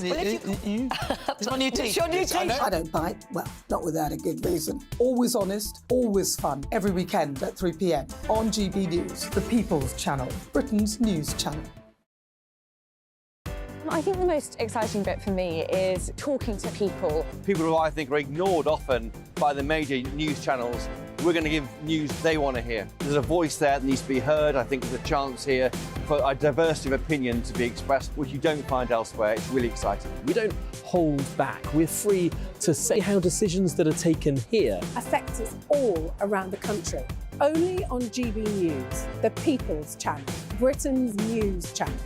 It's my new teeth. It's your new teeth. I don't bite. Well, not without a good reason. Always honest, always fun. Every weekend at 3 p.m. on GB News, the People's Channel, Britain's news channel. I think the most exciting bit for me is talking to people. People who I think are ignored often by the major news channels. We're going to give news they want to hear. There's a voice there that needs to be heard. I think there's a chance here for a diversity of opinion to be expressed, which you don't find elsewhere. It's really exciting. We don't hold back. We're free to say how decisions that are taken here affect us all around the country. Only on GB News, the People's Channel, Britain's news channel.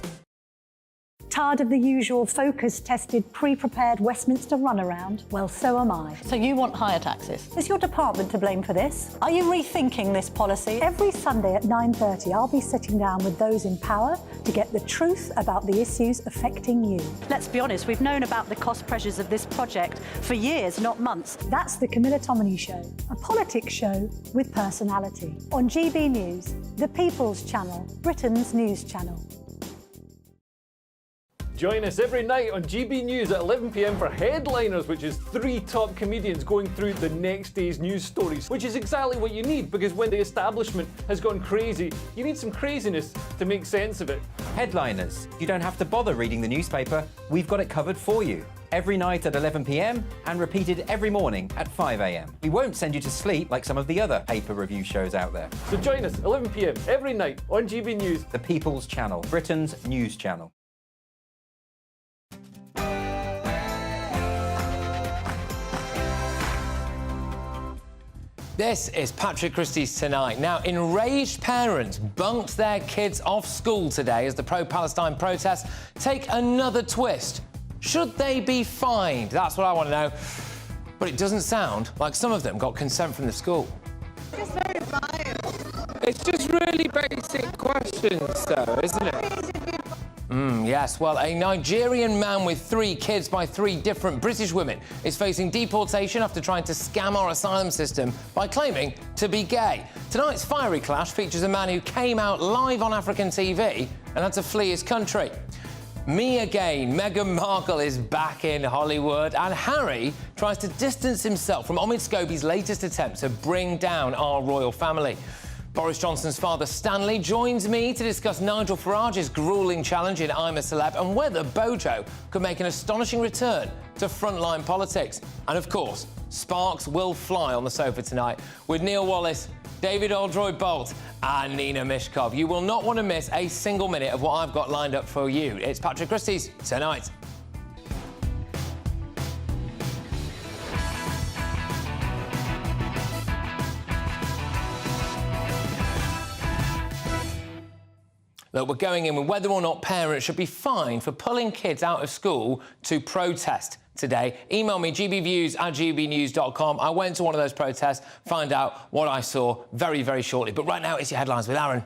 Tired of the usual focus-tested, pre-prepared Westminster runaround? Well, so am I. So you want higher taxes? Is your department to blame for this? Are you rethinking this policy? Every Sunday at 9:30, I'll be sitting down with those in power to get the truth about the issues affecting you. Let's be honest, we've known about the cost pressures of this project for years, not months. That's the Camilla Tominey Show, a politics show with personality. On GB News, the People's Channel, Britain's news channel. Join us every night on GB News at 11 p.m. for Headliners, which is 3 top comedians going through the next day's news stories, which is exactly what you need, because when the establishment has gone crazy, you need some craziness to make sense of it. Headliners. You don't have to bother reading the newspaper. We've got it covered for you. Every night at 11 p.m. and repeated every morning at 5 a.m. We won't send you to sleep like some of the other paper review shows out there. So join us 11 p.m. every night on GB News. The People's Channel, Britain's news channel. This is Patrick Christys Tonight. Now, enraged parents bunked their kids off school today as the pro-Palestine protests take another twist. Should they be fined? That's what I want to know. But it doesn't sound like some of them got consent from the school. It's very vile. It's just really basic questions, though, isn't it? Yes, well, a Nigerian man with 3 kids by 3 different British women is facing deportation after trying to scam our asylum system by claiming to be gay. Tonight's fiery clash features a man who came out live on African TV and had to flee his country. Me again. Meghan Markle is back in Hollywood, and Harry tries to distance himself from Omid Scobie's latest attempt to bring down our royal family. Boris Johnson's father, Stanley, joins me to discuss Nigel Farage's gruelling challenge in I'm a Celeb and whether Bojo could make an astonishing return to frontline politics. And, of course, sparks will fly on the sofa tonight with Neil Wallace, David Oldroyd-Bolt and Nina Mishkov. You will not want to miss a single minute of what I've got lined up for you. It's Patrick Christys Tonight. Look, we're going in with whether or not parents should be fined for pulling kids out of school to protest today. Email me, gbviews@gbnews.com. I went to one of those protests, find out what I saw very, very shortly. But right now, it's your headlines with Aaron.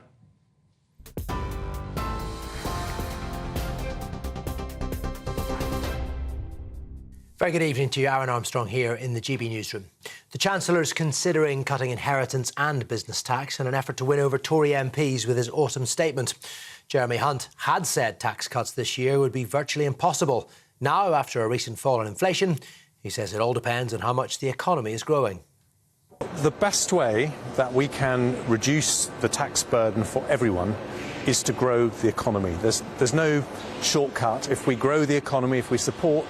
Very good evening to you. Aaron Armstrong here in the GB newsroom. The Chancellor is considering cutting inheritance and business tax in an effort to win over Tory MPs with his autumn statement. Jeremy Hunt had said tax cuts this year would be virtually impossible. Now, after a recent fall in inflation, he says it all depends on how much the economy is growing. The best way that we can reduce the tax burden for everyone is to grow the economy. There's no shortcut. If we grow the economy, if we support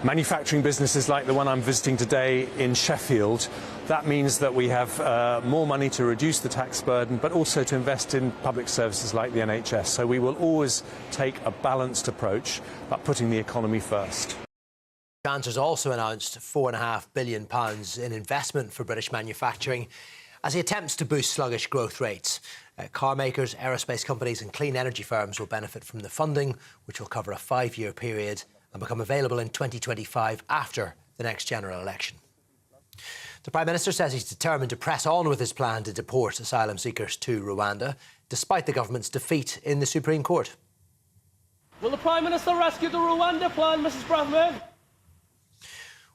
manufacturing businesses like the one I'm visiting today in Sheffield, that means that we have more money to reduce the tax burden, but also to invest in public services like the NHS. So we will always take a balanced approach, but putting the economy first. The Chancellor's also announced £4.5 billion in investment for British manufacturing as he attempts to boost sluggish growth rates. Car makers, aerospace companies and clean energy firms will benefit from the funding, which will cover a 5-year period and become available in 2025 after the next general election. The Prime Minister says he's determined to press on with his plan to deport asylum seekers to Rwanda, despite the government's defeat in the Supreme Court. Will the Prime Minister rescue the Rwanda plan, Mrs Bradman?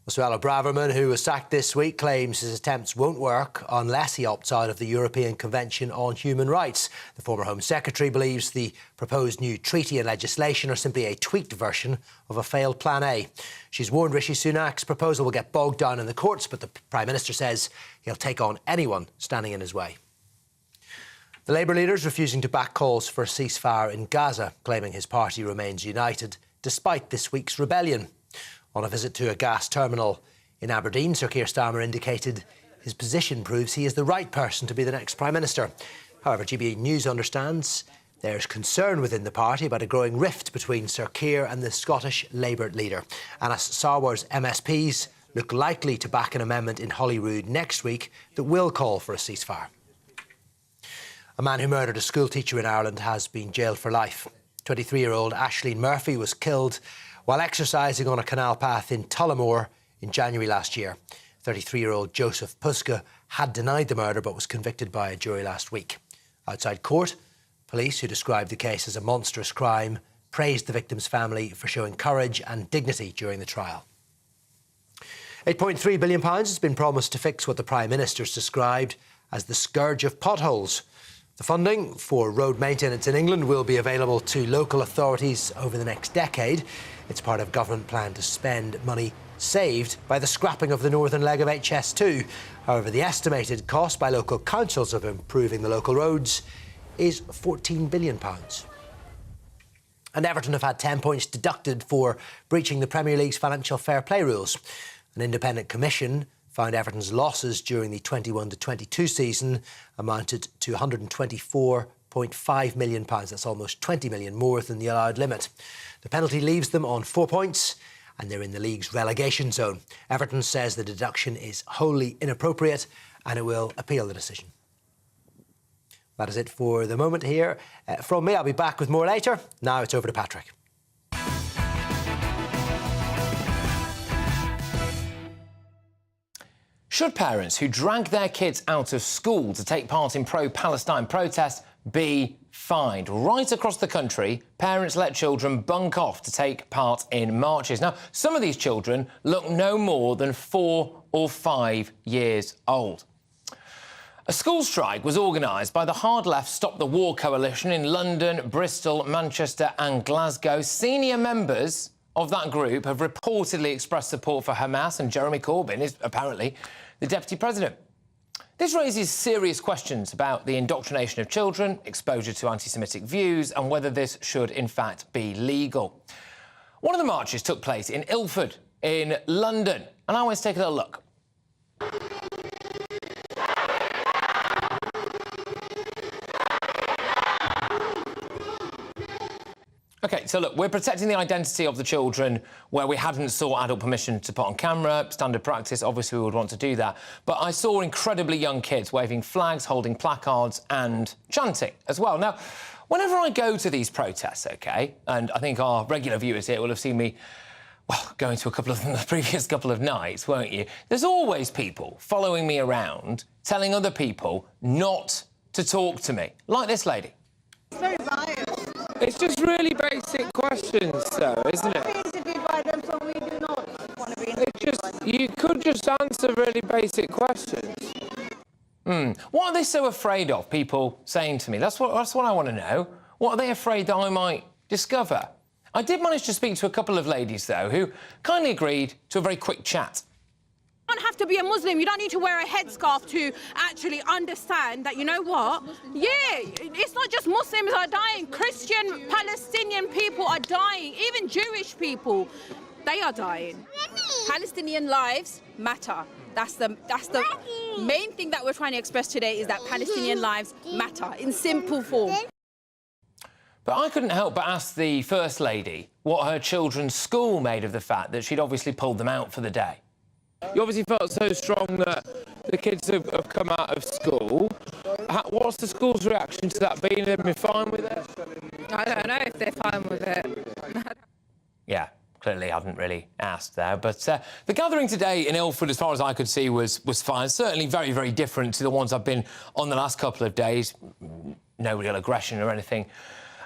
Well, Suella Braverman, who was sacked this week, claims his attempts won't work unless he opts out of the European Convention on Human Rights. The former Home Secretary believes the proposed new treaty and legislation are simply a tweaked version of a failed Plan A. She's warned Rishi Sunak's proposal will get bogged down in the courts, but the Prime Minister says he'll take on anyone standing in his way. The Labour leader is refusing to back calls for a ceasefire in Gaza, claiming his party remains united despite this week's rebellion. On a visit to a gas terminal in Aberdeen, Sir Keir Starmer indicated his position proves he is the right person to be the next Prime Minister. However, GBNews understands there's concern within the party about a growing rift between Sir Keir and the Scottish Labour leader. Anas Sarwar's MSPs look likely to back an amendment in Holyrood next week that will call for a ceasefire. A man who murdered a schoolteacher in Ireland has been jailed for life. 23-year-old Aisling Murphy was killed while exercising on a canal path in Tullamore in January last year. 33-year-old Joseph Puska had denied the murder but was convicted by a jury last week. Outside court, police, who described the case as a monstrous crime, praised the victim's family for showing courage and dignity during the trial. £8.3 billion has been promised to fix what the Prime Minister's described as the scourge of potholes. The funding for road maintenance in England will be available to local authorities over the next decade. It's part of a government plan to spend money saved by the scrapping of the northern leg of HS2. However, the estimated cost by local councils of improving the local roads is £14 billion. And Everton have had 10 points deducted for breaching the Premier League's financial fair play rules. An independent commission found Everton's losses during the 21-22 season amounted to £124.5 million. That's almost £20 million more than the allowed limit. The penalty leaves them on 4 points and they're in the league's relegation zone. Everton says the deduction is wholly inappropriate and it will appeal the decision. That is it for the moment here. From me, I'll be back with more later. Now it's over to Patrick. Should parents who drag their kids out of school to take part in pro-Palestine protests be fined? Right across the country, parents let children bunk off to take part in marches. Now, some of these children look no more than 4 or 5 years old. A school strike was organised by the hard left Stop the War coalition in London, Bristol, Manchester and Glasgow. Senior members of that group have reportedly expressed support for Hamas, and Jeremy Corbyn is apparently the Deputy President. This raises serious questions about the indoctrination of children, exposure to anti-Semitic views and whether this should in fact be legal. One of the marches took place in Ilford in London, and I want to take a little look. OK, so look, we're protecting the identity of the children where we hadn't sought adult permission to put on camera. Standard practice, obviously we would want to do that. But I saw incredibly young kids waving flags, holding placards and chanting as well. Now, whenever I go to these protests, OK, and I think our regular viewers here will have seen me, well, going to a couple of them the previous couple of nights, won't you? There's always people following me around, telling other people not to talk to me, like this lady. It's very biased. It's just really basic questions, though, isn't it? Interviewed by them, so we do not want to be interviewed by them. You could just answer really basic questions. What are they so afraid of, people saying to me? That's what I want to know. What are they afraid that I might discover? I did manage to speak to a couple of ladies, though, who kindly agreed to a very quick chat. You don't have to be a Muslim. You don't need to wear a headscarf to actually understand that, you know what? Yeah, it's not just Muslims are dying. Christian, Palestinian people are dying. Even Jewish people, they are dying. Palestinian lives matter. That's the main thing that we're trying to express today, is that Palestinian lives matter in simple form. But I couldn't help but ask the First Lady what her children's school made of the fact that she'd obviously pulled them out for the day. You obviously felt so strong that the kids have come out of school. What's the school's reaction to that being? Have they been fine with it? I don't know if they're fine with it. Yeah, clearly haven't really asked there. But the gathering today in Ilford, as far as I could see, was fine. Certainly very, very different to the ones I've been on the last couple of days. No real aggression or anything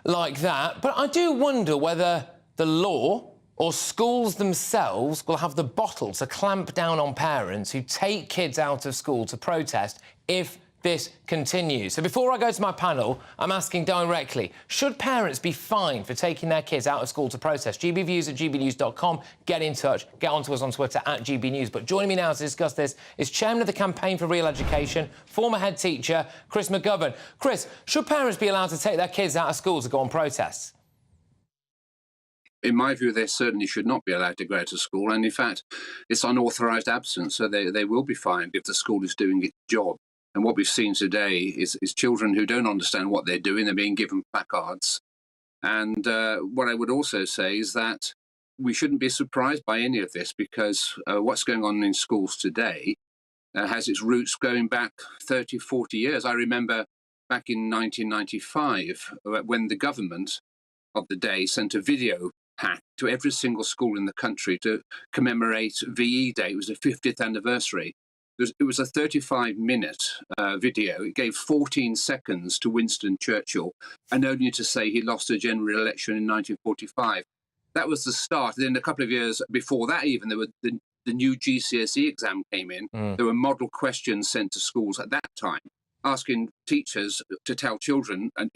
like that. But I do wonder whether the law or schools themselves will have the bottle to clamp down on parents who take kids out of school to protest if this continues. So before I go to my panel, I'm asking directly, should parents be fined for taking their kids out of school to protest? GBviews at gbnews.com. Get in touch. Get onto us on Twitter at GBnews. But joining me now to discuss this is Chairman of the Campaign for Real Education, former head teacher, Chris McGovern. Chris, should parents be allowed to take their kids out of school to go on protests? In my view, they certainly should not be allowed to go to school. And in fact, it's unauthorised absence, so they will be fined if the school is doing its job. And what we've seen today is children who don't understand what they're doing. They're being given placards. And what I would also say is that we shouldn't be surprised by any of this, because what's going on in schools today has its roots going back 30, 40 years. I remember back in 1995, when the government of the day sent a video pack to every single school in the country to commemorate VE Day. It was the 50th anniversary. It was a 35-minute video. It gave 14 seconds to Winston Churchill, and only to say he lost a general election in 1945. That was the start. Then a couple of years before that, even, there were the new GCSE exam came in. There were model questions sent to schools at that time, asking teachers to tell children, and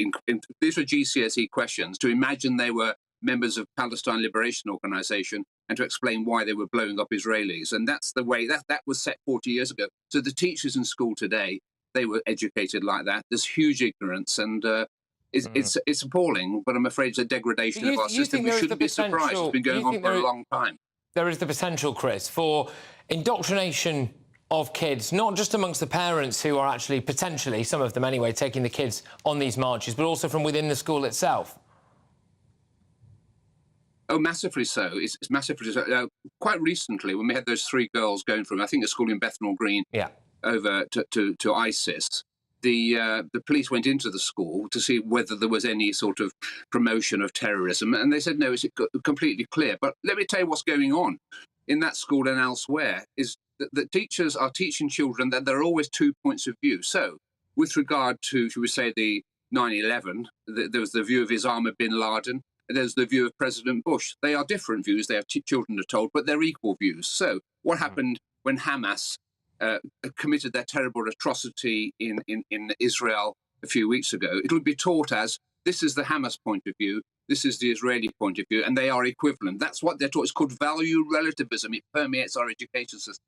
these were GCSE questions, to imagine they were members of Palestine Liberation Organization and to explain why they were blowing up Israelis. And that's the way that was set 40 years ago. So the teachers in school today, they were educated like that. There's huge ignorance, and it's appalling, but I'm afraid it's a degradation of our system. We shouldn't be surprised. It's been going on for a long time. There is the potential, Chris, for indoctrination of kids, not just amongst the parents who are actually potentially, some of them anyway, taking the kids on these marches, but also from within the school itself. Oh, massively so. It's massively so. Quite recently, when we had those three girls going from, I think, a school in Bethnal Green over to ISIS, the police went into the school to see whether there was any sort of promotion of terrorism, and they said, no, it's completely clear. But let me tell you what's going on in that school and elsewhere, is that teachers are teaching children that there are always two points of view. So with regard to, should we say, the 9/11, there was the view of Osama bin Laden, and there's the view of President Bush. They are different views, they are children are told, but they're equal views. So what happened when Hamas committed their terrible atrocity in Israel a few weeks ago? It would be taught as, this is the Hamas point of view, this is the Israeli point of view, and they are equivalent. That's what they're taught. It's called value relativism. It permeates our education system.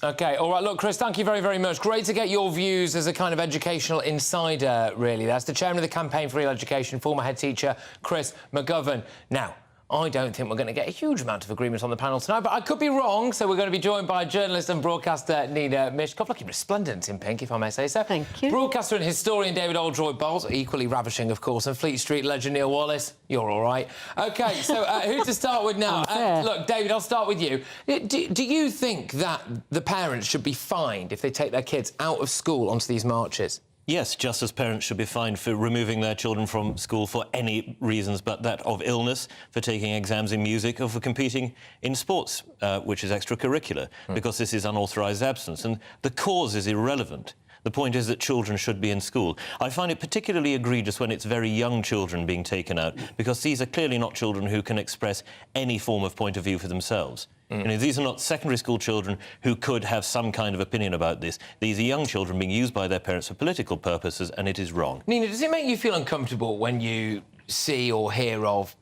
OK, all right, look, Chris, thank you very, very much. Great to get your views as a kind of educational insider, really. That's the chairman of the Campaign for Real Education, former head teacher, Chris McGovern. Now, I don't think we're going to get a huge amount of agreement on the panel tonight, but I could be wrong, so we're going to be joined by journalist and broadcaster Nina Mishkov, looking resplendent in pink, if I may say so. Thank you. Broadcaster and historian David Oldroyd-Bowles, equally ravishing, of course, and Fleet Street legend Neil Wallace. You're all right. OK, so who to start with now? Look, David, I'll start with you. Do you think that the parents should be fined if they take their kids out of school onto these marches? Yes, just as parents should be fined for removing their children from school for any reasons but that of illness, for taking exams in music, or for competing in sports, which is extracurricular, because this is unauthorised absence. And the cause is irrelevant. The point is that children should be in school. I find it particularly egregious when it's very young children being taken out, because these are clearly not children who can express any form of point of view for themselves. You know, these are not secondary school children who could have some kind of opinion about this. These are young children being used by their parents for political purposes, and it is wrong. Nina, does it make you feel uncomfortable when you see or hear of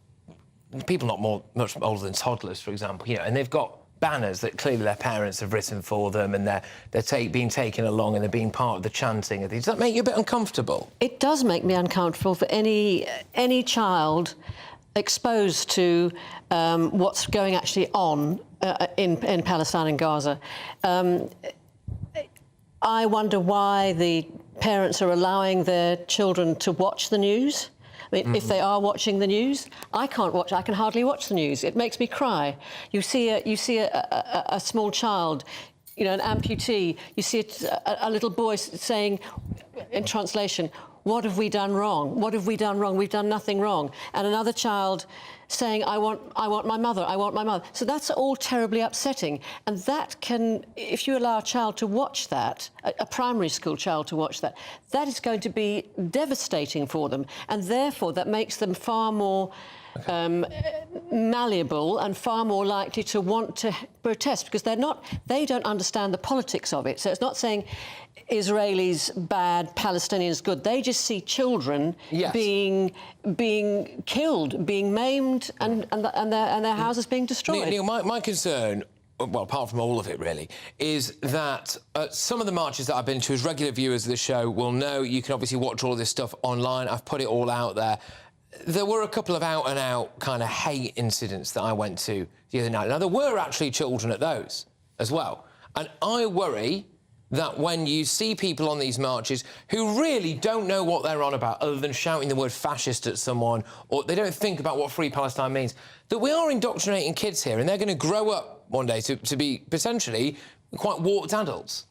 people not much older than toddlers, for example, you know, and they've got banners that clearly their parents have written for them, and they're being taken along and they're being part of the chanting? Does that make you a bit uncomfortable? It does make me uncomfortable for any child exposed to what's going actually on in Palestine and Gaza. I wonder why the parents are allowing their children to watch the news. I mean, if they are watching the news, I can't watch. I can hardly watch the news. It makes me cry. You see a small child, you know, an amputee. You see a little boy saying, in translation, "What have we done wrong? What have we done wrong? We've done nothing wrong." And another child saying, I want my mother, I want my mother. So that's all terribly upsetting. And that can, if you allow a child to watch that, a primary school child to watch that, that is going to be devastating for them. And therefore, that makes them far more malleable and far more likely to want to protest, because they don't understand the politics of it. So it's not saying Israelis bad, Palestinians good. They just see children being killed, being maimed, and their houses being destroyed. Neil, my concern, well, apart from all of it, really, is that some of the marches that I've been to, as regular viewers of the show will know, you can obviously watch all of this stuff online. I've put it all out there. There were a couple of out-and-out kind of hate incidents that I went to the other night. Now, there were actually children at those as well. And I worry that when you see people on these marches who really don't know what they're on about other than shouting the word fascist at someone, or they don't think about what Free Palestine means, that we are indoctrinating kids here and they're going to grow up one day to be potentially quite warped adults.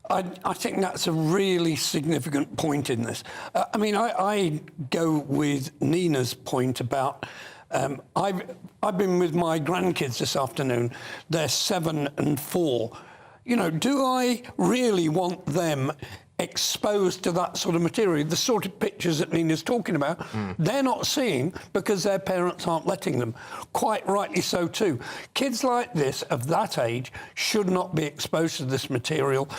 I think that's a really significant point in this. I mean, I go with Nina's point about... I've been with my grandkids this afternoon. They're 7 and 4. You know, do I really want them exposed to that sort of material, the sort of pictures that Nina's talking about? They're not seeing because their parents aren't letting them. Quite rightly so too. Kids like this, of that age, should not be exposed to this material.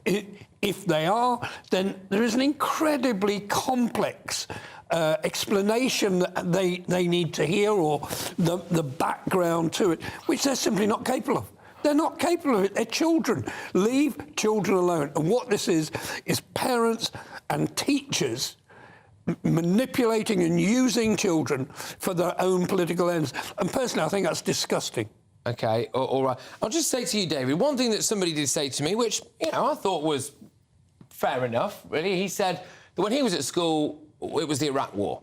If they are, then there is an incredibly complex explanation that they need to hear, or the background to it, which they're simply not capable of. They're not capable of it. They're children. Leave children alone. And what this is parents and teachers manipulating and using children for their own political ends. And personally, I think that's disgusting. OK, all right. I'll just say to you, David, one thing that somebody did say to me, which, you know, I thought was fair enough, really. He said that when he was at school, it was the Iraq War.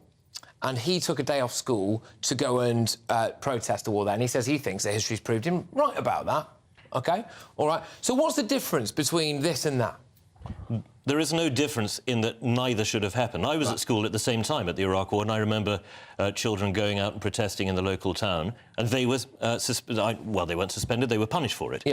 And he took a day off school to go and protest the war there. And he says he thinks that history's proved him right about that. OK? All right. So what's the difference between this and that? There is no difference in that neither should have happened. I was at school at the same time at the Iraq War, and I remember children going out and protesting in the local town, and they were well, they weren't suspended, they were punished for it.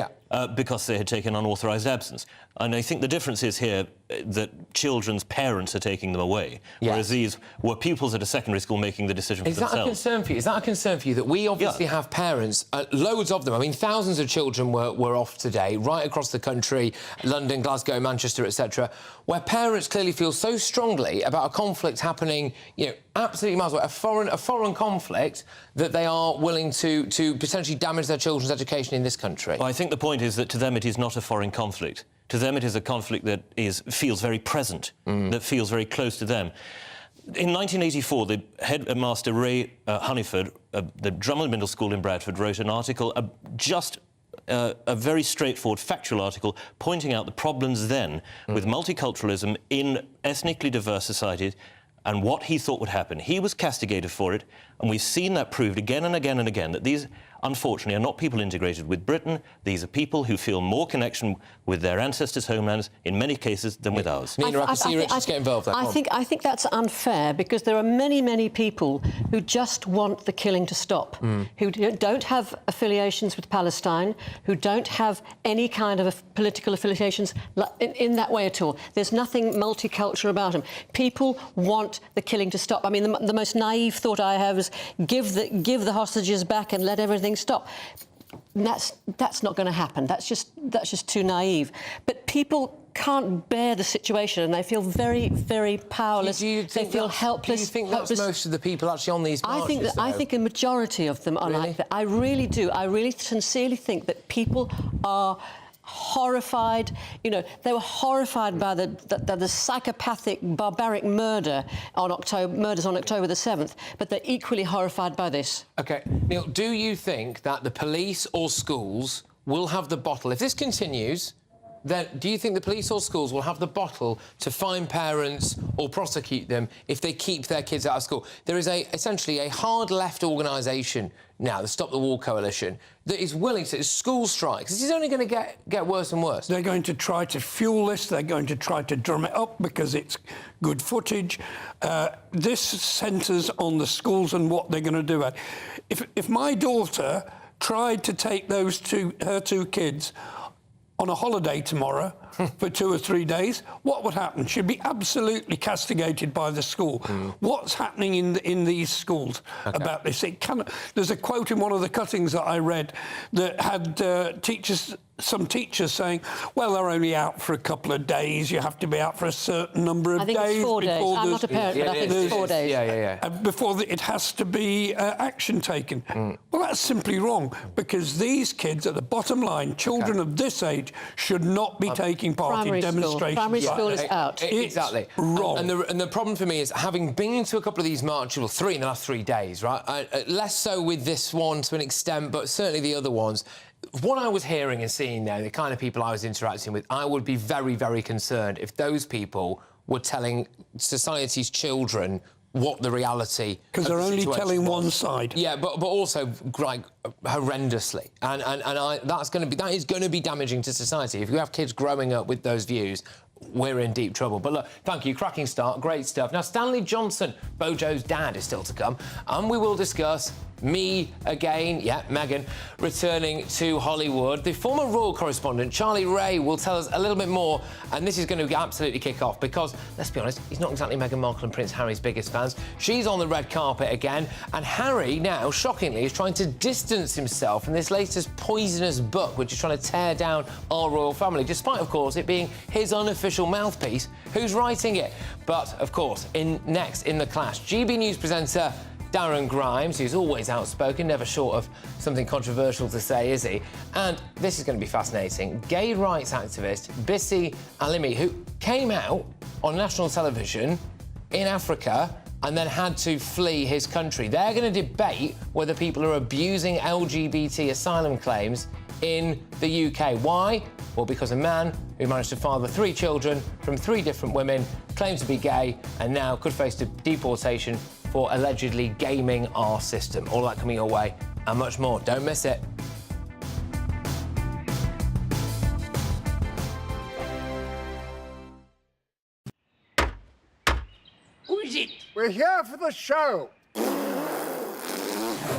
Because they had taken unauthorised absence. And I think the difference is here that children's parents are taking them away, whereas these were pupils at a secondary school making the decision for themselves. Is that a concern for you? Is that a concern for you that we obviously have parents, loads of them, I mean, thousands of children were off today, right across the country, London, Glasgow, Manchester, etc., where parents clearly feel so strongly about a conflict happening, you know, absolutely miles away, a foreign conflict, that they are willing to potentially damage their children's education in this country? Well, I think the point is that to them it is not a foreign conflict. To them it is a conflict that feels very present, that feels very close to them. In 1984, the headmaster Ray Honeyford, the Drummond Middle School in Bradford, wrote an article, a very straightforward, factual article, pointing out the problems then with multiculturalism in ethnically diverse societies and what he thought would happen. He was castigated for it, and we've seen that proved again and again and again, that these, unfortunately, are not people integrated with Britain. These are people who feel more connection with their ancestors' homelands, in many cases, than with ours. Nina, I can see Richards get involved there. I think that's unfair, because there are many, many people who just want the killing to stop, who don't have affiliations with Palestine, who don't have any kind of political affiliations in that way at all. There's nothing multicultural about them. People want the killing to stop. I mean, the most naive thought I have is give the hostages back and let everything stop. That's not going to happen. That's just too naive. But people can't bear the situation, and they feel very, very powerless. They feel helpless. Do you think that's most of the people actually on these marches? I think a majority of them are like that. I really do. I really sincerely think that people are horrified. You know, they were horrified by the psychopathic, barbaric murders on October the 7th, but they're equally horrified by this. OK. Neil, do you think that the police or schools will have the bottle? If this continues, then do you think the police or schools will have the bottle to fine parents or prosecute them if they keep their kids out of school? There is essentially a hard-left organisation now, the Stop the War Coalition, that is willing to school strikes. This is only going to get worse and worse. They're going to try to fuel this. They're going to try to drum it up because it's good footage. This centres on the schools and what they're going to do. If my daughter tried to take her two kids on a holiday tomorrow for 2 or 3 days, what would happen? She'd be absolutely castigated by the school. What's happening in these schools about this? There's a quote in one of the cuttings that I read that had some teachers saying, well, they're only out for a couple of days. You have to be out for a certain number of days. I think it's 4 days. I'm not a parent, but I think it's 4 days. Before it has to be action taken. Well, that's simply wrong, because these kids, at the bottom line, children of this age, should not be taking part in demonstrations. Primary school is out. Exactly. Wrong. And the problem for me is, having been to a couple of these marches, well, 3 in the last 3 days, right? Less so with this one to an extent, but certainly the other ones. What I was hearing and seeing there, the kind of people I was interacting with, I would be very, very concerned if those people were telling society's children what the reality because they're only telling one side. Yeah, but also like horrendously, and that is going to be damaging to society. If you have kids growing up with those views, we're in deep trouble. But look, thank you, cracking start, great stuff. Now, Stanley Johnson, Bojo's dad, is still to come, and we will discuss Me again, yeah, Meghan, returning to Hollywood. The former royal correspondent, Charlie Ray, will tell us a little bit more, and this is going to absolutely kick off because, let's be honest, he's not exactly Meghan Markle and Prince Harry's biggest fans. She's on the red carpet again, and Harry now, shockingly, is trying to distance himself from this latest poisonous book, which is trying to tear down our royal family, despite, of course, it being his unofficial mouthpiece. Who's writing it? But, of course, next in the clash, GB News presenter Darren Grimes, who's always outspoken, never short of something controversial to say, is he? And this is going to be fascinating. Gay rights activist Bisi Alimi, who came out on national television in Africa and then had to flee his country. They're going to debate whether people are abusing LGBT asylum claims in the UK. Why? Well, because a man who managed to father 3 children from 3 different women claims to be gay and now could face deportation for allegedly gaming our system. All that coming your way and much more. Don't miss it. Who is it? We're here for the show.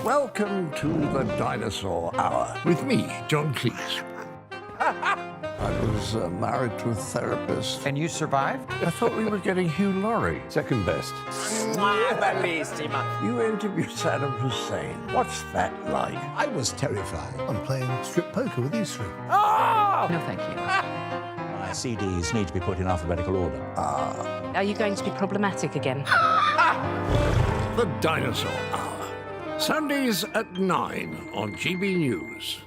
Welcome to the Dinosaur Hour with me, John Cleese. I was married to a therapist. And you survived? I thought we were getting Hugh Laurie. Second best. You interviewed Saddam Hussein. What's that like? I was terrified. I'm playing strip poker with these 3. Ah! No, thank you. My CDs need to be put in alphabetical order. Are you going to be problematic again? The Dinosaur Hour. Sundays at 9 on GB News.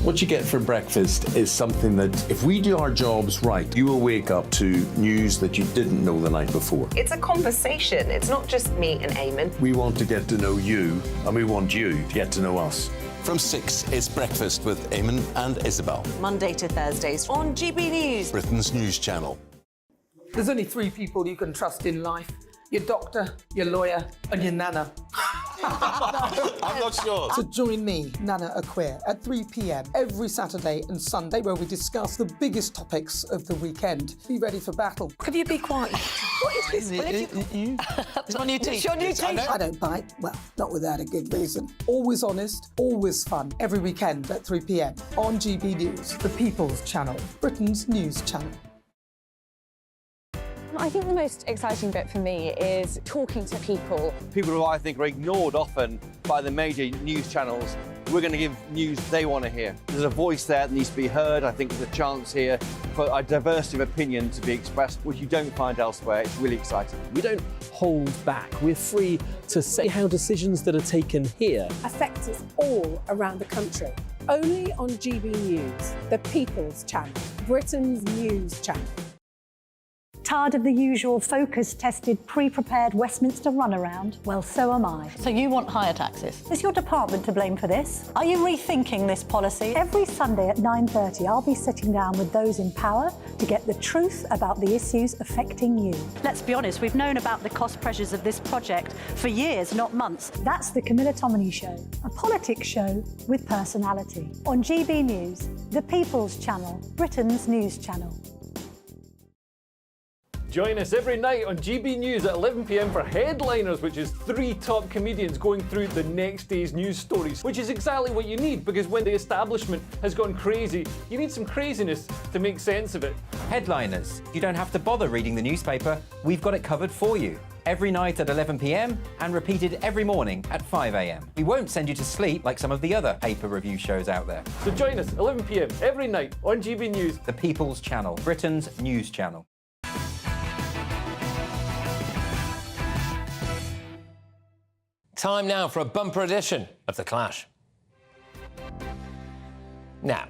What you get for breakfast is something that, if we do our jobs right, you will wake up to news that you didn't know the night before. It's a conversation. It's not just me and Eamon. We want to get to know you, and we want you to get to know us. From 6, it's Breakfast with Eamon and Isabel. Monday to Thursdays on GB News, Britain's news channel. There's only 3 people you can trust in life. Your doctor, your lawyer, and your nana. I'm not sure. So join me, Nana Aquare, at 3 p.m. every Saturday and Sunday, where we discuss the biggest topics of the weekend. Be ready for battle. Could you be quiet? What is this? It's my new teeth. It's your new teeth. I don't bite. Well, not without a good reason. Always honest, always fun. Every weekend at 3 p.m. on GB News, the People's Channel, Britain's news channel. I think the most exciting bit for me is talking to people. People who I think are ignored often by the major news channels. We're going to give news they want to hear. There's a voice there that needs to be heard. I think there's a chance here for a diversity of opinion to be expressed, which you don't find elsewhere. It's really exciting. We don't hold back. We're free to say how decisions that are taken here affect us all around the country. Only on GB News, the People's Channel, Britain's news channel. Tired of the usual focus-tested, pre-prepared Westminster runaround? Well, so am I. So you want higher taxes? Is your department to blame for this? Are you rethinking this policy? Every Sunday at 9:30, I'll be sitting down with those in power to get the truth about the issues affecting you. Let's be honest, we've known about the cost pressures of this project for years, not months. That's the Camilla Tominey Show, a politics show with personality. On GB News, the People's Channel, Britain's news channel. Join us every night on GB News at 11 p.m. for Headliners, which is 3 top comedians going through the next day's news stories, which is exactly what you need, because when the establishment has gone crazy, you need some craziness to make sense of it. Headliners. You don't have to bother reading the newspaper. We've got it covered for you. Every night at 11 p.m. and repeated every morning at 5 a.m. We won't send you to sleep like some of the other paper review shows out there. So join us 11 p.m. every night on GB News. The People's Channel, Britain's news channel. Time now for a bumper edition of The Clash. Now,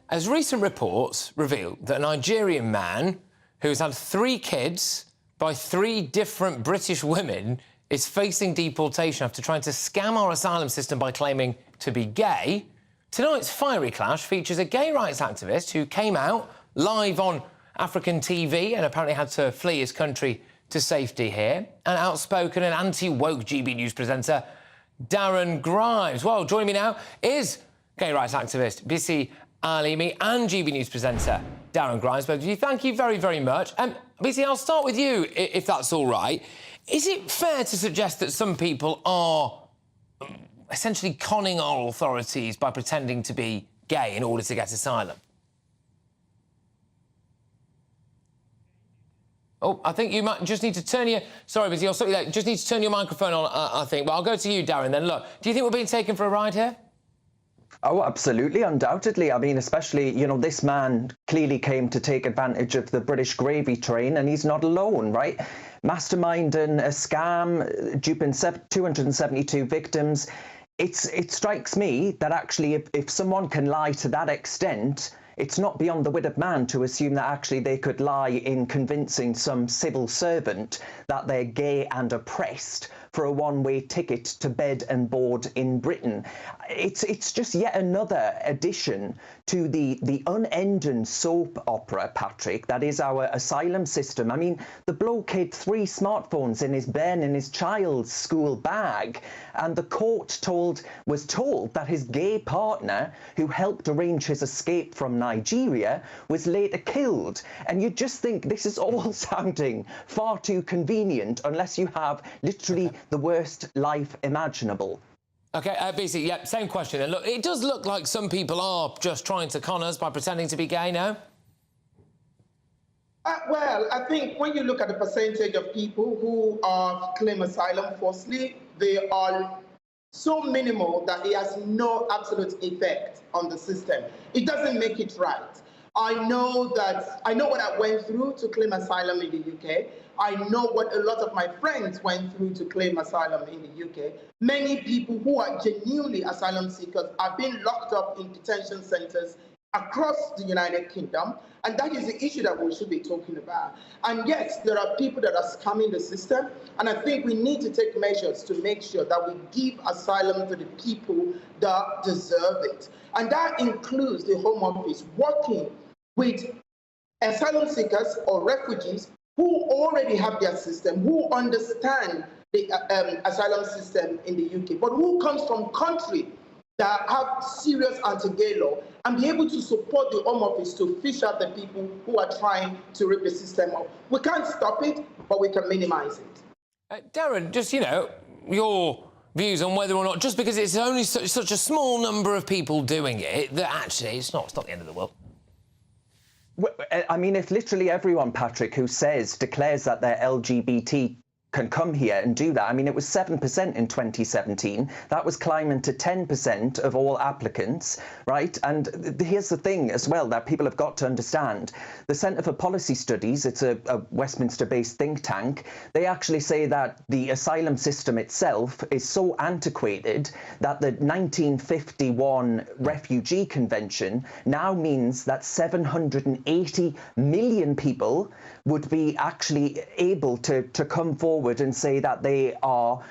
as recent reports reveal that a Nigerian man who's had 3 kids by 3 different British women is facing deportation after trying to scam our asylum system by claiming to be gay, tonight's fiery clash features a gay rights activist who came out live on African TV and apparently had to flee his country to safety here, and outspoken and anti-woke GB News presenter Darren Grimes. Well, joining me now is gay rights activist Bisi Alimi and GB News presenter Darren Grimes. Both of you, thank you very, very much. Bisi, I'll start with you, if that's all right. Is it fair to suggest that some people are essentially conning our authorities by pretending to be gay in order to get asylum? Oh, I think you might just need to turn your... Sorry, Bisi, I'll stop you there. Just need to turn your microphone on, I think. But I'll go to you, Darren, then. Look, do you think we're being taken for a ride here? Oh, absolutely, undoubtedly. I mean, especially, you know, this man clearly came to take advantage of the British gravy train, and he's not alone, right? Masterminding a scam, duping 272 victims. It strikes me that actually if someone can lie to that extent, it's not beyond the wit of man to assume that actually they could lie in convincing some civil servant that they're gay and oppressed for a one-way ticket to bed and board in Britain. It's just yet another addition to the unending soap opera, Patrick, that is our asylum system. I mean, the bloke had 3 smartphones in his bin in his child's school bag, and the court was told that his gay partner, who helped arrange his escape from Nigeria, was later killed. And you just think this is all sounding far too convenient unless you have literally the worst life imaginable. OK, Bisi, yeah, same question. And look, it does look like some people are just trying to con us by pretending to be gay, no? Well, I think when you look at the percentage of people who claim asylum falsely, they are so minimal that it has no absolute effect on the system. It doesn't make it right. I know what I went through to claim asylum in the UK. I know what a lot of my friends went through to claim asylum in the UK. Many people who are genuinely asylum seekers are being locked up in detention centres across the United Kingdom, and that is the issue that we should be talking about. And yes, there are people that are scamming the system, and I think we need to take measures to make sure that we give asylum to the people that deserve it. And that includes the Home Office working with asylum seekers or refugees who already have their system, who understand the asylum system in the UK, but who comes from countries that have serious anti-gay law, and be able to support the Home Office to fish out the people who are trying to rip the system up. We can't stop it, but we can minimize it. Darren, just, you know, your views on whether or not, just because it's only such a small number of people doing it, that actually it's not the end of the world. I mean, if literally everyone, Patrick, who declares that they're LGBT can come here and do that. I mean, it was 7% in 2017. That was climbing to 10% of all applicants, right? And here's the thing as well that people have got to understand. The Centre for Policy Studies, it's a Westminster-based think tank, they actually say that the asylum system itself is so antiquated that the 1951 Refugee Convention now means that 780 million people would be actually able to come forward and say that they ought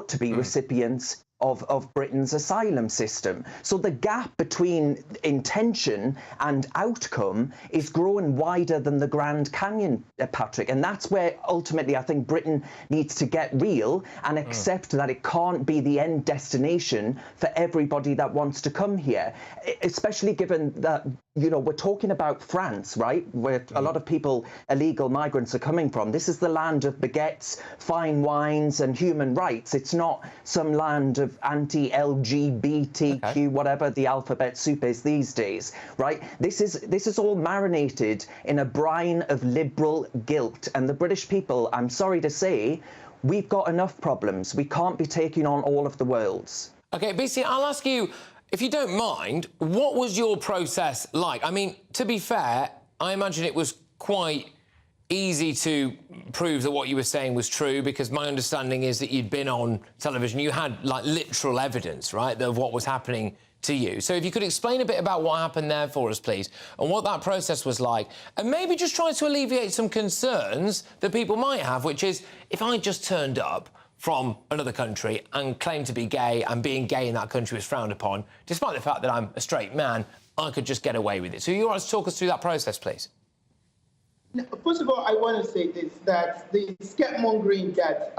to be recipients of Britain's asylum system. So the gap between intention and outcome is growing wider than the Grand Canyon, Patrick. And that's where ultimately I think Britain needs to get real and accept that it can't be the end destination for everybody that wants to come here, especially given that you know, we're talking about France, right, where a lot of people, illegal migrants, are coming from. This is the land of baguettes, fine wines and human rights. It's not some land of anti-LGBTQ, whatever the alphabet soup is these days, right? This is all marinated in a brine of liberal guilt. And the British people, I'm sorry to say, we've got enough problems. We can't be taking on all of the world's. OK, BC, I'll ask you, if you don't mind, what was your process like? I mean, to be fair, I imagine it was quite easy to prove that what you were saying was true, because my understanding is that you'd been on television. You had, like, literal evidence, right, of what was happening to you. So if you could explain a bit about what happened there for us, please, and what that process was like, and maybe just try to alleviate some concerns that people might have, which is, if I just turned up from another country and claimed to be gay, and being gay in that country was frowned upon, despite the fact that I'm a straight man, I could just get away with it. So you want to talk us through that process, please? First of all, I want to say this, that the scaremongering that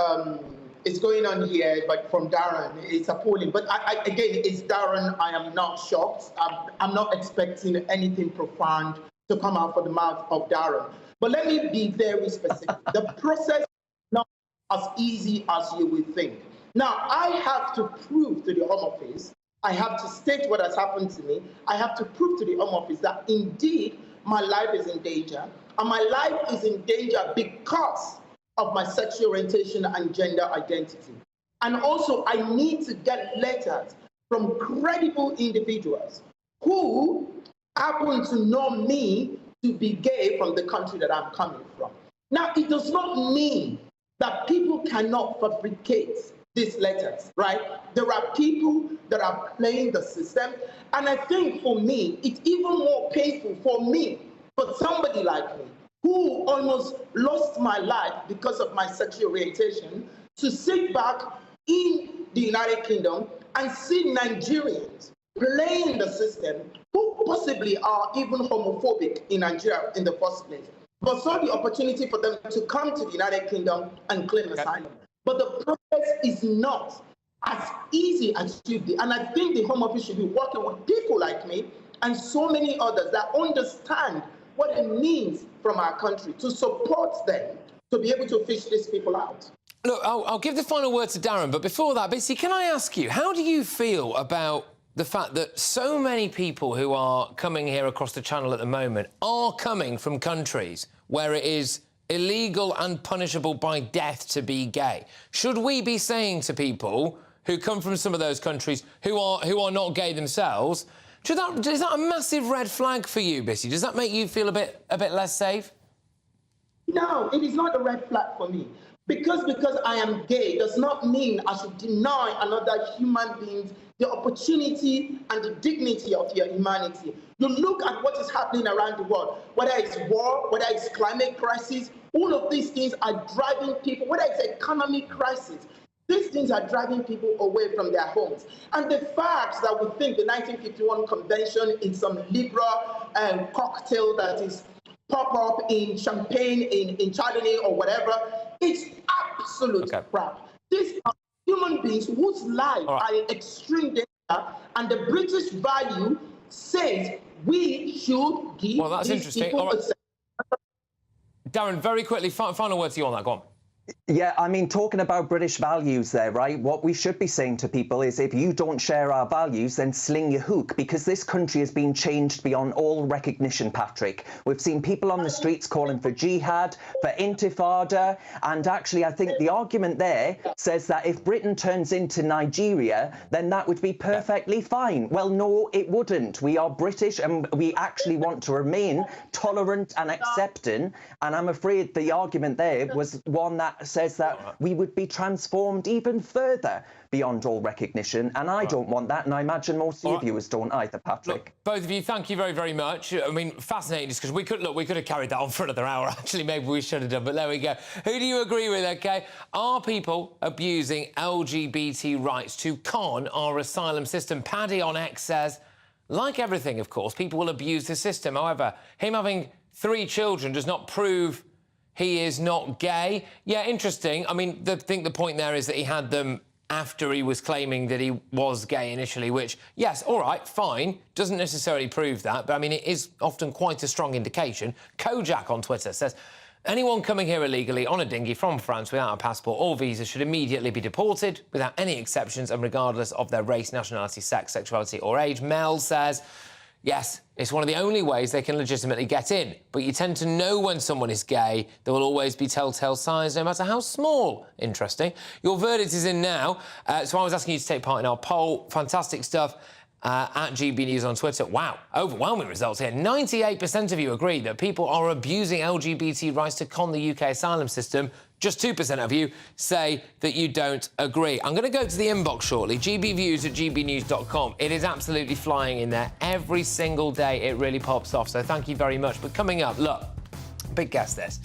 is going on here, but from Darren, is appalling. But again, it's Darren. I am not shocked. I'm not expecting anything profound to come out of the mouth of Darren. But let me be very specific. The process is not as easy as you would think. Now, I have to prove to the Home Office, I have to state what has happened to me. I have to prove to the Home Office that indeed my life is in danger, and my life is in danger because of my sexual orientation and gender identity. And also, I need to get letters from credible individuals who happen to know me to be gay from the country that I'm coming from. Now, it does not mean that people cannot fabricate these letters, right? There are people that are playing the system. And I think for me, it's even more painful for me, for somebody like me, who almost lost my life because of my sexual orientation, to sit back in the United Kingdom and see Nigerians playing the system who possibly are even homophobic in Nigeria in the first place, but saw the opportunity for them to come to the United Kingdom and claim asylum. But the process is not as easy as it should be. And I think the Home Office should be working with people like me and so many others that understand what it means from our country, to support them to be able to fish these people out. Look, I'll give the final word to Darren, but before that, Bissy, can I ask you, how do you feel about the fact that so many people who are coming here across the channel at the moment are coming from countries where it is illegal and punishable by death to be gay? Should we be saying to people who come from some of those countries who are not gay themselves, is that a massive red flag for you, Bissy? Does that make you feel a bit less safe? No, it is not a red flag for me. Because I am gay does not mean I should deny another human being the opportunity and the dignity of your humanity. You look at what is happening around the world, whether it's war, whether it's climate crisis, all of these things are driving people, whether it's economic crisis, these things are driving people away from their homes. And the fact that we think the 1951 Convention is some liberal cocktail that is pop up in champagne, in Chardonnay or whatever, it's absolute crap. These are human beings whose lives are in extreme danger, and the British value says we should give these people Darren, very quickly, final word to you on that, go on. Yeah, I mean, talking about British values there, right? What we should be saying to people is, if you don't share our values, then sling your hook, because this country has been changed beyond all recognition, Patrick. We've seen people on the streets calling for jihad, for intifada, and actually I think the argument there says that if Britain turns into Nigeria, then that would be perfectly fine. Well, no, it wouldn't. We are British and we actually want to remain tolerant and accepting, and I'm afraid the argument there was one that says that we would be transformed even further beyond all recognition, and I don't want that, and I imagine most of your viewers don't either, Patrick. Look, both of you, thank you very, very much. I mean, fascinating discussion. We could have carried that on for another hour, actually. Maybe we should have done, but there we go. Who do you agree with, OK? Are people abusing LGBT rights to con our asylum system? Paddy on X says, like everything, of course, people will abuse the system. However, him having 3 children does not prove he is not gay. Yeah, interesting. I mean, I think the point there is that he had them after he was claiming that he was gay initially, which, yes, all right, fine, doesn't necessarily prove that, but, I mean, it is often quite a strong indication. Kojak on Twitter says, anyone coming here illegally on a dinghy from France without a passport or visa should immediately be deported without any exceptions and regardless of their race, nationality, sex, sexuality or age. Mel says, yes, it's one of the only ways they can legitimately get in, but you tend to know when someone is gay. There will always be telltale signs, no matter how small. Interesting. Your verdict is in now, so I was asking you to take part in our poll. Fantastic stuff. At GBNews on Twitter. Wow, overwhelming results here. 98% of you agree that people are abusing LGBT rights to con the UK asylum system. Just 2% of you say that you don't agree. I'm going to go to the inbox shortly, gbviews@gbnews.com. It is absolutely flying in there. Every single day it really pops off, so thank you very much. But coming up, look, big guess this.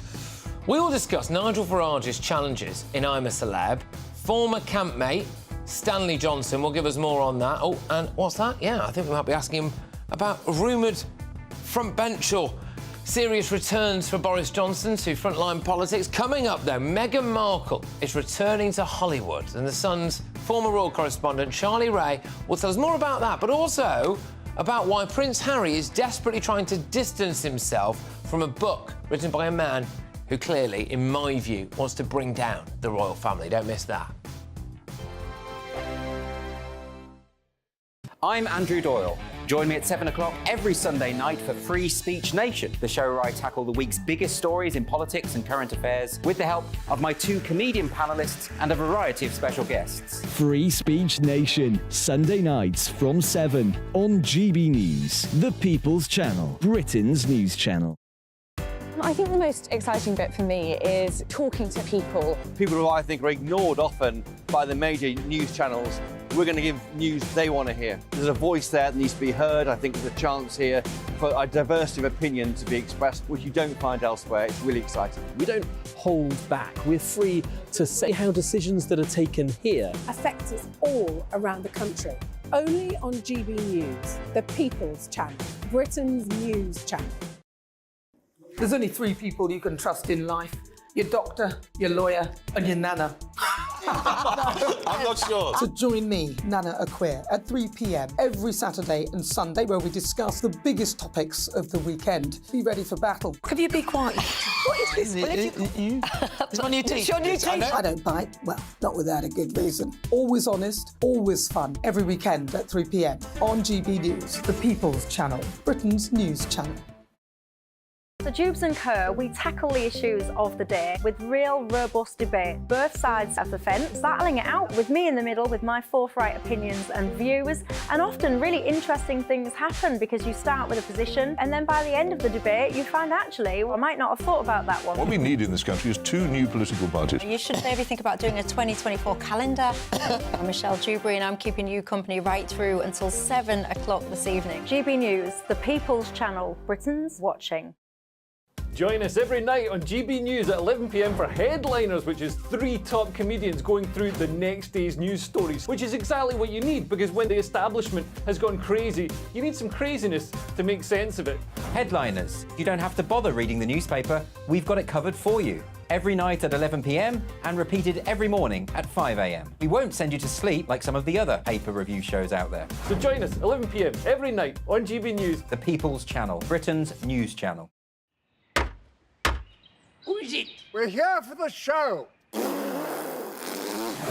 We will discuss Nigel Farage's challenges in I'm a Celeb, former campmate Stanley Johnson will give us more on that. Oh, and what's that? Yeah, I think we might be asking him about rumoured front bench or serious returns for Boris Johnson to frontline politics. Coming up, though, Meghan Markle is returning to Hollywood, and The Sun's former royal correspondent, Charlie Ray, will tell us more about that, but also about why Prince Harry is desperately trying to distance himself from a book written by a man who clearly, in my view, wants to bring down the royal family. Don't miss that. I'm Andrew Doyle. Join me at 7 o'clock every Sunday night for Free Speech Nation, the show where I tackle the week's biggest stories in politics and current affairs with the help of my 2 comedian panellists and a variety of special guests. Free Speech Nation, Sunday nights from 7 on GB News, the People's Channel, Britain's news channel. I think the most exciting bit for me is talking to people. People who I think are ignored often by the major news channels. We're going to give news they want to hear. There's a voice there that needs to be heard. I think there's a chance here for a diversity of opinion to be expressed, which you don't find elsewhere. It's really exciting. We don't hold back. We're free to say how decisions that are taken here affect us all around the country. Only on GB News, the People's Channel, Britain's news channel. There's only 3 people you can trust in life. Your doctor, your lawyer and your nana. I'm not sure. So join me, Nana Aquare, at 3 p.m. every Saturday and Sunday, where we discuss the biggest topics of the weekend. Be ready for battle. Could you be quiet? What is this? It's my new teeth. It's your new teeth. I don't bite. Well, not without a good reason. Always honest, always fun. Every weekend at 3 p.m. on GB News, the People's Channel, Britain's news channel. So Jubes and Kerr, we tackle the issues of the day with real, robust debate, both sides of the fence, battling it out with me in the middle with my forthright opinions and views. And often really interesting things happen because you start with a position and then by the end of the debate you find actually, well, I might not have thought about that one. What we need in this country is 2 new political parties. You should maybe think about doing a 2024 calendar. I'm Michelle Dewberry and I'm keeping you company right through until 7 o'clock this evening. GB News, the People's Channel, Britain's watching. Join us every night on GB News at 11 p.m. for Headliners, which is 3 top comedians going through the next day's news stories, which is exactly what you need, because when the establishment has gone crazy, you need some craziness to make sense of it. Headliners. You don't have to bother reading the newspaper. We've got it covered for you. Every night at 11 p.m. and repeated every morning at 5 a.m. We won't send you to sleep like some of the other paper review shows out there. So join us 11 p.m. every night on GB News. The People's Channel, Britain's news channel. Who is it? We're here for the show.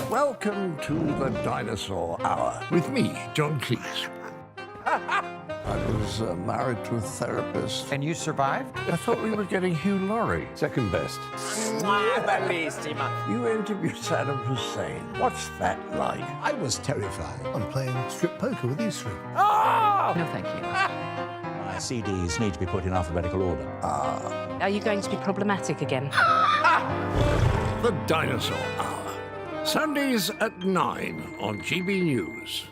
Welcome to the Dinosaur Hour with me, John Cleese. I was married to a therapist. And you survived? I thought we were getting Hugh Laurie. Second best. You interviewed Saddam Hussein. What's that like? I was terrified. I'm playing strip poker with you 3. Oh! No, thank you. My CDs need to be put in alphabetical order. Are you going to be problematic again? The Dinosaur Hour. Sundays at 9 on GB News.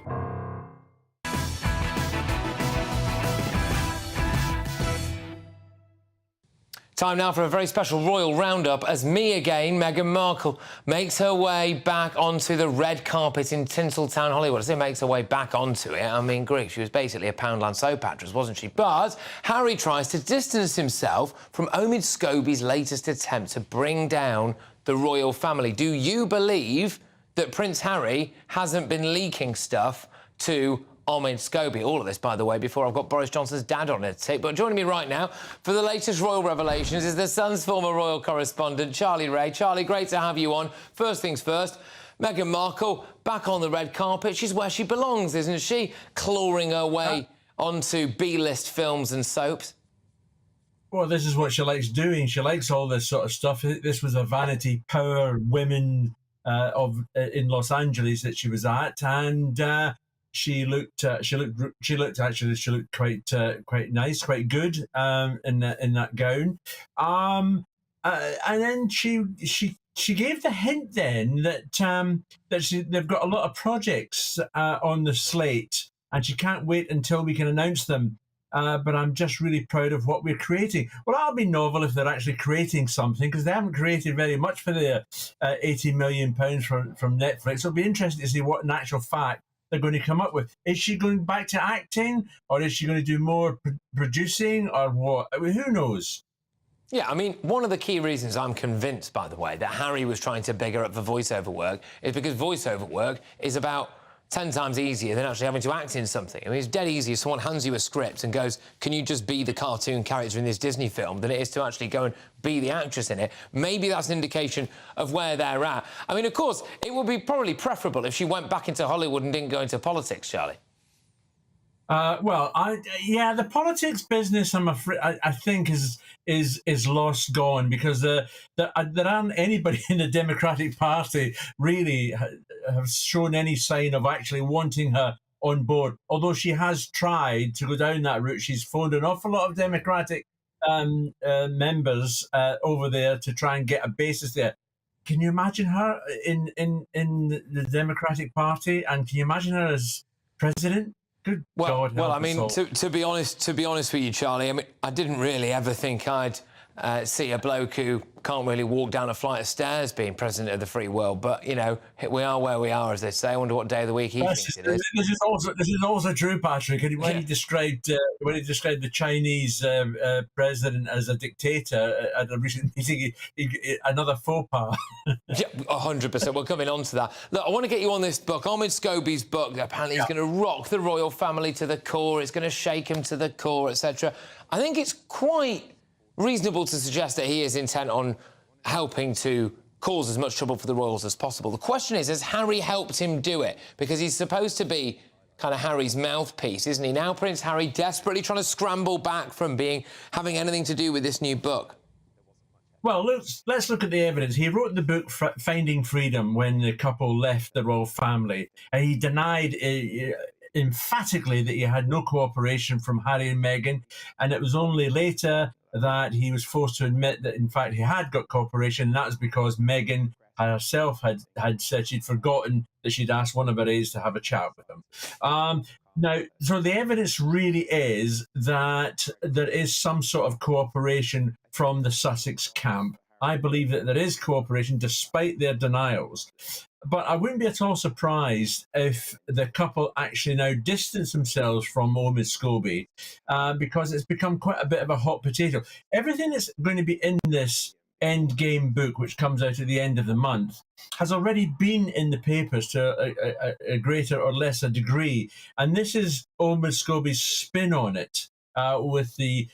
Time now for a very special royal roundup as me again, Meghan Markle, makes her way back onto the red carpet in Tinseltown, Hollywood. I say makes her way back onto it. I mean, Greek, she was basically a Poundland soap actress, wasn't she? But Harry tries to distance himself from Omid Scobie's latest attempt to bring down the royal family. Do you believe that Prince Harry hasn't been leaking stuff to Ahmed Scobie. All of this, by the way, before I've got Boris Johnson's dad on it. But joining me right now for the latest royal revelations is the Sun's former royal correspondent, Charlie Ray. Charlie, great to have you on. First things first, Meghan Markle back on the red carpet. She's where she belongs, isn't she? Clawing her way onto B-list films and soaps. Well, this is what she likes doing. She likes all this sort of stuff. This was a Vanity Power women in Los Angeles that she was at, and she looked quite nice, quite good in that gown. And then she gave the hint then that they've got a lot of projects on the slate, and she can't wait until we can announce them. But I'm just really proud of what we're creating. Well, that'll be novel if they're actually creating something, because they haven't created very much for the £80 million from Netflix. It'll be interesting to see what, in actual fact, they're going to come up with. Is she going back to acting, or is she going to do more producing, or what? I mean, who knows? Yeah, I mean, one of the key reasons I'm convinced, by the way, that Harry was trying to big her up for voiceover work is because voiceover work is about 10 times easier than actually having to act in something. I mean, it's dead easy if someone hands you a script and goes, can you just be the cartoon character in this Disney film, than it is to actually go and be the actress in it. Maybe that's an indication of where they're at. I mean, of course, it would be probably preferable if she went back into Hollywood and didn't go into politics, Charlie. The politics business, I'm afraid, I think is lost gone, because there aren't anybody in the Democratic Party really have shown any sign of actually wanting her on board. Although she has tried to go down that route, she's phoned an awful lot of Democratic members over there to try and get a basis there. Can you imagine her in the Democratic Party, and can you imagine her as president? Good God, well, I mean, to be honest with you, Charlie, I mean, I didn't really ever think I'd see a bloke who can't really walk down a flight of stairs being president of the free world. But, you know, we are where we are, as they say. I wonder what day of the week he thinks it is. This is also true, Patrick. When he described the Chinese president as a dictator at a recent meeting, another faux pas. Yeah, 100%. We're coming on to that. Look, I want to get you on this book, Ahmed Scobie's book. Apparently, it's going to rock the royal family to the core. It's going to shake him to the core, etc. I think it's quite reasonable to suggest that he is intent on helping to cause as much trouble for the royals as possible. The question is, has Harry helped him do it? Because he's supposed to be kind of Harry's mouthpiece, isn't he? Now Prince Harry desperately trying to scramble back from having anything to do with this new book. Well, let's look at the evidence. He wrote the book Finding Freedom when the couple left the royal family, and he denied emphatically that he had no cooperation from Harry and Meghan, and it was only later that he was forced to admit that, in fact, he had got cooperation, and that was because Meghan herself had said she'd forgotten that she'd asked one of her aides to have a chat with him. Now, so the evidence really is that there is some sort of cooperation from the Sussex camp. I believe that there is cooperation despite their denials. But I wouldn't be at all surprised if the couple actually now distance themselves from Ahmed Scobie, because it's become quite a bit of a hot potato. Everything that's going to be in this Endgame book, which comes out at the end of the month, has already been in the papers to a greater or lesser degree. And this is Ahmed Scobie's spin on it, with the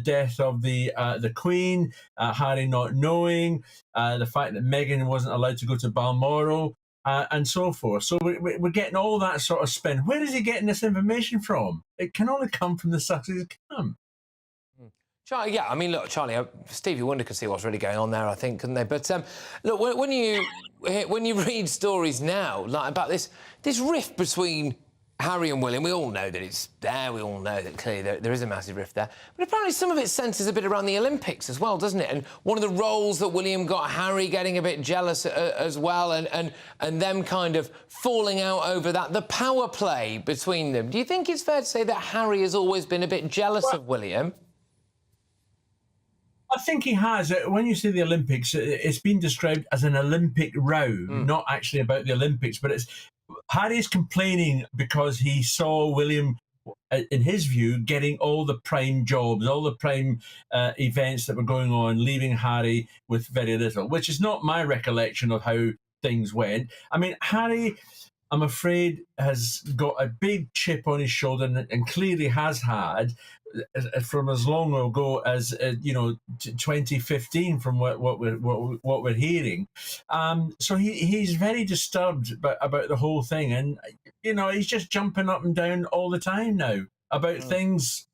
death of the Queen, Harry not knowing, the fact that Meghan wasn't allowed to go to Balmoral, and so forth. So we're getting all that sort of spin. Where is he getting this information from? It can only come from the Sussex camp. Charlie, yeah, I mean, look, Charlie, Stevie Wonder could see what's really going on there, I think, couldn't they? But look, when you read stories now, like about this rift between Harry and William, we all know that it's there. We all know that clearly there is a massive rift there. But apparently some of it centres a bit around the Olympics as well, doesn't it? And one of the roles that William got, Harry getting a bit jealous as well, and them kind of falling out over that, the power play between them. Do you think it's fair to say that Harry has always been a bit jealous of William? I think he has. When you say the Olympics, it's been described as an Olympic row, not actually about the Olympics, but Harry's complaining because he saw William, in his view, getting all the prime jobs, all the prime events that were going on, leaving Harry with very little, which is not my recollection of how things went. I mean, Harry, I'm afraid, has got a big chip on his shoulder and clearly has had from as long ago as 2015, from what we're hearing. So he's very disturbed about the whole thing, and he's just jumping up and down all the time now about things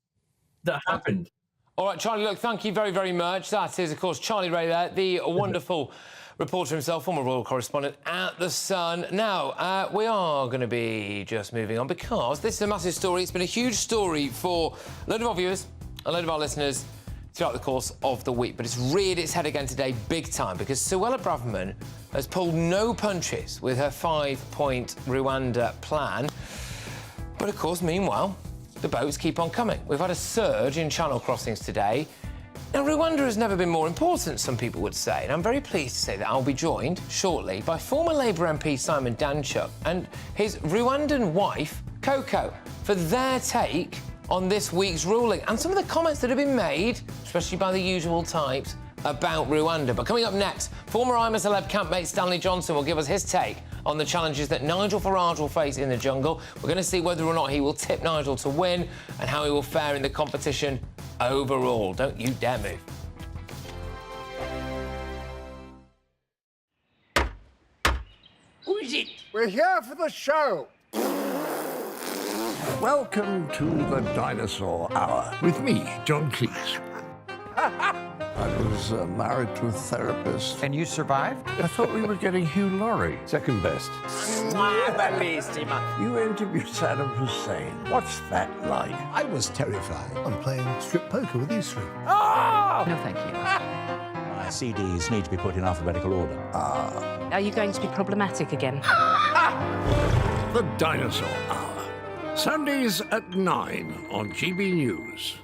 that happened. All right, Charlie, look, thank you very, very much. That is, of course, Charlie Ray there, the wonderful reporter himself, former royal correspondent at The Sun. Now, we are going to be just moving on because this is a massive story. It's been a huge story for a load of our viewers, a load of our listeners throughout the course of the week. But it's reared its head again today big time because Suella Braverman has pulled no punches with her 5-point Rwanda plan. But, of course, meanwhile, the boats keep on coming. We've had a surge in channel crossings today. Now, Rwanda has never been more important, some people would say, and I'm very pleased to say that I'll be joined shortly by former Labour MP Simon Danchuk and his Rwandan wife, Coco, for their take on this week's ruling and some of the comments that have been made, especially by the usual types, about Rwanda. But coming up next, former I'm a Celeb campmate Stanley Johnson will give us his take on the challenges that Nigel Farage will face in the jungle. We're going to see whether or not he will tip Nigel to win and how he will fare in the competition overall. Don't you dare move. Who is it? We're here for the show. Welcome to the Dinosaur Hour with me, John Cleese. I was married to a therapist. And you survived? I thought we were getting Hugh Laurie. Second best. You interviewed Saddam Hussein. What's that like? I was terrified. I'm playing strip poker with these three. No, thank you. My CDs need to be put in alphabetical order. Are you going to be problematic again? The Dinosaur Hour. Sundays at 9 on GBNews.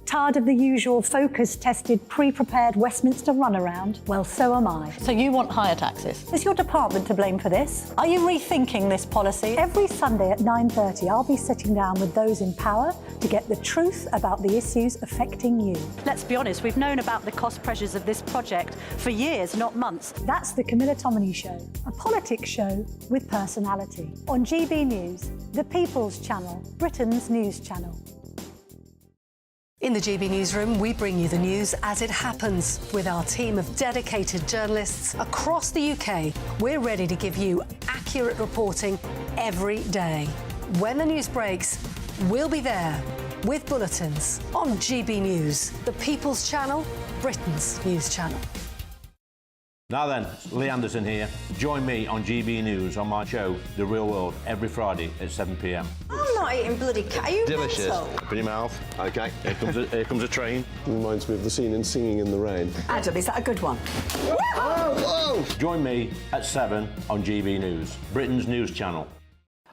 Tired of the usual focus-tested, pre-prepared Westminster runaround? Well, so am I. So you want higher taxes? Is your department to blame for this? Are you rethinking this policy? Every Sunday at 9:30, I'll be sitting down with those in power to get the truth about the issues affecting you. Let's be honest, we've known about the cost pressures of this project for years, not months. That's the Camilla Tominey Show, a politics show with personality. On GB News, the People's Channel, Britain's news channel. In the GB Newsroom, we bring you the news as it happens. With our team of dedicated journalists across the UK, we're ready to give you accurate reporting every day. When the news breaks, we'll be there with bulletins on GB News, the People's Channel, Britain's news channel. Now then, Lee Anderson here. Join me on GB News on my show, The Real World, every Friday at 7 p.m. I'm not eating bloody cat. Are you Delicious. mental? Open your mouth. OK, here comes a train. Reminds me of the scene in Singing in the Rain. Adam, is that a good one? Whoa! Join me at 7 on GB News, Britain's news channel.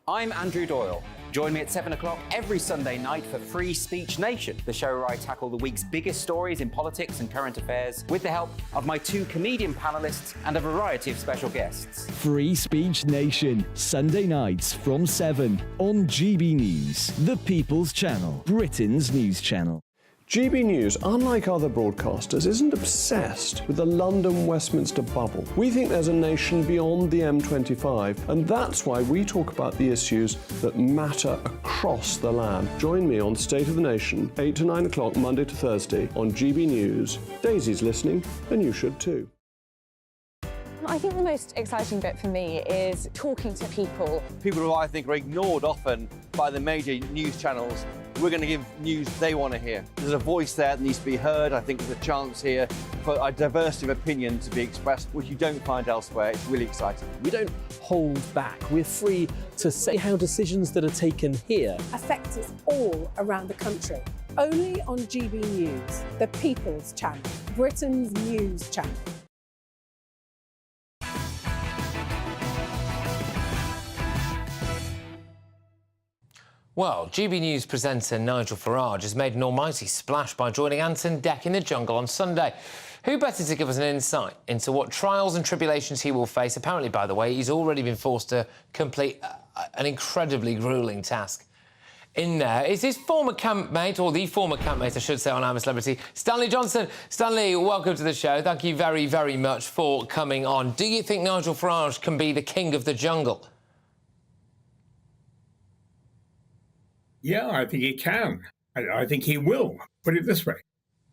I'm Andrew Doyle. Join me at 7 o'clock every Sunday night for Free Speech Nation, the show where I tackle the week's biggest stories in politics and current affairs with the help of my 2 comedian panellists and a variety of special guests. Free Speech Nation, Sunday nights from 7 on GB News, the People's Channel, Britain's news channel. GB News, unlike other broadcasters, isn't obsessed with the London-Westminster bubble. We think there's a nation beyond the M25, and that's why we talk about the issues that matter across the land. Join me on State of the Nation, 8 to 9 o'clock, Monday to Thursday, on GB News. Daisy's listening, and you should too. I think the most exciting bit for me is talking to people. People who I think are ignored often by the major news channels. We're going to give news they want to hear. There's a voice there that needs to be heard. I think there's a chance here for a diversity of opinion to be expressed, which you don't find elsewhere. It's really exciting. We don't hold back. We're free to say how decisions that are taken here affect us all around the country. Only on GB News, the People's Channel, Britain's news channel. Well, GB News presenter Nigel Farage has made an almighty splash by joining Anton Deck in the jungle on Sunday. Who better to give us an insight into what trials and tribulations he will face? Apparently, by the way, he's already been forced to complete an incredibly gruelling task. in there is his former campmate, or the former campmate, I should say, on I'm a Celebrity, Stanley Johnson. Stanley, welcome to the show. Thank you very, very much for coming on. Do you think Nigel Farage can be the king of the jungle? Yeah, I think he can. I think he will. Put it this way.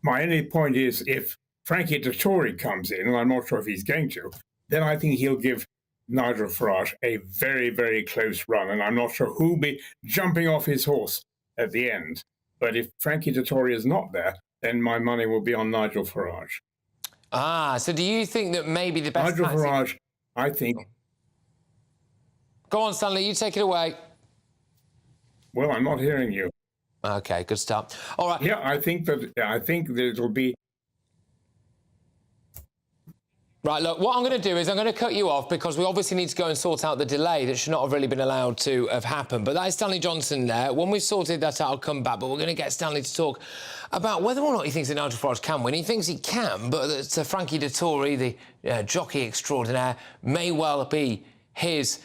My only point is if Frankie Dettori comes in, and I'm not sure if he's going to, then I think he'll give Nigel Farage a very, very close run. And I'm not sure who'll be jumping off his horse at the end. But if Frankie Dettori is not there, then my money will be on Nigel Farage. Ah, so do you think that maybe the best... Nigel Farage, I think... Go on, Stanley, you take it away. Well, I'm not hearing you. OK, good start. All right. Yeah, I think that it'll be... Right, look, what I'm going to do is I'm going to cut you off because we obviously need to go and sort out the delay that should not have really been allowed to have happened. But that is Stanley Johnson there. When we've sorted that out, I'll come back. But we're going to get Stanley to talk about whether or not he thinks that Nigel Farage can win. He thinks he can, but that Frankie Dettori, the jockey extraordinaire, may well be his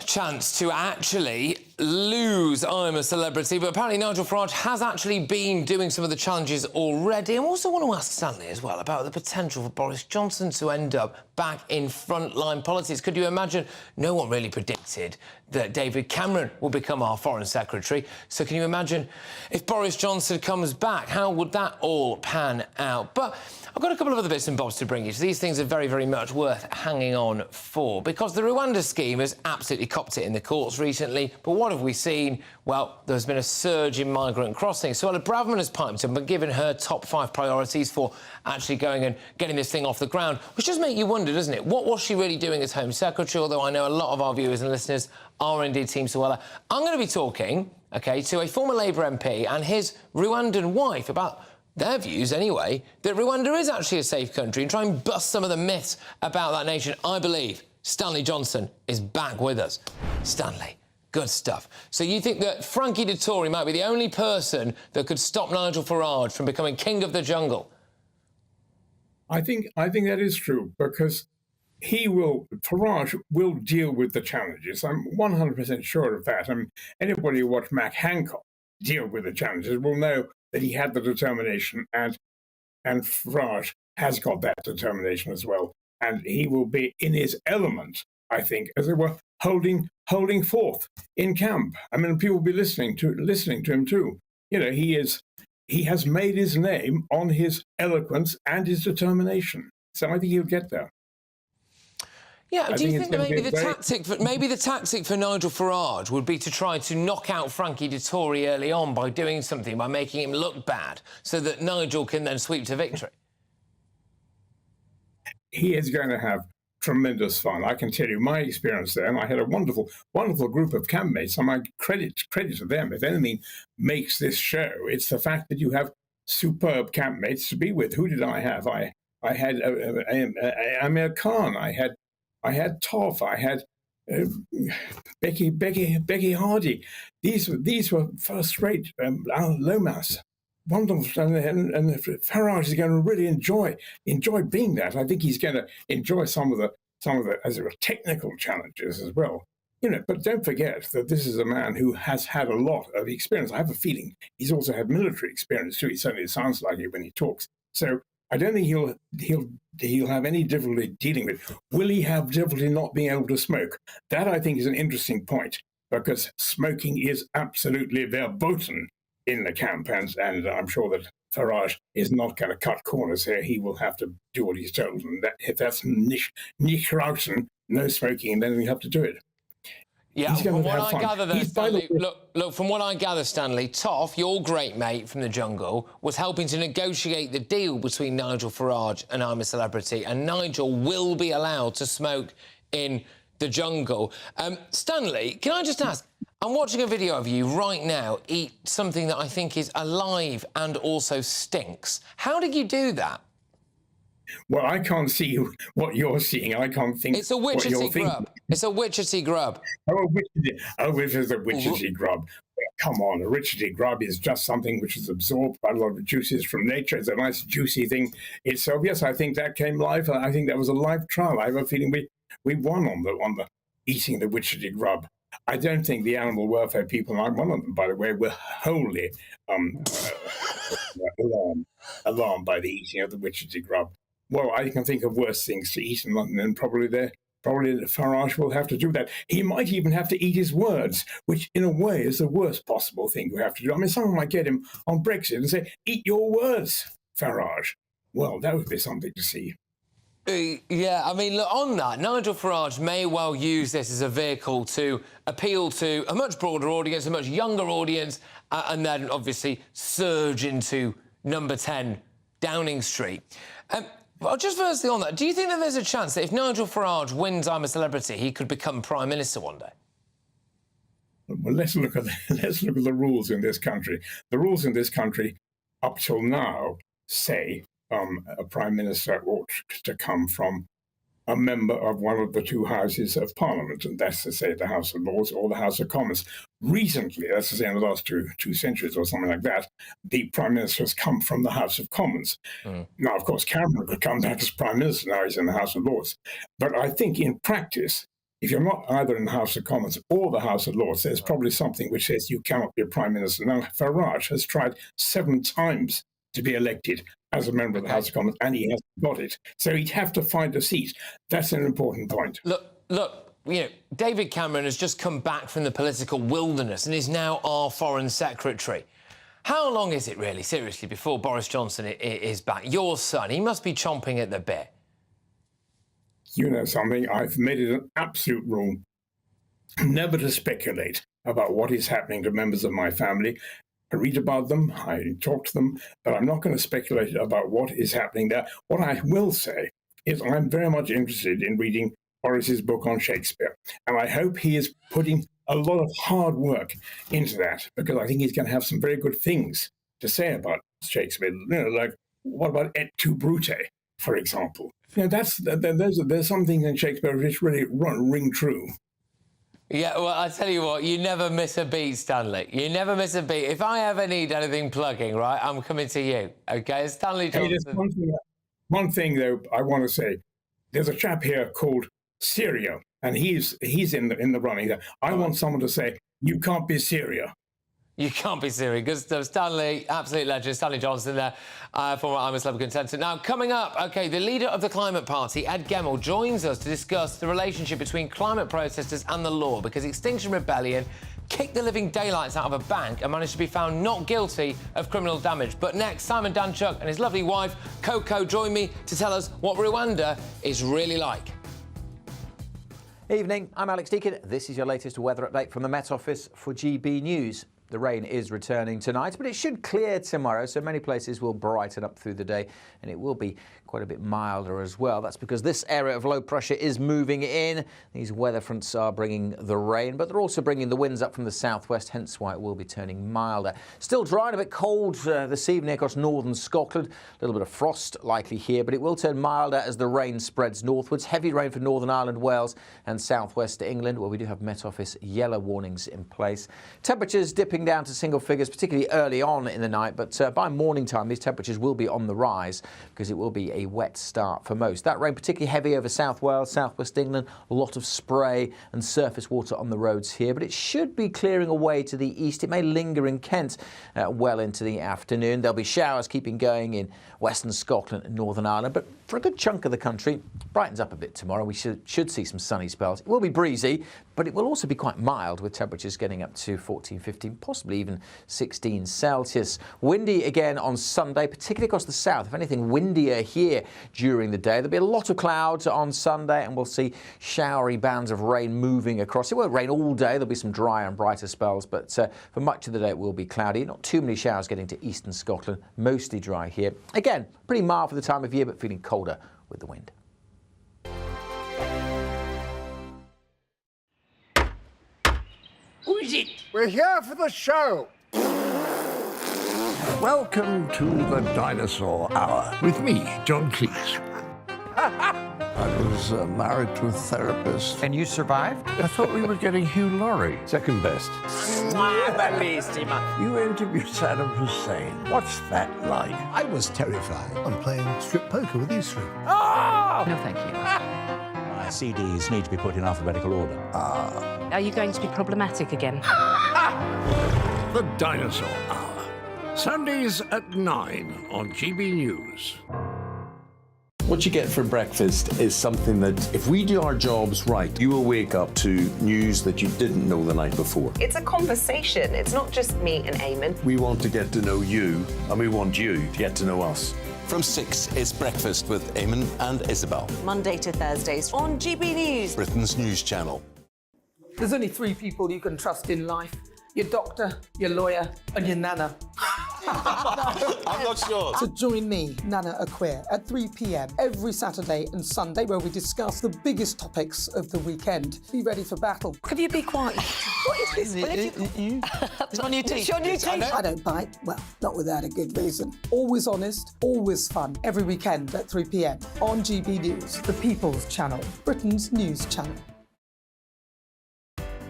chance to actually lose I'm a Celebrity. But apparently Nigel Farage has actually been doing some of the challenges already. I also want to ask Stanley as well about the potential for Boris Johnson to end up back in frontline politics. Could you imagine? No one really predicted that David Cameron will become our Foreign Secretary. So can you imagine if Boris Johnson comes back? How would that all pan out? But I've got a couple of other bits and bobs to bring you. So these things are very, very much worth hanging on for, because the Rwanda scheme has absolutely copped it in the courts recently. But what have we seen? Well, there's been a surge in migrant crossings. Suella Braverman has piped up and given her top 5 priorities for actually going and getting this thing off the ground, which does make you wonder, doesn't it? What was she really doing as Home Secretary? Although I know a lot of our viewers and listeners are indeed Team Suella. I'm going to be talking, OK, to a former Labour MP and his Rwandan wife about their views, anyway, that Rwanda is actually a safe country, and try and bust some of the myths about that nation. I believe Stanley Johnson is back with us. Stanley, good stuff. So you think that Frankie Dettori might be the only person that could stop Nigel Farage from becoming king of the jungle? I think that is true, because Farage will deal with the challenges. I'm 100% sure of that. Anybody who watched Mac Hancock deal with the challenges will know that he had the determination, and Farage has got that determination as well. And he will be in his element, I think, as it were, holding forth in camp. I mean, people will be listening to him too. You know, he has made his name on his eloquence and his determination. So I think he'll get there. Yeah, do you think that maybe the tactic for Nigel Farage would be to try to knock out Frankie Dettori early on by doing something, by making him look bad, so that Nigel can then sweep to victory? He is going to have tremendous fun. I can tell you my experience there, and I had a wonderful, wonderful group of campmates, and I credit to them. If anything makes this show, it's the fact that you have superb campmates to be with. Who did I have? I had Amir Khan. I had Toff. I had Becky Hardy. These were first-rate. Lomas, wonderful, and Farage is going to really enjoy being that. I think he's going to enjoy some of the as it were, technical challenges as well. You know, but don't forget that this is a man who has had a lot of experience. I have a feeling he's also had military experience too. He certainly sounds like it when he talks. So I don't think he'll have any difficulty dealing with it. Will he have difficulty not being able to smoke? That, I think, is an interesting point, because smoking is absolutely verboten in the camp, and I'm sure that Farage is not going to cut corners here. He will have to do what he's told, and if that's nicht rauchen, no smoking, then we have to do it. Yeah, from what I gather, though, Stanley, look, from what I gather, Stanley, Toff, your great mate from the jungle, was helping to negotiate the deal between Nigel Farage and I'm a Celebrity, and Nigel will be allowed to smoke in the jungle. Stanley, can I just ask, I'm watching a video of you right now eat something that I think is alive and also stinks. How did you do that? Well, I can't see what you're seeing. I can't think. It's a witchetty grub. It's a witchetty grub. Which is a witchetty grub? Come on, a witchetty grub is just something which is absorbed by a lot of juices from nature. It's a nice juicy thing itself. Yes, I think that came live. I think that was a live trial. I have a feeling we won on the eating the witchetty grub. I don't think the animal welfare people, and I'm one of them, by the way, were wholly alarmed by the eating of the witchetty grub. Well, I can think of worse things to eat in London, and probably Farage will have to do that. He might even have to eat his words, which in a way is the worst possible thing you have to do. I mean, someone might get him on Brexit and say, eat your words, Farage. Well, that would be something to see. Yeah, I mean, look, on that, Nigel Farage may well use this as a vehicle to appeal to a much broader audience, a much younger audience, and then obviously surge into number 10 Downing Street. Well, just firstly on that, do you think that there's a chance that if Nigel Farage wins I'm a Celebrity, he could become Prime Minister one day? Well, let's look at the rules in this country. The rules in this country, up till now, say a Prime Minister ought to come from a member of one of the two houses of Parliament, and that's to say the House of Lords or the House of Commons. Recently, that's to say in the last two centuries or something like that, the Prime Minister has come from the House of Commons. Now, of course, Cameron could come back as Prime Minister, now he's in the House of Lords. But I think in practice, if you're not either in the House of Commons or the House of Lords, there's probably something which says you cannot be a Prime Minister. Now, Farage has tried 7 times to be elected as a member of the House of Commons, and he hasn't got it. So he'd have to find a seat. That's an important point. Look, you know, David Cameron has just come back from the political wilderness and is now our Foreign Secretary. How long is it really, seriously, before Boris Johnson is back? Your son, he must be chomping at the bit. You know something, I've made it an absolute rule never to speculate about what is happening to members of my family. I read about them, I talk to them, but I'm not going to speculate about what is happening there. What I will say is I'm very much interested in reading Boris's book on Shakespeare, and I hope he is putting a lot of hard work into that, because I think he's going to have some very good things to say about Shakespeare. You know, like, what about Et tu, Brute, for example? You know, there's some things in Shakespeare which really ring true. Yeah, well, I tell you what, you never miss a beat, Stanley. You never miss a beat. If I ever need anything plugging, right, I'm coming to you, OK? Stanley Johnson. Hey, there's one thing, though, I want to say. There's a chap here called Syria, and he's in the running there. I want someone to say, you can't be Syria. You can't be serious. Good stuff. Stanley, absolute legend. Stanley Johnson there, former I'm a Celebrity contestant. Now, coming up, OK, the leader of the Climate Party, Ed Gemmell, joins us to discuss the relationship between climate protesters and the law, because Extinction Rebellion kicked the living daylights out of a bank and managed to be found not guilty of criminal damage. But next, Simon Danchuk and his lovely wife, Coco, join me to tell us what Rwanda is really like. Evening, I'm Alex Deakin. This is your latest weather update from the Met Office for GB News. The rain is returning tonight, but it should clear tomorrow, so many places will brighten up through the day, and it will be quite a bit milder as well. That's because this area of low pressure is moving in. These weather fronts are bringing the rain, but they're also bringing the winds up from the southwest, hence why it will be turning milder. Still dry and a bit cold this evening across northern Scotland. A little bit of frost likely here, but it will turn milder as the rain spreads northwards. Heavy rain for Northern Ireland, Wales and southwest England, where we do have Met Office yellow warnings in place. Temperatures dipping down to single figures, particularly early on in the night, but by morning time these temperatures will be on the rise because it will be a wet start for most. That rain particularly heavy over South Wales, southwest England, a lot of spray and surface water on the roads here, but it should be clearing away to the east. It may linger in Kent well into the afternoon. There'll be showers keeping going in western Scotland and Northern Ireland, but for a good chunk of the country, brightens up a bit tomorrow. We should see some sunny spells. It will be breezy, but it will also be quite mild, with temperatures getting up to 14, 15, possibly even 16 Celsius. Windy again on Sunday, particularly across the south. If anything, windier here during the day. There'll be a lot of clouds on Sunday, and we'll see showery bands of rain moving across. It won't rain all day. There'll be some drier and brighter spells, but for much of the day it will be cloudy. Not too many showers getting to eastern Scotland, mostly dry here. Again, pretty mild for the time of year, but feeling colder with the wind. Who is it? We're here for the show. Welcome to the Dinosaur Hour with me, John Cleese. I was married to a therapist. And you survived? I thought we were getting Hugh Laurie. Second best. You interviewed Saddam Hussein. What's that like? I was terrified. I'm playing strip poker with you three. No, thank you. CDs need to be put in alphabetical order. Are you going to be problematic again? The Dinosaur Hour. Sundays at 9 on GB News. What you get for breakfast is something that, if we do our jobs right, you will wake up to news that you didn't know the night before. It's a conversation. It's not just me and Eamon. We want to get to know you, and we want you to get to know us. From 6, it's Breakfast with Eamon and Isabel. Monday to Thursdays on GB News. Britain's news channel. There's only 3 people you can trust in life. Your doctor, your lawyer, and your nana. I'm not sure. So join me, Nana Aquia, at 3 p.m. every Saturday and Sunday, where we discuss the biggest topics of the weekend. Be ready for battle. Could you be quiet? What is this? It's on your teeth. It's on your teeth. I don't bite. Well, not without a good reason. Always honest, always fun. Every weekend at 3 p.m. on GB News, the People's Channel, Britain's news channel.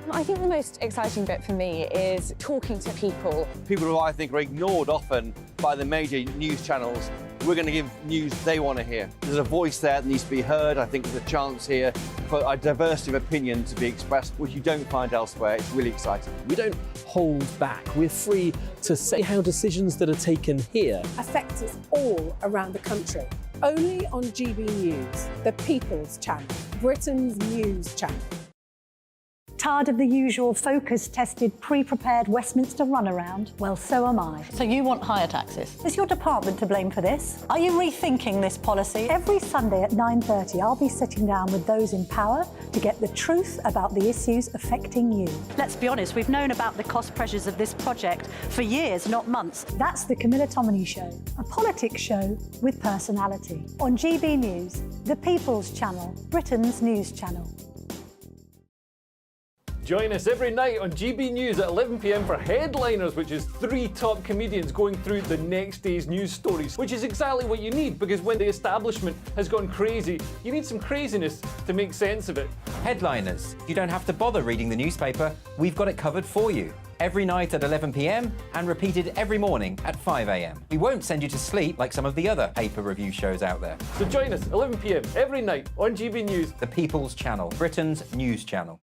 I think the most exciting bit for me is talking to people. People who I think are ignored often by the major news channels. We're going to give news they want to hear. There's a voice there that needs to be heard. I think there's a chance here for a diversity of opinion to be expressed, which you don't find elsewhere. It's really exciting. We don't hold back. We're free to say how decisions that are taken here affect us all around the country. Only on GB News, the People's Channel, Britain's news channel. Tired of the usual focus-tested, pre-prepared Westminster runaround? Well, so am I. So you want higher taxes? Is your department to blame for this? Are you rethinking this policy? Every Sunday at 9:30, I'll be sitting down with those in power to get the truth about the issues affecting you. Let's be honest, we've known about the cost pressures of this project for years, not months. That's the Camilla Tominey Show, a politics show with personality. On GB News, the People's Channel, Britain's news channel. Join us every night on GB News at 11 p.m. for Headliners, which is 3 top comedians going through the next day's news stories, which is exactly what you need, because when the establishment has gone crazy, you need some craziness to make sense of it. Headliners. You don't have to bother reading the newspaper. We've got it covered for you. Every night at 11 p.m. and repeated every morning at 5 a.m. We won't send you to sleep like some of the other paper review shows out there. So join us 11 p.m. every night on GB News. The People's Channel, Britain's news channel.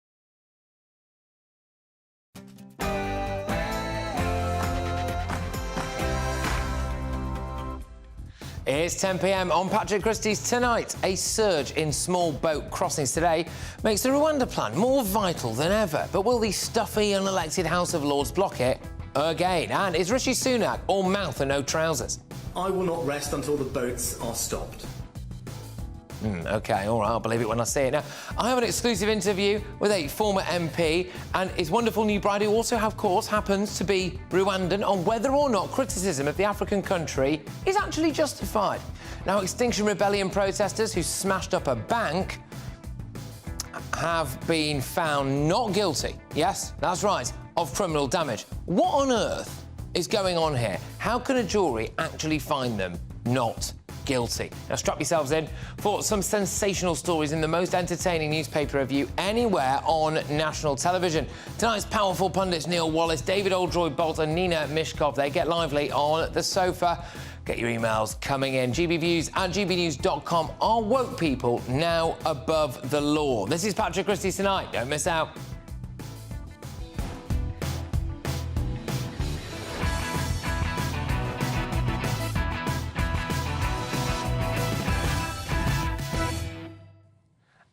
It's 10 p.m. on Patrick Christys tonight. A surge in small boat crossings today makes the Rwanda plan more vital than ever. But will the stuffy, unelected House of Lords block it again? And is Rishi Sunak all mouth and no trousers? I will not rest until the boats are stopped. OK, all right, I'll believe it when I see it. Now, I have an exclusive interview with a former MP and his wonderful new bride, who also, of course, happens to be Rwandan, on whether or not criticism of the African country is actually justified. Now, Extinction Rebellion protesters who smashed up a bank have been found not guilty, yes, that's right, of criminal damage. What on earth is going on here? How can a jury actually find them not guilty? Now strap yourselves in for some sensational stories in the most entertaining newspaper review anywhere on national television. Tonight's powerful pundits Neil Wallace, David Oldroyd-Bolt and Nina Mishkov, they get lively on the sofa. Get your emails coming in. GBViews at gbnews.com. Are woke people now above the law? This is Patrick Christys tonight. Don't miss out.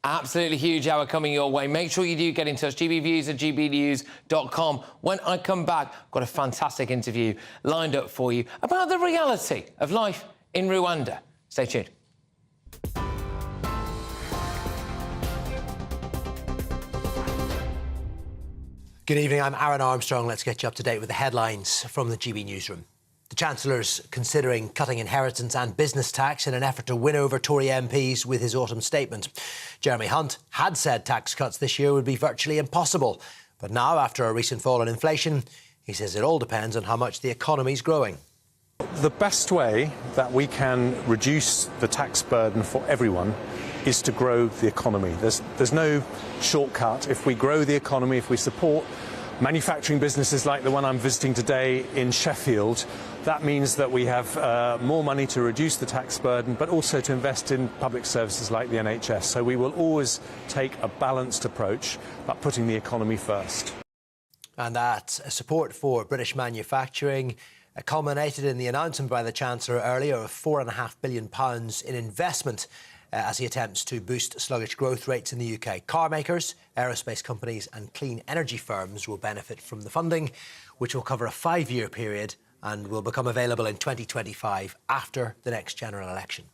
Absolutely huge hour coming your way. Make sure you do get in touch. GBViews at gbnews.com. When I come back, I've got a fantastic interview lined up for you about the reality of life in Rwanda. Stay tuned. Good evening, I'm Aaron Armstrong. Let's get you up to date with the headlines from the GB newsroom. The Chancellor's considering cutting inheritance and business tax in an effort to win over Tory MPs with his autumn statement. Jeremy Hunt had said tax cuts this year would be virtually impossible. But now, after a recent fall in inflation, he says it all depends on how much the economy's growing. The best way that we can reduce the tax burden for everyone is to grow the economy. There's no shortcut. If we grow the economy, if we support manufacturing businesses like the one I'm visiting today in Sheffield. That means that we have more money to reduce the tax burden, but also to invest in public services like the NHS. So we will always take a balanced approach, but putting the economy first. And that support for British manufacturing culminated in the announcement by the Chancellor earlier of £4.5 billion in investment as he attempts to boost sluggish growth rates in the UK. Car makers, aerospace companies and clean energy firms will benefit from the funding, which will cover a 5-year period and will become available in 2025 after the next general election.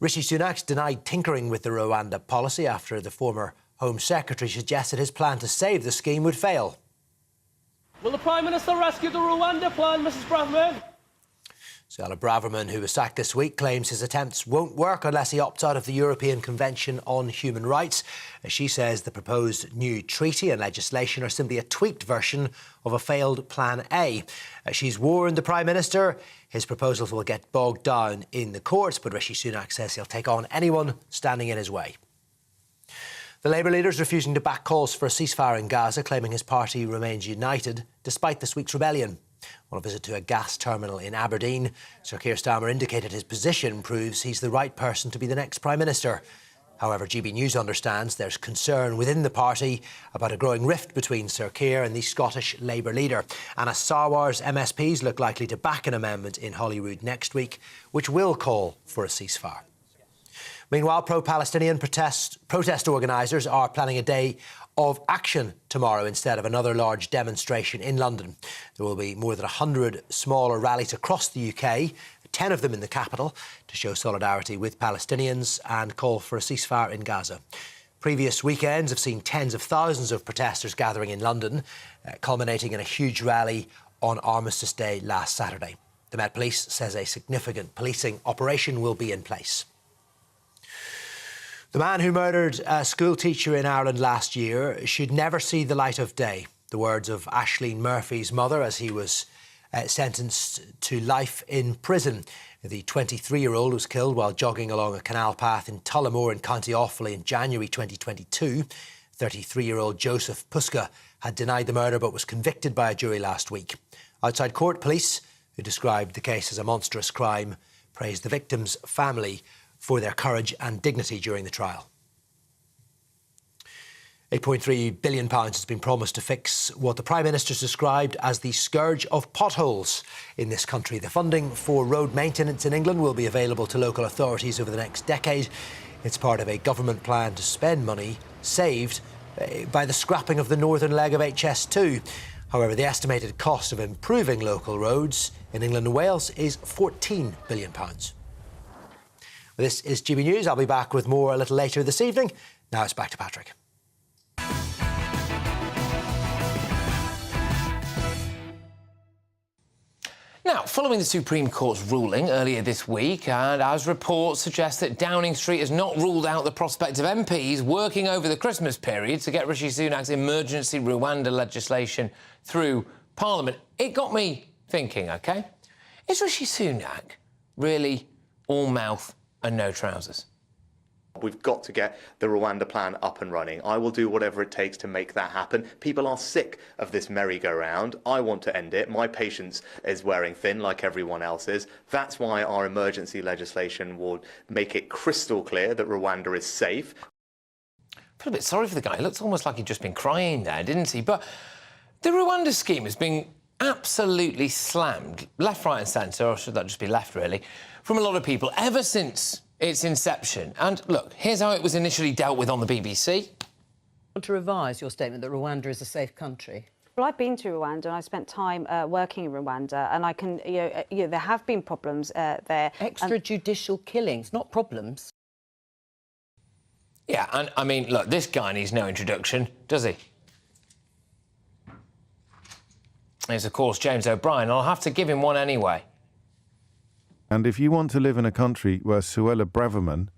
Rishi Sunak denied tinkering with the Rwanda policy after the former Home Secretary suggested his plan to save the scheme would fail. Will the Prime Minister rescue the Rwanda plan, Mrs Braverman? Suella Braverman, who was sacked this week, claims his attempts won't work unless he opts out of the European Convention on Human Rights. She says the proposed new treaty and legislation are simply a tweaked version of a failed Plan A. She's warned the Prime Minister his proposals will get bogged down in the courts, but Rishi Sunak says he'll take on anyone standing in his way. The Labour leader is refusing to back calls for a ceasefire in Gaza, claiming his party remains united despite this week's rebellion. On a visit to a gas terminal in Aberdeen, Sir Keir Starmer indicated his position proves he's the right person to be the next Prime Minister. However, GBNews understands there's concern within the party about a growing rift between Sir Keir and the Scottish Labour leader. And as Sarwar's MSPs look likely to back an amendment in Holyrood next week, which will call for a ceasefire. Meanwhile, pro-Palestinian protest organisers are planning a day of action tomorrow instead of another large demonstration in London. There will be more than 100 smaller rallies across the UK, 10 of them in the capital, to show solidarity with Palestinians and call for a ceasefire in Gaza. Previous weekends have seen tens of thousands of protesters gathering in London, culminating in a huge rally on Armistice Day last Saturday. The Met Police says a significant policing operation will be in place. The man who murdered a school teacher in Ireland last year should never see the light of day. The words of Ashleen Murphy's mother as he was sentenced to life in prison. The 23-year-old was killed while jogging along a canal path in Tullamore in County Offaly in January 2022. 33-year-old Joseph Puska had denied the murder but was convicted by a jury last week. Outside court, police, who described the case as a monstrous crime, praised the victim's family for their courage and dignity during the trial. £8.3 billion has been promised to fix what the Prime Minister's described as the scourge of potholes in this country. The funding for road maintenance in England will be available to local authorities over the next decade. It's part of a government plan to spend money saved by the scrapping of the northern leg of HS2. However, the estimated cost of improving local roads in England and Wales is £14 billion. This is GB News. I'll be back with more a little later this evening. Now it's back to Patrick. Now, following the Supreme Court's ruling earlier this week, and as reports suggest that Downing Street has not ruled out the prospect of MPs working over the Christmas period to get Rishi Sunak's emergency Rwanda legislation through Parliament, it got me thinking, OK, is Rishi Sunak really all mouth and no trousers? We've got to get the Rwanda plan up and running. I will do whatever it takes to make that happen. People are sick of this merry-go-round. I want to end it. My patience is wearing thin like everyone else's. That's why our emergency legislation will make it crystal clear that Rwanda is safe. I feel a bit sorry for the guy. It looks almost like he'd just been crying there, didn't he? But the Rwanda scheme has been absolutely slammed, left, right and centre, or should that just be left, really, from a lot of people ever since its inception. And look, here's how it was initially dealt with on the BBC. Want to revise your statement that Rwanda is a safe country? Well, I've been to Rwanda and I spent time working in Rwanda, and I can, there have been problems there. Extrajudicial killings, not problems. Yeah, and I mean, look, this guy needs no introduction, does he? He's, of course, James O'Brien. I'll have to give him one anyway. And if you want to live in a country where Suella Braverman,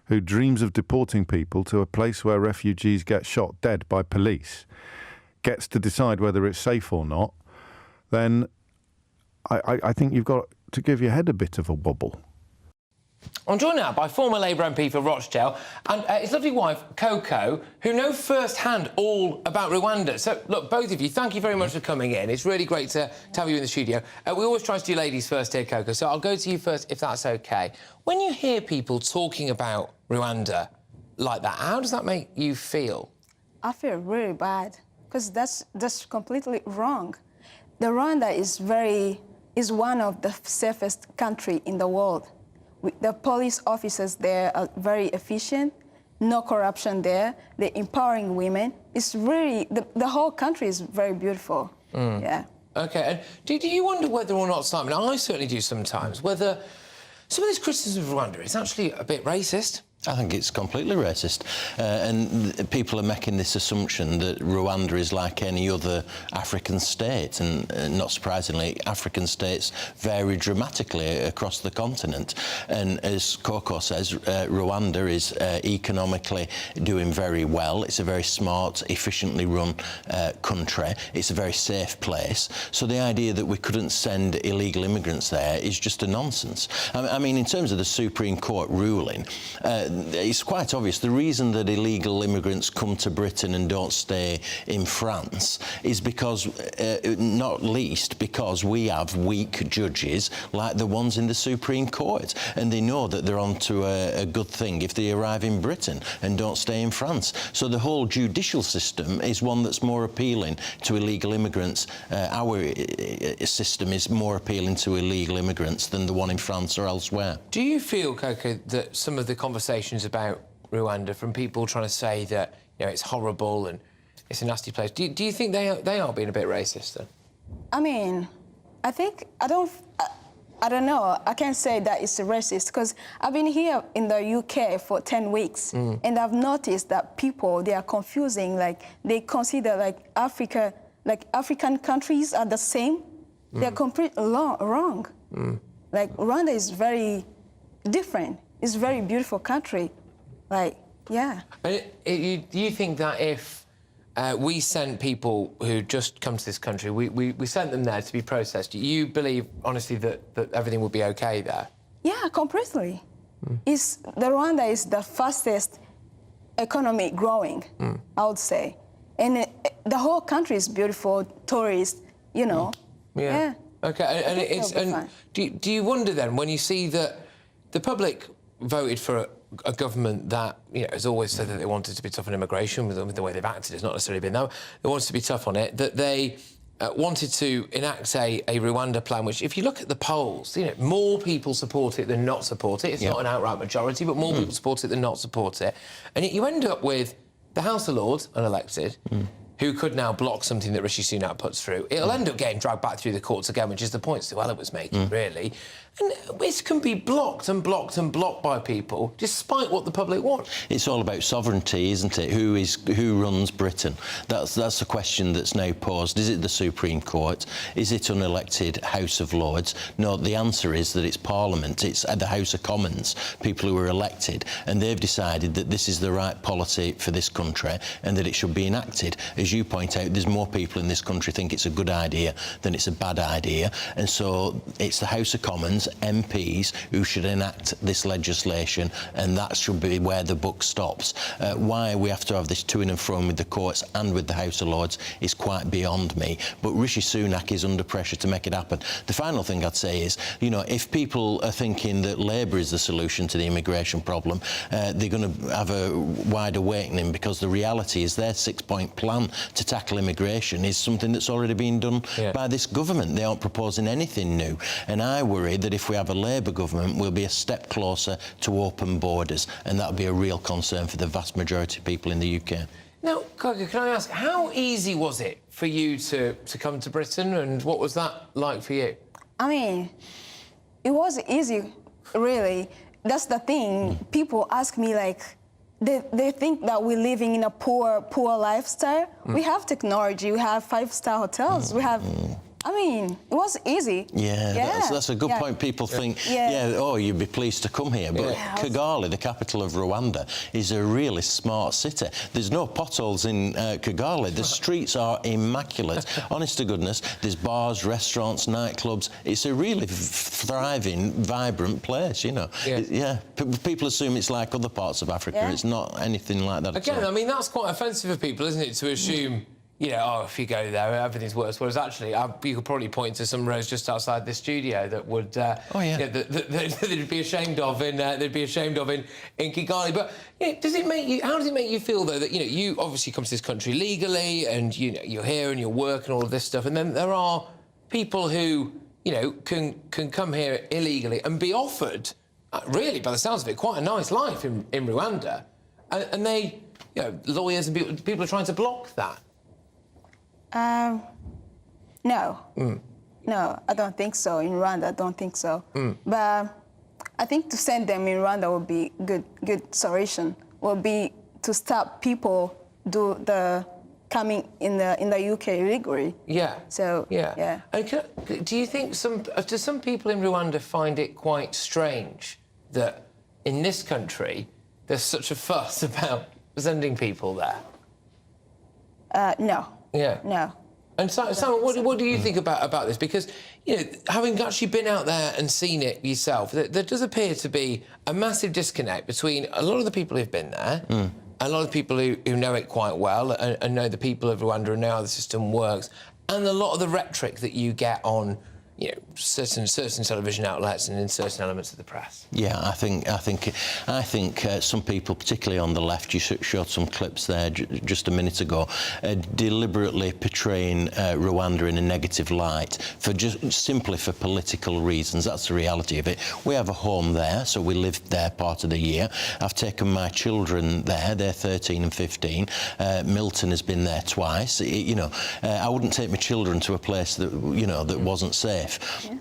who dreams of deporting people to a place where refugees get shot dead by police, gets to decide whether it's safe or not, then I think you've got to give your head a bit of a wobble. I'm joined now by former Labour MP for Rochdale and his lovely wife, Coco, who know firsthand all about Rwanda. So, look, both of you, thank you very much for coming in. It's really great to have you in the studio. We always try to do ladies first here, Coco, so I'll go to you first, if that's OK. When you hear people talking about Rwanda like that, how does that make you feel? I feel really bad, because that's completely wrong. The Rwanda is one of the safest countries in the world. The police officers there are very efficient, no corruption there, they're empowering women. It's really, the whole country is very beautiful, yeah. OK, and do you wonder whether or not, Simon, I certainly do sometimes, whether some of this criticism of Rwanda is actually a bit racist? I think it's completely racist, and people are making this assumption that Rwanda is like any other African state, and not surprisingly, African states vary dramatically across the continent. And as Coco says, Rwanda is economically doing very well. It's a very smart, efficiently run country. It's a very safe place. So the idea that we couldn't send illegal immigrants there is just a nonsense. I mean, in terms of the Supreme Court ruling, it's quite obvious the reason that illegal immigrants come to Britain and don't stay in France is because, not least, because we have weak judges like the ones in the Supreme Court, and they know that they're onto a good thing if they arrive in Britain and don't stay in France. So the whole judicial system is one that's more appealing to illegal immigrants. Our system is more appealing to illegal immigrants than the one in France or elsewhere. Do you feel, Coco, that some of the conversations about Rwanda from people trying to say that, you know, it's horrible and it's a nasty place, do you think they are being a bit racist then? I mean, I don't know. I can't say that it's racist, because I've been here in the UK for 10 weeks, and I've noticed that people, they are confusing, like, they consider, like, African countries are the same. They're completely wrong. Like, Rwanda is very different. It's a very beautiful country. Like, yeah. Do you think that if we sent people who just come to this country, we sent them there to be processed, do you believe, honestly, that everything will be OK there? Yeah, completely. The Rwanda is the fastest economy growing, I would say. And the whole country is beautiful, tourist, you know. Yeah. OK, and do you wonder then, when you see that the public voted for a government that, you know, has always said that they wanted to be tough on immigration, with the way they've acted, it's not necessarily been that. They wanted to be tough on it, that they wanted to enact a Rwanda plan, which, if you look at the polls, you know, more people support it than not support it. It's not an outright majority, but more people support it than not support it. And yet you end up with the House of Lords, unelected, who could now block something that Rishi Sunak puts through. It'll end up getting dragged back through the courts again, which is the point Suella was making, really. And this can be blocked and blocked and blocked by people, despite what the public want. It's all about sovereignty, isn't it? Who runs Britain? That's the question that's now posed. Is it the Supreme Court? Is it unelected House of Lords? No, the answer is that it's Parliament. It's the House of Commons, people who are elected, and they've decided that this is the right policy for this country and that it should be enacted. As you point out, there's more people in this country think it's a good idea than it's a bad idea, and so it's the House of Commons, MPs, who should enact this legislation, and that should be where the buck stops. Why we have to have this to and fro with the courts and with the House of Lords is quite beyond me, but Rishi Sunak is under pressure to make it happen. The final thing I'd say is, you know, if people are thinking that Labour is the solution to the immigration problem, they're going to have a wide awakening, because the reality is their 6-point plan to tackle immigration is something that's already been done by this government. They aren't proposing anything new, and I worry that if we have a Labour government, we'll be a step closer to open borders, and that would be a real concern for the vast majority of people in the UK. Now, Coco, can I ask, how easy was it for you to come to Britain, and what was that like for you? I mean, it was easy, really. That's the thing. People ask me, like, they think that we're living in a poor lifestyle. We have technology, we have 5-star hotels, we have I mean, it was easy. Yeah, that's a good point. People think, oh, you'd be pleased to come here. But Kigali, the capital of Rwanda, is a really smart city. There's no potholes in Kigali. The streets are immaculate. Honest to goodness, there's bars, restaurants, nightclubs. It's a really thriving, vibrant place, you know. People assume it's like other parts of Africa. It's not anything like that Again, at all. I mean, that's quite offensive for people, isn't it, to assume... You know, oh, if you go there, everything's worse. Whereas actually, you could probably point to some roads just outside this studio that would, they'd be ashamed of in Kigali. But you know, does it make you? How does it make you feel though that you obviously come to this country legally and you're here and you're working all of this stuff, and then there are people who can come here illegally and be offered, really, by the sounds of it, quite a nice life in Rwanda, and they, lawyers and people are trying to block that. No. No, I don't think so. In Rwanda, I don't think so. But I think to send them in Rwanda would be good solution. Would be to stop people do the coming in the UK illegally. Yeah. So And do you think do some people in Rwanda find it quite strange that in this country there's such a fuss about sending people there? No. Yeah. No. And Simon, what do you think about this? Because, having actually been out there and seen it yourself, there does appear to be a massive disconnect between a lot of the people who've been there, a lot of the people who know it quite well and know the people of Rwanda and know how the system works, and a lot of the rhetoric that you get on certain television outlets and in certain elements of the press. Yeah, I think some people, particularly on the left, you showed some clips there just a minute ago, deliberately portraying Rwanda in a negative light simply for political reasons. That's the reality of it. We have a home there, so we live there part of the year. I've taken my children there. They're 13 and 15. Milton has been there twice. I wouldn't take my children to a place that that wasn't safe.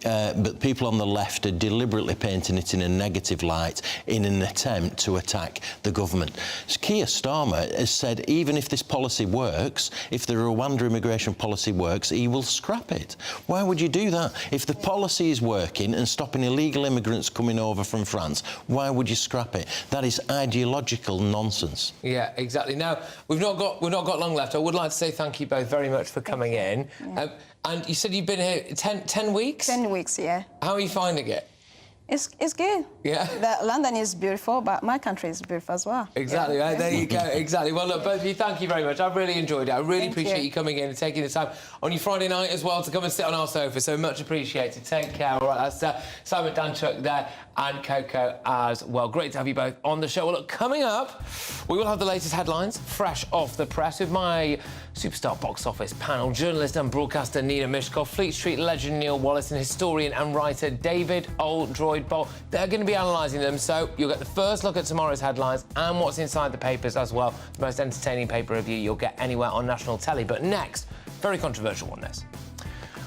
But people on the left are deliberately painting it in a negative light in an attempt to attack the government. Keir Starmer has said even if this policy works, if the Rwanda immigration policy works, he will scrap it. Why would you do that? If the policy is working and stopping illegal immigrants coming over from France, why would you scrap it? That is ideological nonsense. Yeah, exactly. Now, we've not got long left. I would like to say thank you both very much for coming in. Yeah. And you said you've been here 10 weeks? 10 weeks, yeah. How are you finding it? It's good. Yeah. London is beautiful, but my country is beautiful as well. Exactly, right? There you go, exactly. Well, look, both of you, thank you very much. I've really enjoyed it. I really appreciate you coming in and taking the time on your Friday night as well to come and sit on our sofa, so much appreciated. Take care. All right, that's Simon Danchuk there and Coco as well. Great to have you both on the show. Well, look, coming up, we will have the latest headlines fresh off the press with my superstar box office panel, journalist and broadcaster Nina Mishkov, Fleet Street legend Neil Wallace and historian and writer David Oldroyd-Bolt. They're going to be analysing them, so you'll get the first look at tomorrow's headlines and what's inside the papers as well. The most entertaining paper review you'll get anywhere on national telly. But next, very controversial one, this.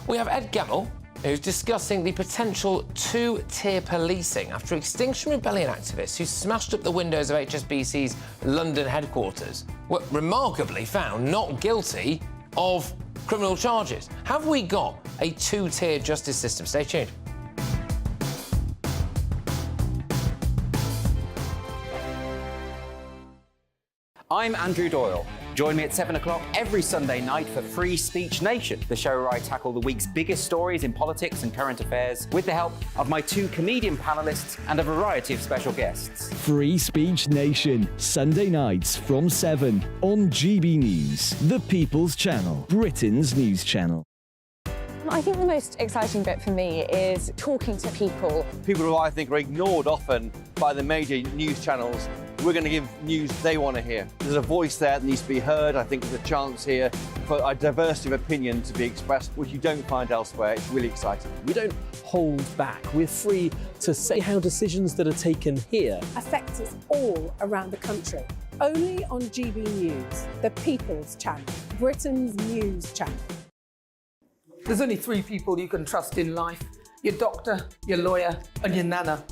We have Ed Gemmell, who's discussing the potential two-tier policing after Extinction Rebellion activists who smashed up the windows of HSBC's London headquarters were remarkably found not guilty of criminal charges. Have we got a two-tier justice system? Stay tuned. I'm Andrew Doyle. Join me at 7 o'clock every Sunday night for Free Speech Nation, the show where I tackle the week's biggest stories in politics and current affairs with the help of my two comedian panellists and a variety of special guests. Free Speech Nation, Sunday nights from 7 on GB News, the People's Channel, Britain's news channel. I think the most exciting bit for me is talking to people. People who I think are ignored often by the major news channels. We're going to give news they want to hear. There's a voice there that needs to be heard. I think there's a chance here for a diversity of opinion to be expressed, which you don't find elsewhere. It's really exciting. We don't hold back. We're free to say how decisions that are taken here affect us all around the country. Only on GB News, the People's Channel, Britain's news channel. There's only three people you can trust in life: your doctor, your lawyer, and your nana.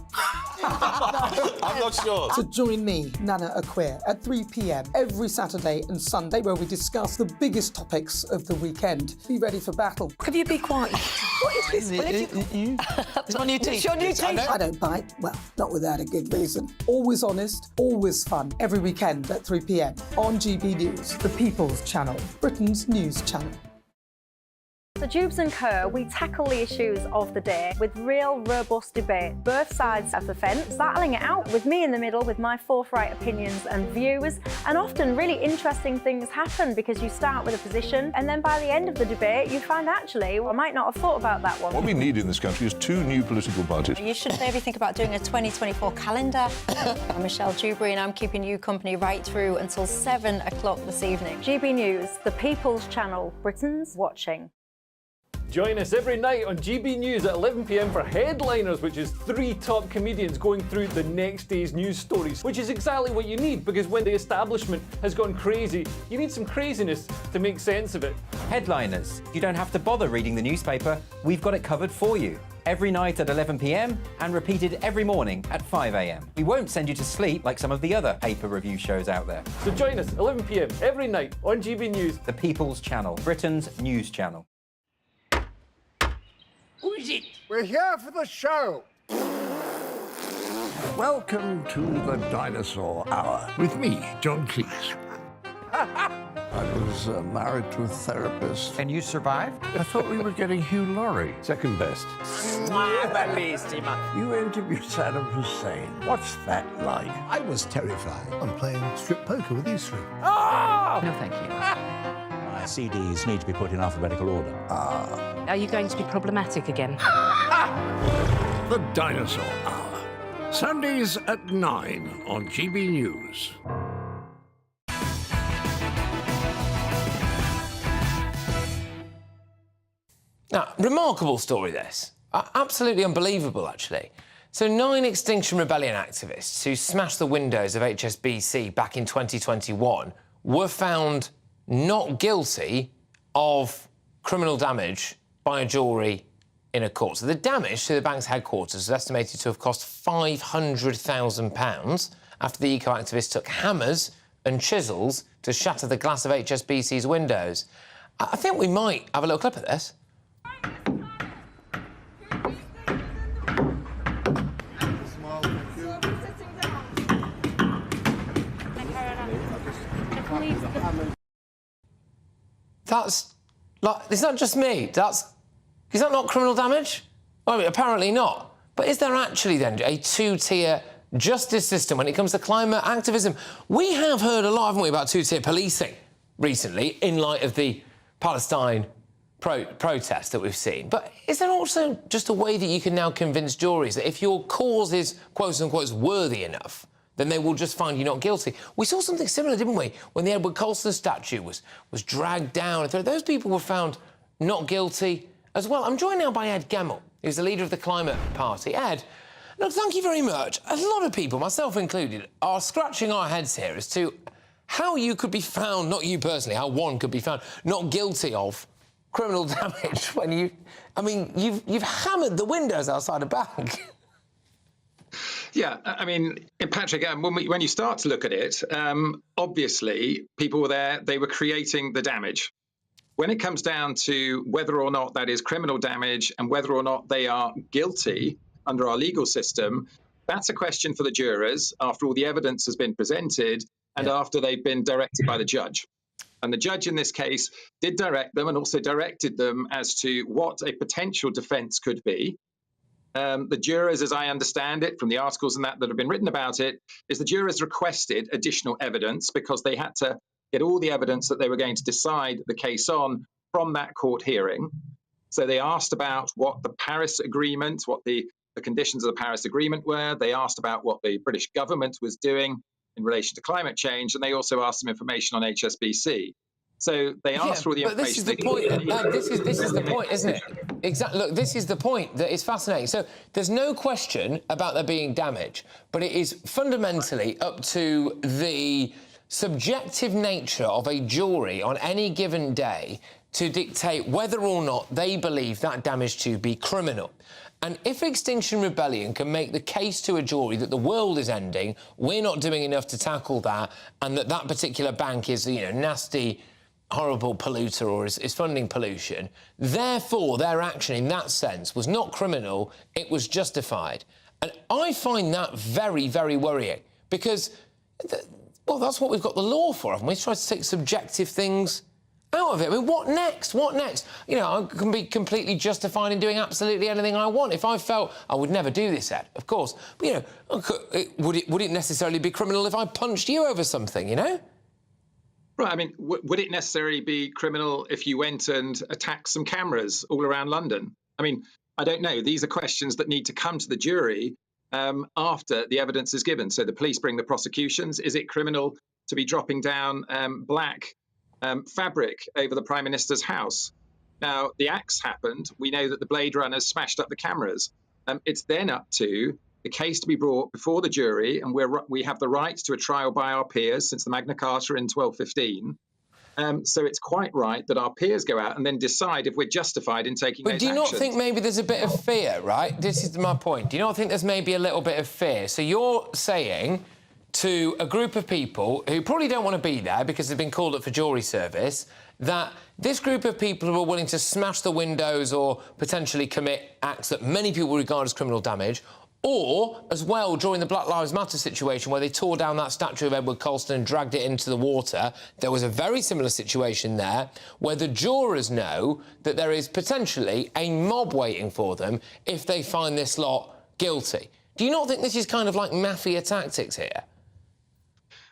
I'm not sure. So join me, Nana Acquia, at 3 p.m. every Saturday and Sunday, where we discuss the biggest topics of the weekend. Be ready for battle. Could you be quiet? What is this? It's my new teeth. It's your new teeth. I don't bite. Well, not without a good reason. Always honest, always fun. Every weekend at 3 p.m. on GB News, the People's Channel, Britain's news channel. So Jubes and Kerr, we tackle the issues of the day with real, robust debate, both sides of the fence, battling it out with me in the middle with my forthright opinions and views. And often really interesting things happen because you start with a position and then by the end of the debate you find actually, well, I might not have thought about that one. What we need in this country is 2 new political parties. You should maybe think about doing a 2024 calendar. I'm Michelle Dewberry and I'm keeping you company right through until 7 o'clock this evening. GB News, the People's Channel, Britain's watching. Join us every night on GB News at 11 p.m. for Headliners, which is 3 top comedians going through the next day's news stories, which is exactly what you need, because when the establishment has gone crazy, you need some craziness to make sense of it. Headliners. You don't have to bother reading the newspaper. We've got it covered for you. Every night at 11 p.m. and repeated every morning at 5 a.m. We won't send you to sleep like some of the other paper review shows out there. So join us 11 p.m. every night on GB News. The People's Channel, Britain's news channel. Who is it? We're here for the show. Welcome to the Dinosaur Hour with me, John Cleese. I was married to a therapist. And you survived? I thought we were getting Hugh Laurie. Second best. You interviewed Saddam Hussein. What's that like? I was terrified. I'm playing strip poker with these 3. Ah! No, thank you. CDs need to be put in alphabetical order. Are you going to be problematic again? The Dinosaur Hour. Sundays at 9 on GB News. Now, remarkable story this. Absolutely unbelievable, actually. So 9 Extinction Rebellion activists who smashed the windows of HSBC back in 2021 were found not guilty of criminal damage by a jury in a court. So the damage to the bank's headquarters is estimated to have cost £500,000 after the eco-activists took hammers and chisels to shatter the glass of HSBC's windows. I think we might have a little clip of this. That's, like, it's not just me. Is that not criminal damage? I mean, apparently not. But is there actually, then, a 2-tier justice system when it comes to climate activism? We have heard a lot, haven't we, about 2-tier policing recently in light of the Palestine protest that we've seen. But is there also just a way that you can now convince juries that if your cause is, quote-unquote, worthy enough, then they will just find you not guilty? We saw something similar, didn't we, when the Edward Colston statue was dragged down. Those people were found not guilty as well. I'm joined now by Ed Gemmell, who's the leader of the Climate Party. Ed, look, thank you very much. A lot of people, myself included, are scratching our heads here as to how you could be found, not you personally, how one could be found not guilty of criminal damage when you... I mean, you've hammered the windows outside a bank. Yeah, I mean, Patrick, when you start to look at it, obviously people were there, they were creating the damage. When it comes down to whether or not that is criminal damage and whether or not they are guilty under our legal system, that's a question for the jurors after all the evidence has been presented and after they've been directed by the judge. And the judge in this case did direct them and also directed them as to what a potential defence could be. The jurors, as I understand it, from the articles and that have been written about it, is the jurors requested additional evidence because they had to get all the evidence that they were going to decide the case on from that court hearing. So they asked about what the Paris Agreement, what the conditions of the Paris Agreement were. They asked about what the British government was doing in relation to climate change, and they also asked some information on HSBC. So they asked for all the information. But this is the point. This is the point, isn't it? Exactly. Look, this is the point that is fascinating. So there's no question about there being damage, but it is fundamentally up to the subjective nature of a jury on any given day to dictate whether or not they believe that damage to be criminal. And if Extinction Rebellion can make the case to a jury that the world is ending, we're not doing enough to tackle that, and that that particular bank is, you know, nasty, horrible polluter or is funding pollution, therefore their action in that sense was not criminal, it was justified. And I find that very, very worrying because, well, that's what we've got the law for, haven't we? Try to take subjective things out of it. I mean, what next? What next? You know, I can be completely justified in doing absolutely anything I want. If I felt I would never do this, Ed, of course. But, you know, would it necessarily be criminal if I punched you over something, you know? Right, I mean, would it necessarily be criminal if you went and attacked some cameras all around London? I mean, I don't know. These are questions that need to come to the jury after the evidence is given. So the police bring the prosecutions. Is it criminal to be dropping down black fabric over the Prime Minister's house? Now, the acts happened. We know that the Blade Runners smashed up the cameras. It's then up to the case to be brought before the jury, and we have the right to a trial by our peers since the Magna Carta in 1215. So it's quite right that our peers go out and then decide if we're justified in taking those actions. But do you not think maybe there's a bit of fear, right? This is my point. Do you not think there's maybe a little bit of fear? So you're saying to a group of people who probably don't want to be there because they've been called up for jury service, that this group of people who are willing to smash the windows or potentially commit acts that many people regard as criminal damage, or, as well, during the Black Lives Matter situation where they tore down that statue of Edward Colston and dragged it into the water, there was a very similar situation there where the jurors know that there is potentially a mob waiting for them if they find this lot guilty. Do you not think this is kind of like mafia tactics here?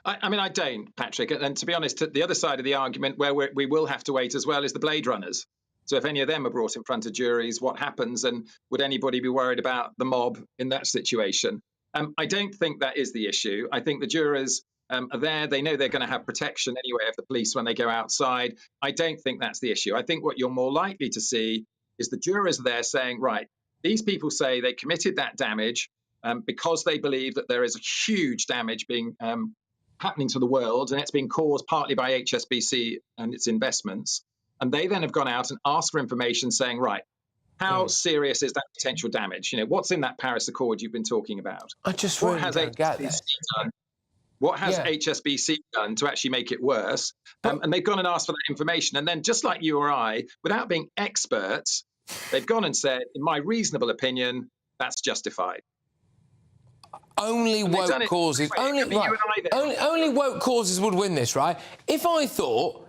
I mean, I don't, Patrick. And to be honest, the other side of the argument where we will have to wait as well is the Blade Runners. So if any of them are brought in front of juries, what happens? And would anybody be worried about the mob in that situation? I don't think that is the issue. I think the jurors are there. They know they're going to have protection anyway of the police when they go outside. I don't think that's the issue. I think what you're more likely to see is the jurors there saying, right, these people say they committed that damage because they believe that there is a huge damage being happening to the world, and it's being caused partly by HSBC and its investments. And they then have gone out and asked for information saying, right, how serious is that potential damage? You know, what's in that Paris Accord you've been talking about? I just really don't get that. What has HSBC done to actually make it worse? And they've gone and asked for that information. And then, just like you or I, without being experts, they've gone and said, in my reasonable opinion, that's justified. Only woke causes. Only woke causes would win this, right? If I thought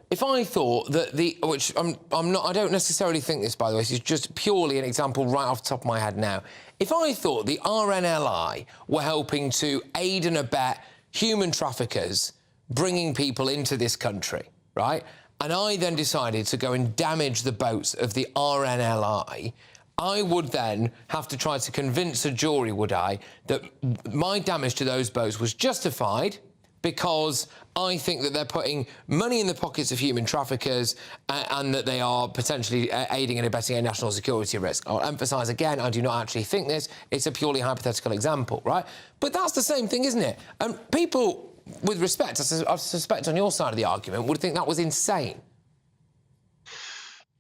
that which I'm not, I don't necessarily think this, by the way, this is just purely an example right off the top of my head now. If I thought the RNLI were helping to aid and abet human traffickers bringing people into this country, right, and I then decided to go and damage the boats of the RNLI, I would then have to try to convince a jury, would I, that my damage to those boats was justified because I think that they're putting money in the pockets of human traffickers and that they are potentially aiding and abetting a national security risk. I'll emphasise again, I do not actually think this. It's a purely hypothetical example, right? But that's the same thing, isn't it? And people, with respect, I suspect on your side of the argument, would think that was insane.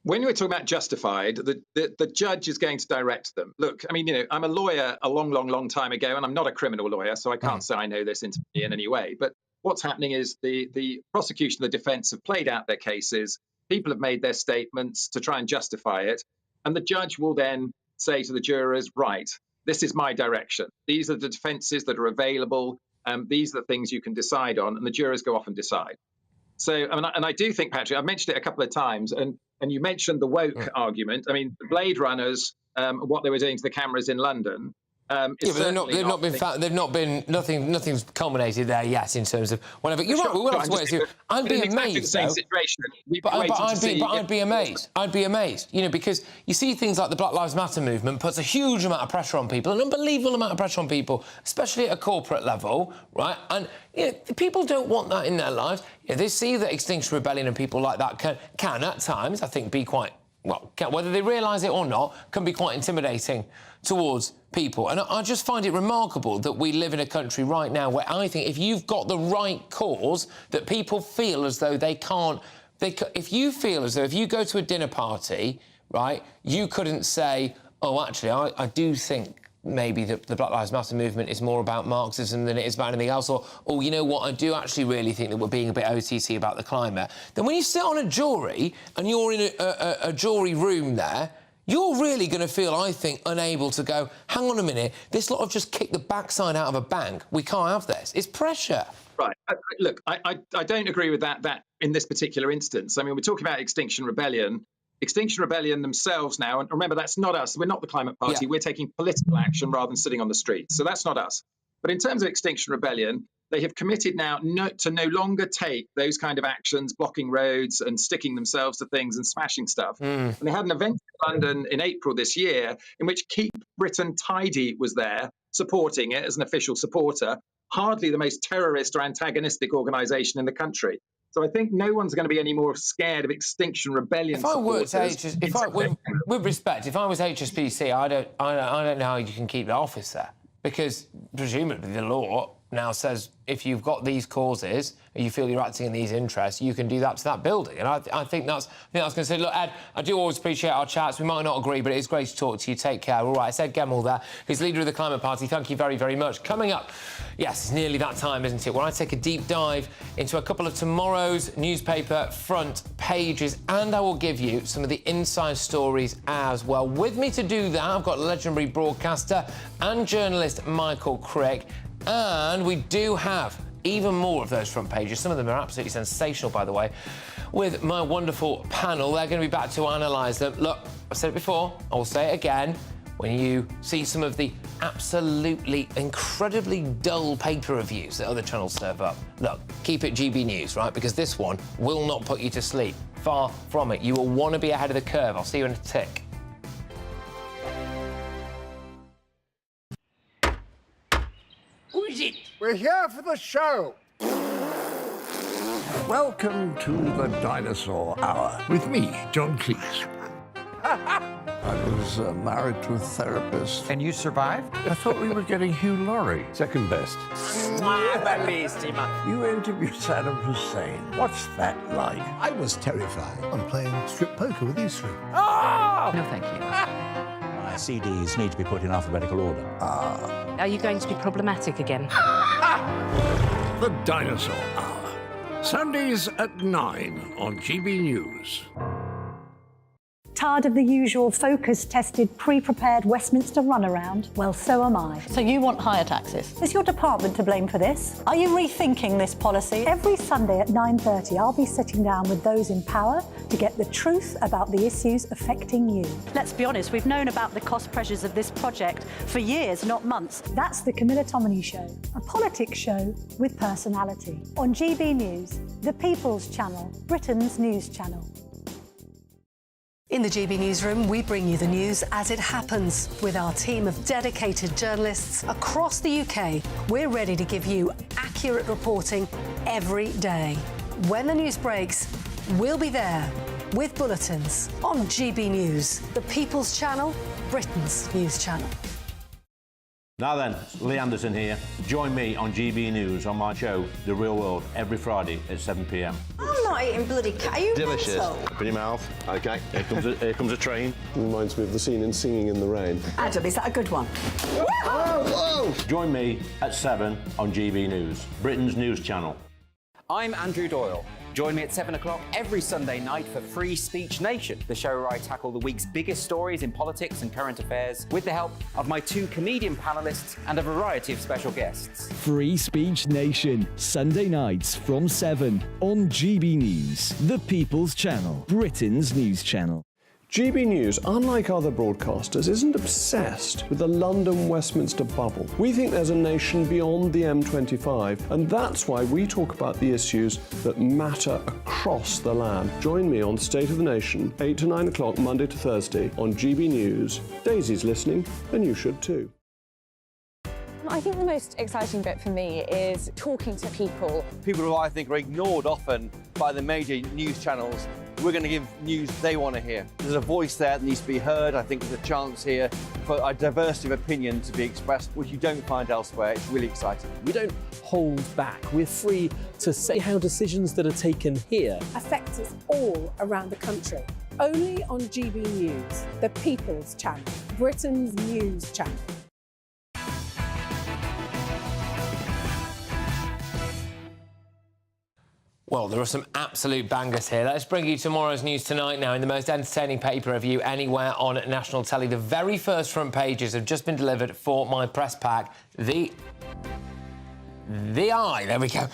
When you were talking about justified, the judge is going to direct them. Look, I mean, you know, I'm a lawyer a long, long, long time ago, and I'm not a criminal lawyer, so I can't say I know this in any way. But what's happening is the prosecution and the defence have played out their cases. People have made their statements to try and justify it. And the judge will then say to the jurors, right, this is my direction. These are the defences that are available. These are the things you can decide on. And the jurors go off and decide. So, and I do think, Patrick, I've mentioned it a couple of times, and you mentioned the woke argument. I mean, the Blade Runners, what they were doing to the cameras in London. Yeah, but nothing's culminated there yet in terms of whatever. You're right. We will have to wait. I'd be amazed. Same situation. I'd be amazed. I'd be amazed. You know, because you see things like the Black Lives Matter movement puts a huge amount of pressure on people, an unbelievable amount of pressure on people, especially at a corporate level, right? And you know, people don't want that in their lives. You know, they see that Extinction Rebellion and people like that can at times, I think, be quite. Well, whether they realise it or not, can be quite intimidating towards people. And I just find it remarkable that we live in a country right now where I think if you've got the right cause, that people feel as though they can't if you feel as though if you go to a dinner party, right, you couldn't say, oh, actually, I do think maybe the Black Lives Matter movement is more about Marxism than it is about anything else, or, oh, you know what, I do actually really think that we're being a bit OTT about the climate, then when you sit on a jury and you're in a jury room there, you're really going to feel, I think, unable to go, hang on a minute, this lot have just kicked the backside out of a bank. We can't have this. It's pressure. Right. Look, I don't agree with that in this particular instance. I mean, we're talking about Extinction Rebellion. Extinction Rebellion themselves now, and remember, that's not us. We're not the climate party. Yeah. We're taking political action rather than sitting on the streets. So that's not us. But in terms of Extinction Rebellion, they have committed now to no longer take those kind of actions, blocking roads and sticking themselves to things and smashing stuff. And they had an event in London in April this year in which Keep Britain Tidy was there, supporting it as an official supporter, hardly the most terrorist or antagonistic organisation in the country. So I think no one's going to be any more scared of Extinction Rebellion supporters. With respect, if I was HSBC, I don't know how you can keep the office there, because presumably the law now says if you've got these causes and you feel you're acting in these interests, you can do that to that building. And I think that's going to say, look, Ed, I do always appreciate our chats. We might not agree, but it's great to talk to you. Take care. All right, it's Ed Gemmell there, who's leader of the Climate Party. Thank you very, very much. Coming up, yes, it's nearly that time, isn't it, where I take a deep dive into a couple of tomorrow's newspaper front pages, and I will give you some of the inside stories as well. With me to do that, I've got legendary broadcaster and journalist Michael Crick, and we do have even more of those front pages. Some of them are absolutely sensational, by the way, with my wonderful panel. They're going to be back to analyse them. Look, I've said it before, I'll say it again. When you see some of the absolutely incredibly dull paper reviews that other channels serve up, look, keep it GB News, right? Because this one will not put you to sleep. Far from it. You will want to be ahead of the curve. I'll see you in a tick. Who is it? We're here for the show. Welcome to the Dinosaur Hour with me, John Cleese. I was married to a therapist. And you survived? I thought we were getting Hugh Laurie. Second best. You interviewed Saddam Hussein. What's that like? I was terrified. I'm playing strip poker with these three. Oh! No, thank you. My CDs need to be put in alphabetical order. Are you going to be problematic again? The Dinosaur Hour. Sundays at 9 on GB News. Tired of the usual focus-tested, pre-prepared Westminster runaround? Well, so am I. So you want higher taxes? Is your department to blame for this? Are you rethinking this policy? Every Sunday at 9:30, I'll be sitting down with those in power to get the truth about the issues affecting you. Let's be honest, we've known about the cost pressures of this project for years, not months. That's the Camilla Tominey Show, a politics show with personality. On GB News, the People's Channel, Britain's news channel. In the GB Newsroom, we bring you the news as it happens. With our team of dedicated journalists across the UK, we're ready to give you accurate reporting every day. When the news breaks, we'll be there with bulletins on GB News, the People's Channel, Britain's news channel. Now then, Lee Anderson here. Join me on GB News on my show, The Real World, every Friday at 7 p.m. I'm not eating bloody cat. Are you Delicious. mental? Open your mouth. OK, here comes a train. Reminds me of the scene in Singing in the Rain. Adam, is that a good one? Whoa! Join me at 7 on GB News, Britain's news channel. I'm Andrew Doyle. Join me at 7 o'clock every Sunday night for Free Speech Nation, the show where I tackle the week's biggest stories in politics and current affairs with the help of my two comedian panellists and a variety of special guests. Free Speech Nation, Sunday nights from 7 on GB News, the People's Channel, Britain's news channel. GB News, unlike other broadcasters, isn't obsessed with the London-Westminster bubble. We think there's a nation beyond the M25, and that's why we talk about the issues that matter across the land. Join me on State of the Nation, 8 to 9 o'clock, Monday to Thursday, on GB News. Daisy's listening, and you should too. I think the most exciting bit for me is talking to people. People who I think are ignored often by the major news channels. We're going to give news they want to hear. There's a voice there that needs to be heard. I think there's a chance here for a diversity of opinion to be expressed, which you don't find elsewhere. It's really exciting. We don't hold back. We're free to say how decisions that are taken here affect us all around the country. Only on GB News, the People's Channel, Britain's news channel. Well, there are some absolute bangers here. Let's bring you tomorrow's news tonight now in the most entertaining paper review anywhere on national telly. The very first front pages have just been delivered for my press pack. The Eye. There we go.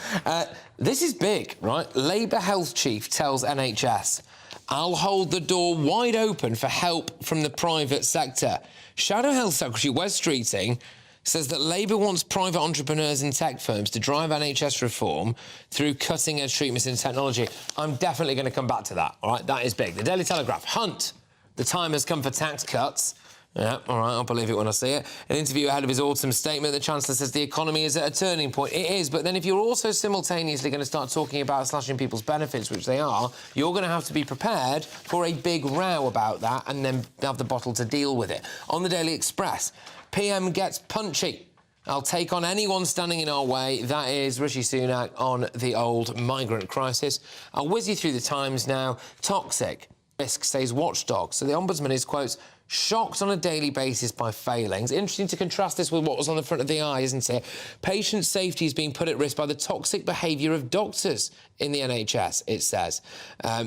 This is big, right? Labour health chief tells NHS, I'll hold the door wide open for help from the private sector. Shadow Health Secretary Wes Streeting says that Labour wants private entrepreneurs and tech firms to drive NHS reform through cutting-edge treatments and technology. I'm definitely going to come back to that, all right? That is big. The Daily Telegraph. Hunt. The time has come for tax cuts. Yeah, all right, I'll believe it when I see it. An interview ahead of his autumn statement, the Chancellor says the economy is at a turning point. It is, but then if you're also simultaneously going to start talking about slashing people's benefits, which they are, you're going to have to be prepared for a big row about that and then have the bottle to deal with it. On the Daily Express, PM gets punchy. I'll take on anyone standing in our way. That is Rishi Sunak on the old migrant crisis. I'll whiz you through the Times now. Toxic. Risk says watchdog. So the Ombudsman is, quotes, shocked on a daily basis by failings. Interesting to contrast this with what was on the front of the Eye, isn't it? Patient safety is being put at risk by the toxic behaviour of doctors in the NHS, it says.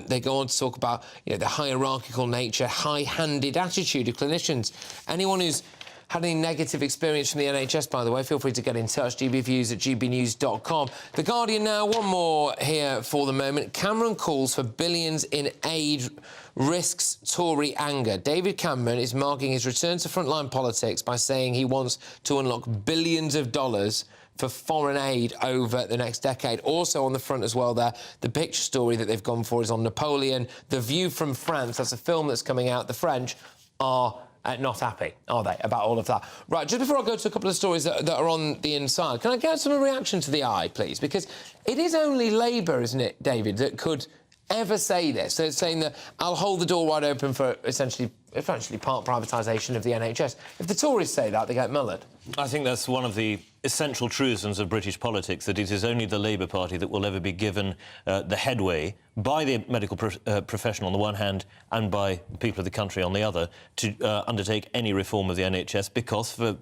They go on to talk about, the hierarchical nature, high-handed attitude of clinicians. Anyone who's had any negative experience from the NHS, by the way, feel free to get in touch. gbviews@gbnews.com. The Guardian now, one more here for the moment. Cameron calls for billions in aid risks Tory anger. David Cameron is marking his return to frontline politics by saying he wants to unlock billions of dollars for foreign aid over the next decade. Also on the front as well there, the picture story that they've gone for is on Napoleon. The View from France, that's a film that's coming out. The French are not happy, are they, about all of that? Right, just before I go to a couple of stories that are on the inside, can I get some reaction to the Eye, please? Because it is only Labour, isn't it, David, that could ever say this. So it's saying that I'll hold the door wide open for essentially part privatisation of the NHS. If the Tories say that, they get mullered. I think that's one of the essential truisms of British politics, that it is only the Labour Party that will ever be given the headway by the medical profession on the one hand and by the people of the country on the other to undertake any reform of the NHS, because, for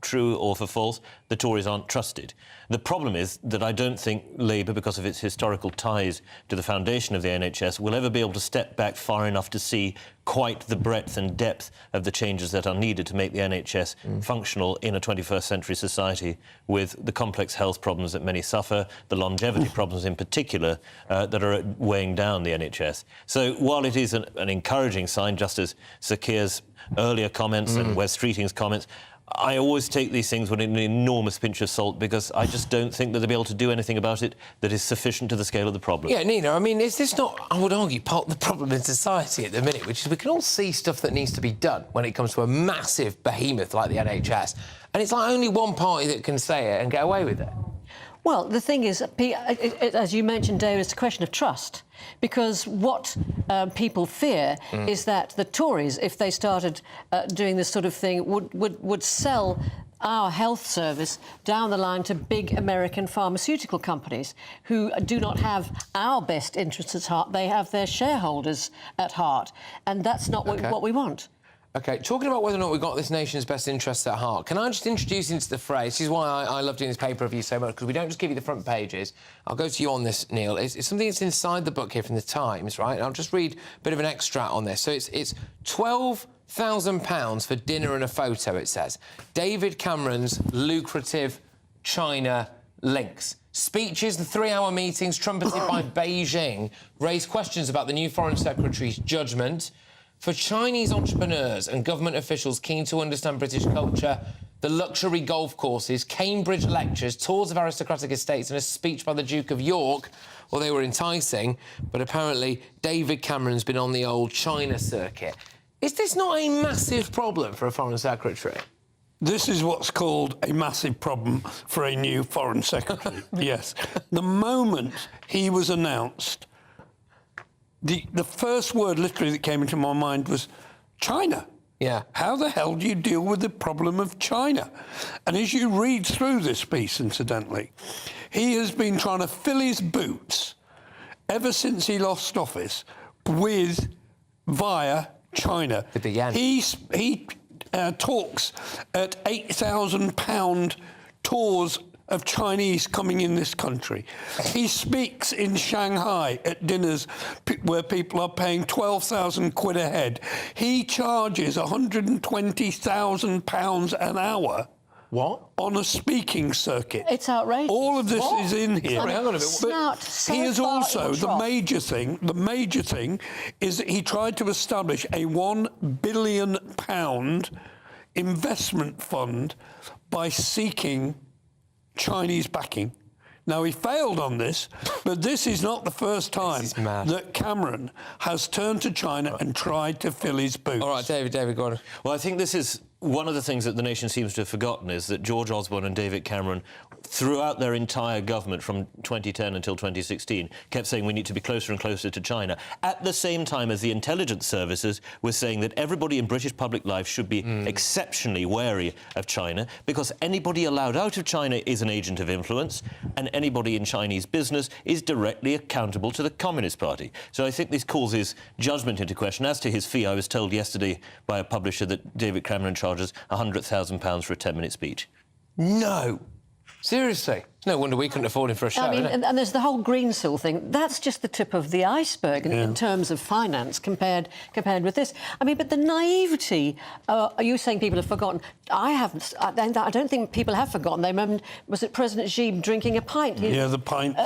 true or for false, the Tories aren't trusted. The problem is that I don't think Labour, because of its historical ties to the foundation of the NHS, will ever be able to step back far enough to see quite the breadth and depth of the changes that are needed to make the NHS functional in a 21st century society, with the complex health problems that many suffer, the longevity problems in particular that are weighing down the NHS. So while it is an encouraging sign, just as Sir Keir's earlier comments and Wes Streeting's comments, I always take these things with an enormous pinch of salt, because I just don't think that they'll be able to do anything about it that is sufficient to the scale of the problem. Yeah, Nina, I mean, is this not, I would argue, part of the problem in society at the minute, which is we can all see stuff that needs to be done when it comes to a massive behemoth like the NHS, and it's like only one party that can say it and get away with it. Well, the thing is, as you mentioned, David, it's a question of trust. Because what people fear is that the Tories, if they started doing this sort of thing, would sell our health service down the line to big American pharmaceutical companies who do not have our best interests at heart. They have their shareholders at heart. And that's not what we want. OK, talking about whether or not we've got this nation's best interests at heart, can I just introduce into the phrase? This is why I love doing this paper review so much, because we don't just give you the front pages. I'll go to you on this, Neil. It's something that's inside the book here from the Times, right? I'll just read a bit of an extract on this. So it's £12,000 for dinner and a photo, it says. David Cameron's lucrative China links. Speeches, the 3-hour meetings trumpeted by Beijing raise questions about the new Foreign Secretary's judgment. For Chinese entrepreneurs and government officials keen to understand British culture, the luxury golf courses, Cambridge lectures, tours of aristocratic estates and a speech by the Duke of York, well, they were enticing, but apparently David Cameron's been on the old China circuit. Is this not a massive problem for a Foreign Secretary? This is what's called a massive problem for a new Foreign Secretary, yes. The moment he was announced, the first word literally that came into my mind was China. Yeah. How the hell do you deal with the problem of China? And as you read through this piece, incidentally, he has been trying to fill his boots ever since he lost office via China. With the yen. He talks at £8,000 tours of Chinese coming in this country. He speaks in Shanghai at dinners where people are paying 12,000 quid a head. He charges £120,000 an hour. What? On a speaking circuit. It's outrageous. All of this is in here. Sorry, hang on a minute. But he is also the major thing is that he tried to establish a £1 billion investment fund by seeking Chinese backing. Now, he failed on this, but this is not the first time that Cameron has turned to China and tried to fill his boots. All right, David, go on. Well, I think this is one of the things that the nation seems to have forgotten is that George Osborne and David Cameron, throughout their entire government from 2010 until 2016, kept saying we need to be closer and closer to China, at the same time as the intelligence services were saying that everybody in British public life should be exceptionally wary of China, because anybody allowed out of China is an agent of influence, and anybody in Chinese business is directly accountable to the Communist Party. So I think this calls his judgment into question. As to his fee, I was told yesterday by a publisher that David Cameron charges £100,000 for a 10-minute speech. No. Seriously? No wonder we couldn't afford him for a show. I mean, and there's the whole Greensill thing. That's just the tip of the iceberg in terms of finance compared with this. I mean, but the naivety. Are you saying people have forgotten? I haven't. I don't think people have forgotten. They remember. Was it President Xi drinking a pint? Yeah, the pint.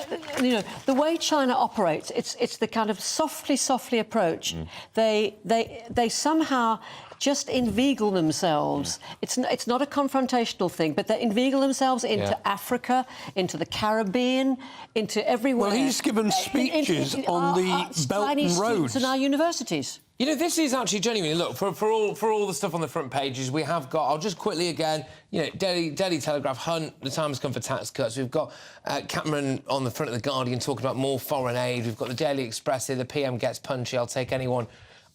You know, the way China operates. It's the kind of softly approach. They somehow just inveigle themselves. It's not a confrontational thing, but they inveigle themselves into Africa, into the Caribbean, into everywhere. Well, he's given speeches on the Belt and Roads in our universities. You know, this is actually genuinely, look, for all the stuff on the front pages, we have got, I'll just quickly again, you know, Daily Telegraph, Hunt, the time has come for tax cuts. We've got Cameron on the front of The Guardian talking about more foreign aid. We've got the Daily Express here, the PM gets punchy, I'll take anyone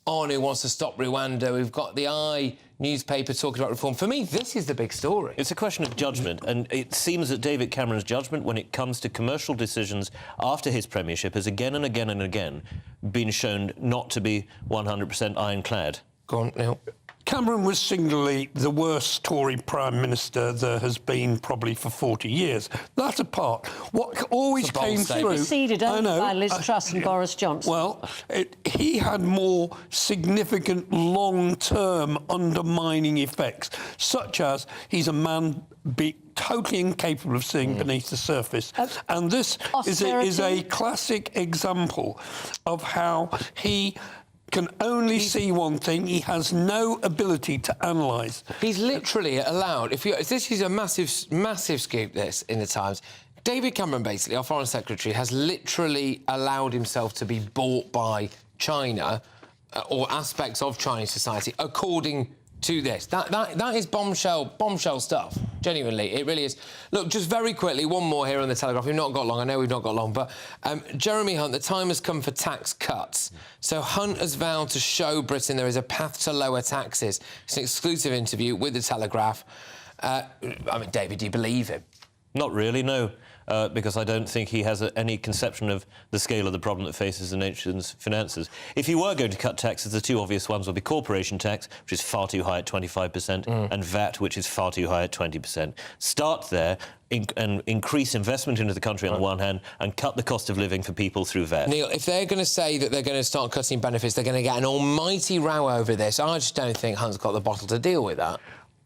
on who wants to stop Rwanda. We've got the Eye newspaper talking about reform. For me, this is the big story. It's a question of judgment, and it seems that David Cameron's judgment when it comes to commercial decisions after his premiership has again and again and again been shown not to be 100% ironclad. Go on, Neil. Cameron was singularly the worst Tory Prime Minister there has been probably for 40 years. That apart, what always came through... Preceded only by Liz Truss and Boris Johnson. Well, he had more significant long-term undermining effects, such as he's a man totally incapable of seeing beneath the surface. And this is a classic example of how he can only see one thing. He has no ability to analyse. He's literally allowed... This is a massive scoop, this, in the Times. David Cameron, basically, our Foreign Secretary, has literally allowed himself to be bought by China or aspects of Chinese society, according to this. That is bombshell stuff. Genuinely, it really is. Look, just very quickly, one more here on the Telegraph. We've not got long. I know we've not got long, but Jeremy Hunt, the time has come for tax cuts. So Hunt has vowed to show Britain there is a path to lower taxes. It's an exclusive interview with the Telegraph. I mean, David, do you believe him? Not really, no. Because I don't think he has any conception of the scale of the problem that faces the nation's finances. If he were going to cut taxes, the two obvious ones would be corporation tax, which is far too high at 25%, and VAT, which is far too high at 20%. Start there and increase investment into the country on the one hand and cut the cost of living for people through VAT. Neil, if they're going to say that they're going to start cutting benefits, they're going to get an almighty row over this. I just don't think Hunt's got the bottle to deal with that.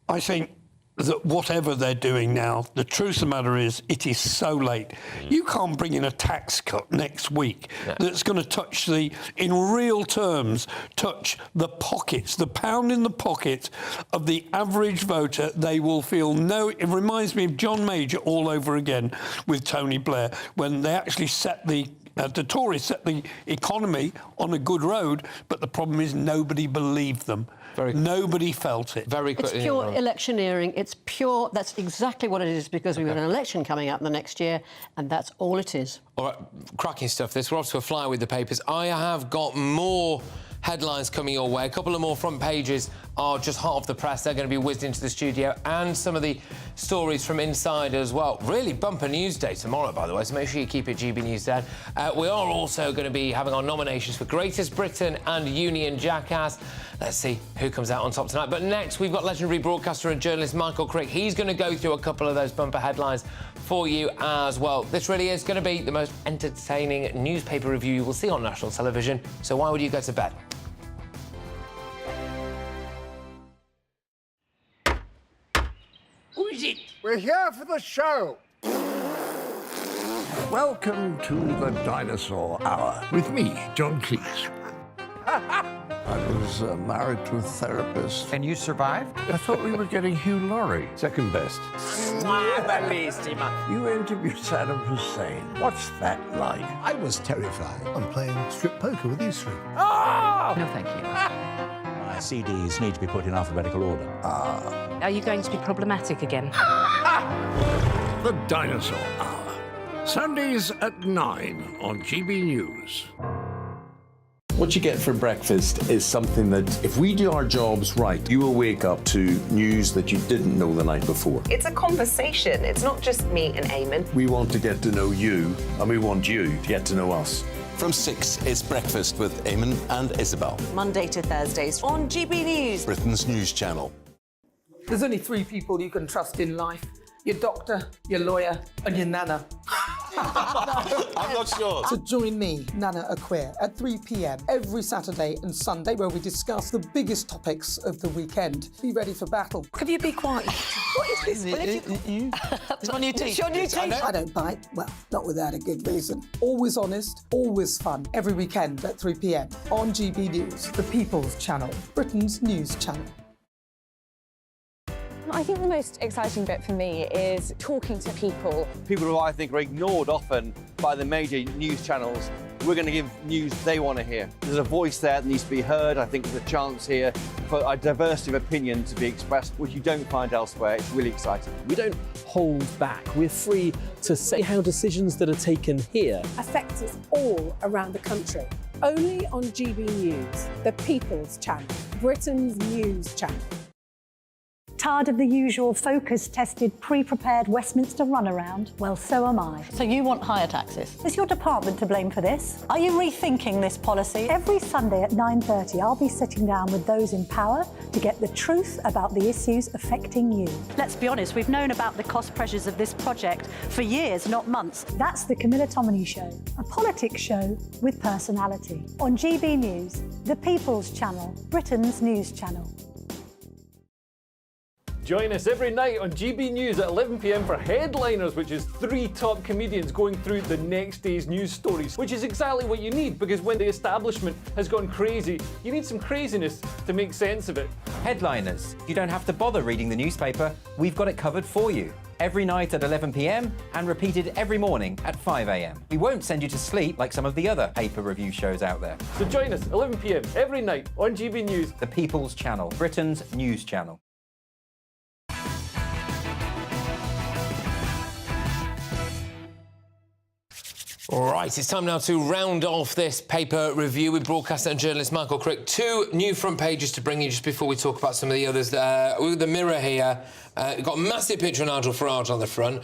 I think that whatever they're doing now, the truth of the matter is it is so late. You can't bring in a tax cut next week that's going to touch in real terms, touch the pockets, the pound in the pocket of the average voter. They will feel it reminds me of John Major all over again with Tony Blair, when they actually set the The Tories set the economy on a good road, but the problem is nobody believed them. Nobody felt it. Very It's pure electioneering. It's pure. That's exactly what it is, because we've got an election coming up in the next year, and that's all it is. All right, cracking stuff this. We're off to a flyer with the papers. I have got more headlines coming your way. A couple of more front pages are just hot off the press. They're going to be whizzed into the studio, and some of the stories from inside as well. Really bumper news day tomorrow, by the way, so make sure you keep it GB News Dad. We are also going to be having our nominations for Greatest Britain and Union Jackass. Let's see who comes out on top tonight. But next, we've got legendary broadcaster and journalist Michael Crick. He's going to go through a couple of those bumper headlines for you as well. This really is going to be the most entertaining newspaper review you will see on national television, so why would you go to bed? Who is it? We're here for the show. Welcome to the Dinosaur Hour with me, John Cleese. I was married to a therapist. And you survived? I thought we were getting Hugh Laurie. Second best. You interviewed Saddam Hussein. What's that like? I was terrified. I'm playing strip poker with these three. No, thank you. My CDs need to be put in alphabetical order. Are you going to be problematic again? The Dinosaur Hour. Sundays at 9 on GB News. What you get for breakfast is something that, if we do our jobs right, you will wake up to news that you didn't know the night before. It's a conversation. It's not just me and Eamon. We want to get to know you, and we want you to get to know us. From 6, it's Breakfast with Eamon and Isabel. Monday to Thursdays on GB News, Britain's news channel. There's only 3 people you can trust in life. Your doctor, your lawyer, and your nana. I'm not sure. So join me, Nana Aquare, at 3 p.m. every Saturday and Sunday, where we discuss the biggest topics of the weekend. Be ready for battle. Could you be quiet? What is this? It's my new teeth. It's your new teeth. I don't bite. Well, not without a good reason. Always honest, always fun. Every weekend at 3 p.m. on GB News, the People's Channel, Britain's news channel. I think the most exciting bit for me is talking to people. People who I think are ignored often by the major news channels. We're going to give news they want to hear. There's a voice there that needs to be heard. I think there's a chance here for a diversity of opinion to be expressed, which you don't find elsewhere. It's really exciting. We don't hold back. We're free to say how decisions that are taken here affect us all around the country. Only on GB News, the People's Channel, Britain's news channel. Tired of the usual focus-tested, pre-prepared Westminster runaround? Well, so am I. So you want higher taxes? Is your department to blame for this? Are you rethinking this policy? Every Sunday at 9:30, I'll be sitting down with those in power to get the truth about the issues affecting you. Let's be honest, we've known about the cost pressures of this project for years, not months. That's the Camilla Tominey Show, a politics show with personality. On GB News, the People's Channel, Britain's news channel. Join us every night on GB News at 11 p.m. for Headliners, which is 3 top comedians going through the next day's news stories, which is exactly what you need, because when the establishment has gone crazy, you need some craziness to make sense of it. Headliners. You don't have to bother reading the newspaper. We've got it covered for you. Every night at 11 p.m. and repeated every morning at 5 a.m. We won't send you to sleep like some of the other paper review shows out there. So join us 11 p.m. every night on GB News. The People's Channel, Britain's news channel. Right, it's time now to round off this paper review with broadcaster and journalist Michael Crick. 2 new front pages to bring you just before we talk about some of the others. With the Mirror here, got a massive picture of Nigel Farage on the front.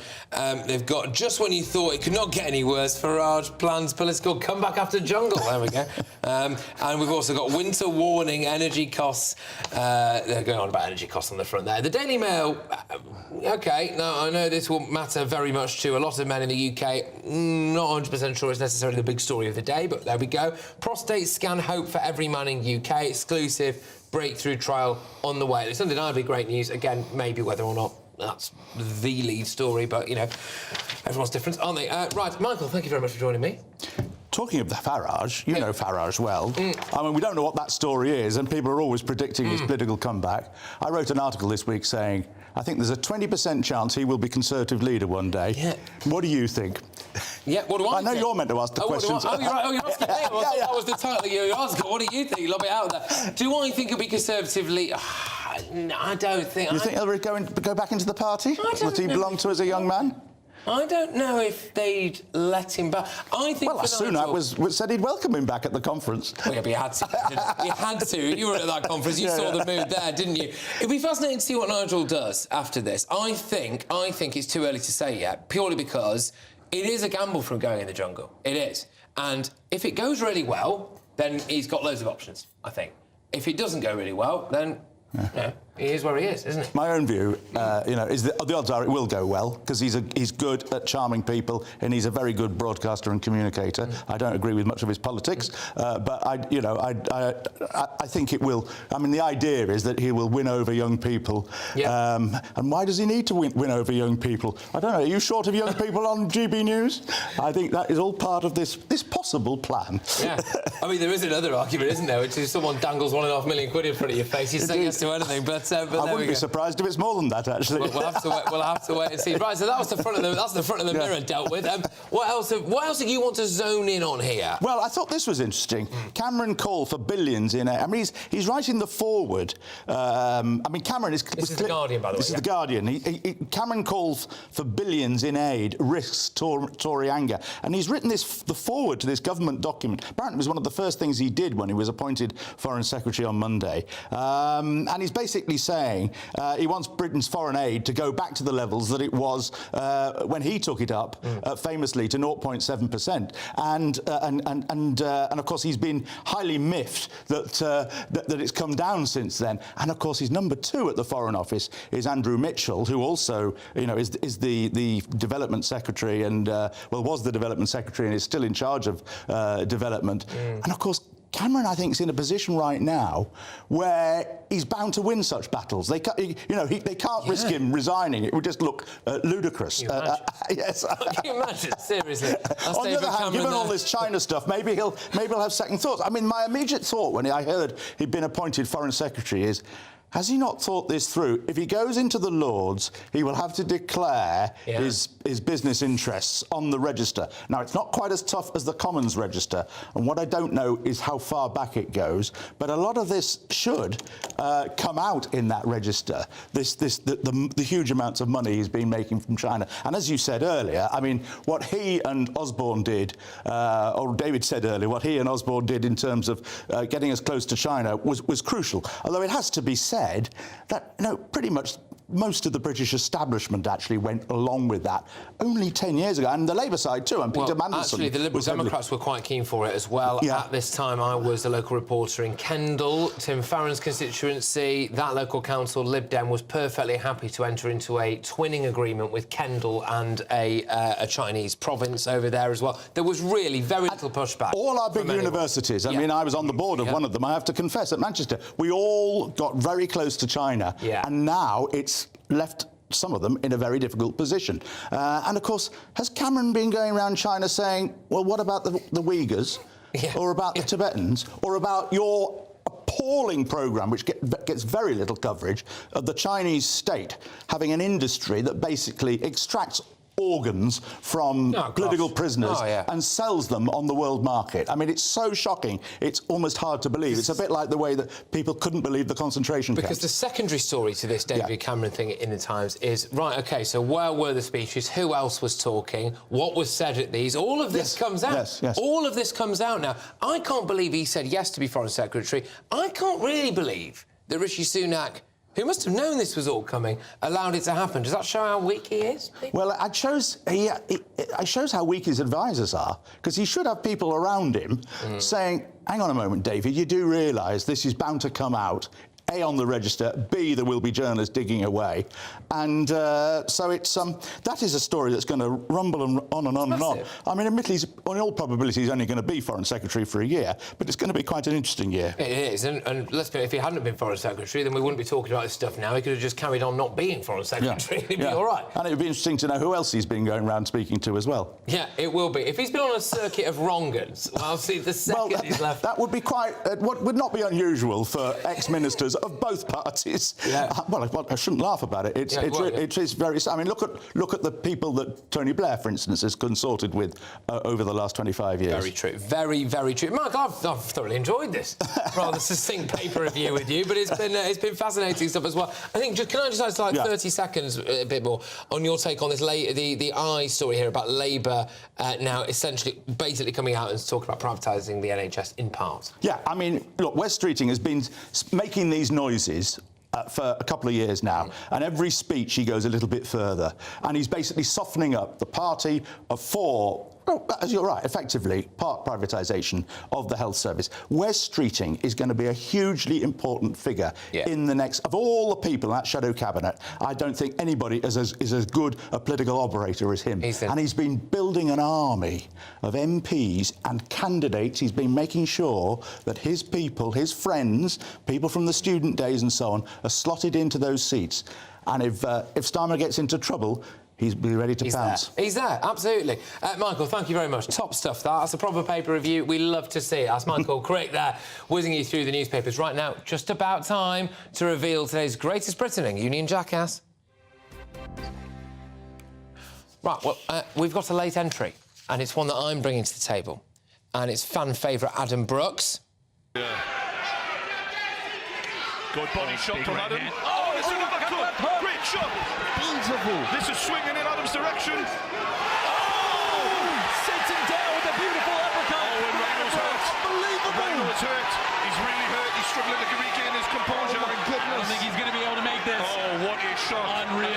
They've got just when you thought it could not get any worse, Farage plans political comeback after jungle. There we go. And we've also got winter warning, energy costs. They're going on about energy costs on the front there. The Daily Mail, OK, now I know this will matter very much to a lot of men in the UK. Not 100% sure it's necessarily the big story of the day, but there we go. Prostate scan hope for every man in UK. Exclusive breakthrough trial on the way. It's undeniably great news. Again, maybe whether or not that's the lead story, but, you know, everyone's different, aren't they? Right, Michael, thank you very much for joining me. Talking of the Farage, you know Farage well. I mean, we don't know what that story is, and people are always predicting his political comeback. I wrote an article this week saying, I think there's a 20% chance he will be Conservative leader one day. Yeah. What do you think? Yeah, what do I know think? you're meant to ask the questions. Oh, you're right. Oh, you're asking me. I thought that was the title you were asking. What do you think? Lob it out there. Do I think it'll be conservatively? No, I don't think. You think he'll go back into the party? Would he belong to as a young man? I don't know if they'd let him back. I think. Well, Sunak said he'd welcome him back at the conference. Well, yeah, but he had to. Didn't he? He had to. You were at that conference. You saw the mood there, didn't you? It'd be fascinating to see what Nigel does after this. I think it's too early to say yet, purely because it is a gamble from going in the jungle. It is. And if it goes really well, then he's got loads of options, I think. If it doesn't go really well, then he is where he is, isn't he? My own view, is that the odds are it will go well because he's good at charming people and he's a very good broadcaster and communicator. I don't agree with much of his politics, but I think it will. I mean, the idea is that he will win over young people. Yeah. And why does he need to win over young people? I don't know. Are you short of young people on GB News? I think that is all part of this possible plan. Yeah. I mean, there is another argument, isn't there, which is someone dangles £1.5 million in front of your face, you say yes to anything, but I wouldn't be surprised if it's more than that, actually. We'll have to wait and see. Right, so that was the front of the mirror dealt with. What else do you want to zone in on here? Well, I thought this was interesting. Cameron called for billions in aid. I mean, he's writing the foreword. I mean, Cameron is... This is The Guardian, by the way. This is The Guardian. Cameron calls for billions in aid, risks Tory anger. And he's written the foreword to this government document. Apparently it was one of the first things he did when he was appointed Foreign Secretary on Monday. And he's basically saying he wants Britain's foreign aid to go back to the levels that it was when he took it up, famously, to 0.7%. And of course, he's been highly miffed that it's come down since then. And of course, his number 2 at the Foreign Office is Andrew Mitchell, who also, is the Development Secretary and, was the Development Secretary and is still in charge of development. And of course, Cameron, I think, is in a position right now where he's bound to win such battles. They can't risk him resigning. It would just look ludicrous. Yes. Can you imagine? Seriously. On the other hand, given all this China stuff, maybe he'll have second thoughts. I mean, my immediate thought when I heard he'd been appointed Foreign Secretary is, has he not thought this through? If he goes into the Lords, he will have to declare his business interests on the register. Now, it's not quite as tough as the Commons register, and what I don't know is how far back it goes, but a lot of this should come out in that register, the huge amounts of money he's been making from China. And as you said earlier, I mean, what he and Osborne did, or David said earlier, what he and Osborne did in terms of getting us close to China was crucial. Although it has to be said that, pretty much most of the British establishment actually went along with that only 10 years ago, and the Labour side too, and Peter Mandelson. Actually, the Liberal Democrats were quite keen for it as well. Yeah. At this time, I was a local reporter in Kendal, Tim Farron's constituency. That local council, Lib Dem, was perfectly happy to enter into a twinning agreement with Kendal and a Chinese province over there as well. There was really very little pushback. All our big universities, I mean, I was on the board of one of them, I have to confess, at Manchester. We all got very close to China, and now it's left some of them in a very difficult position. And of course, has Cameron been going around China saying, well, what about the Uyghurs, or about the Tibetans, or about your appalling programme, which gets very little coverage, of the Chinese state having an industry that basically extracts organs from political prisoners and sells them on the world market. I mean, it's so shocking, it's almost hard to believe. It's a bit like the way that people couldn't believe the concentration camps. Because the secondary story to this David Cameron thing in the Times is, right, OK, so where were the speeches? Who else was talking? What was said at these? All of this comes out. All of this comes out now. I can't believe he said yes to be Foreign Secretary. I can't really believe that Rishi Sunak, who must have known this was all coming, allowed it to happen. Does that show how weak he is? Well, it shows how weak his advisors are, because he should have people around him saying, hang on a moment, David, you do realise this is bound to come out. A, on the register, B, there will be journalists digging away. And so it's that is a story that's going to rumble on and on and on. I mean, admittedly, in all probability, he's only going to be Foreign Secretary for a year, but it's going to be quite an interesting year. It is, and let's be, if he hadn't been Foreign Secretary, then we wouldn't be talking about this stuff now. He could have just carried on not being Foreign Secretary. He'd be all right. And it would be interesting to know who else he's been going around speaking to as well. Yeah, it will be. If he's been on a circuit of wrong-uns, well, see, the second he's left... That would be quite... what would not be unusual for ex-ministers members of both parties. Yeah. Well, I shouldn't laugh about it. It is very. I mean, look at the people that Tony Blair, for instance, has consorted with over the last 25 years. Very true. Very, very true. Mark, I've thoroughly enjoyed this rather succinct paper review with you, but it's been fascinating stuff as well. I think can I just ask like 30 seconds a bit more on your take on this the I story here about Labour now essentially basically coming out and talking about privatising the NHS in part. Yeah, I mean, look, Wes Streeting has been making these noises for a couple of years now, and every speech he goes a little bit further, and he's basically softening up the party for, as you're right, effectively part privatisation of the health service. Wes Streeting is going to be a hugely important figure in the next, of all the people in that shadow cabinet. I don't think anybody is as good a political operator as him. And he's been building an army of MPs and candidates. He's been making sure that his people, his friends, people from the student days and so on, are slotted into those seats. And if Starmer gets into trouble, he's be ready to pounce. He's there, absolutely. Michael, thank you very much. Top stuff, that's a proper paper review. We love to see it. That's Michael Crick there, whizzing you through the newspapers. Right now, just about time to reveal today's greatest Britaning Union jackass. Right, well, we've got a late entry, and it's one that I'm bringing to the table. And it's fan favourite Adam Brooks. Good body shot from Adam. Oh, it's another good, great shot. Beautiful. This is swinging in Adam's direction. Oh! Sitting down with a beautiful uppercut. Oh, and Reynolds hurt. Unbelievable. Reynolds hurt. He's really hurt. He's struggling to regain his composure. Oh, my goodness. I don't think he's going to be able to make this. Oh, what a shot. Unreal.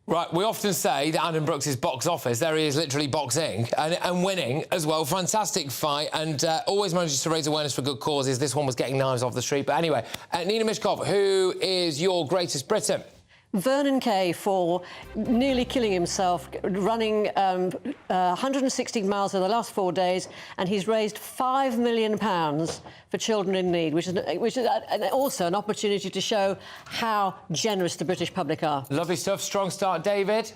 Right, we often say that Adam Brooks is box office. There he is, literally boxing and winning as well. Fantastic fight, and always manages to raise awareness for good causes. This one was getting knives off the street. But anyway, Nina Mishkov, who is your greatest Briton? Vernon Kay for nearly killing himself, running 160 miles in the last 4 days, and he's raised £5 million for children in need, which is also an opportunity to show how generous the British public are. Lovely stuff. Strong start, David.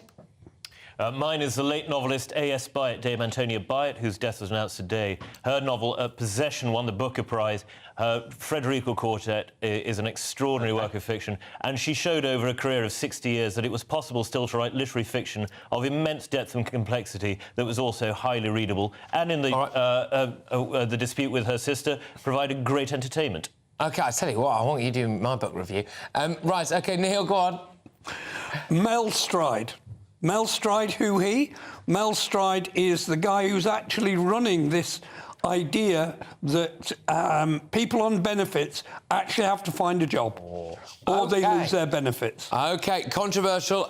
Mine is the late novelist A.S. Byatt, Dame Antonia Byatt, whose death was announced today. Her novel, Possession, won the Booker Prize. Her Frederico Quartet is an extraordinary work of fiction, and she showed over a career of 60 years that it was possible still to write literary fiction of immense depth and complexity that was also highly readable, and in the dispute with her sister, provided great entertainment. OK, I tell you what, I want you to do my book review. Right, OK, Neil, go on. Mel Stride. Mel Stride, who he? Mel Stride is the guy who's actually running this idea that people on benefits actually have to find a job or they lose their benefits. OK, controversial.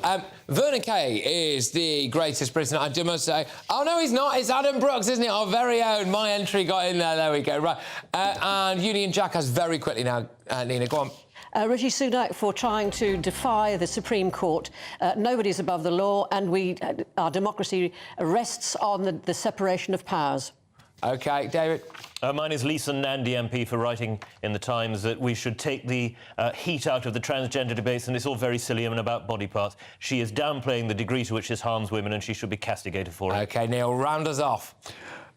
Vernon Kay is the greatest Briton, I must say. Oh, no, he's not. It's Adam Brooks, isn't it? Our very own. My entry got in there. There we go. Right. And Union Jackass very quickly now. Nina, go on. Rishi Sunak for trying to defy the Supreme Court. Nobody's above the law, and our democracy rests on the separation of powers. OK, David. Mine is Lisa Nandy MP for writing in the Times that we should take the heat out of the transgender debates, and it's all very silly and about body parts. She is downplaying the degree to which this harms women, and she should be castigated for it. OK, Neil, round us off.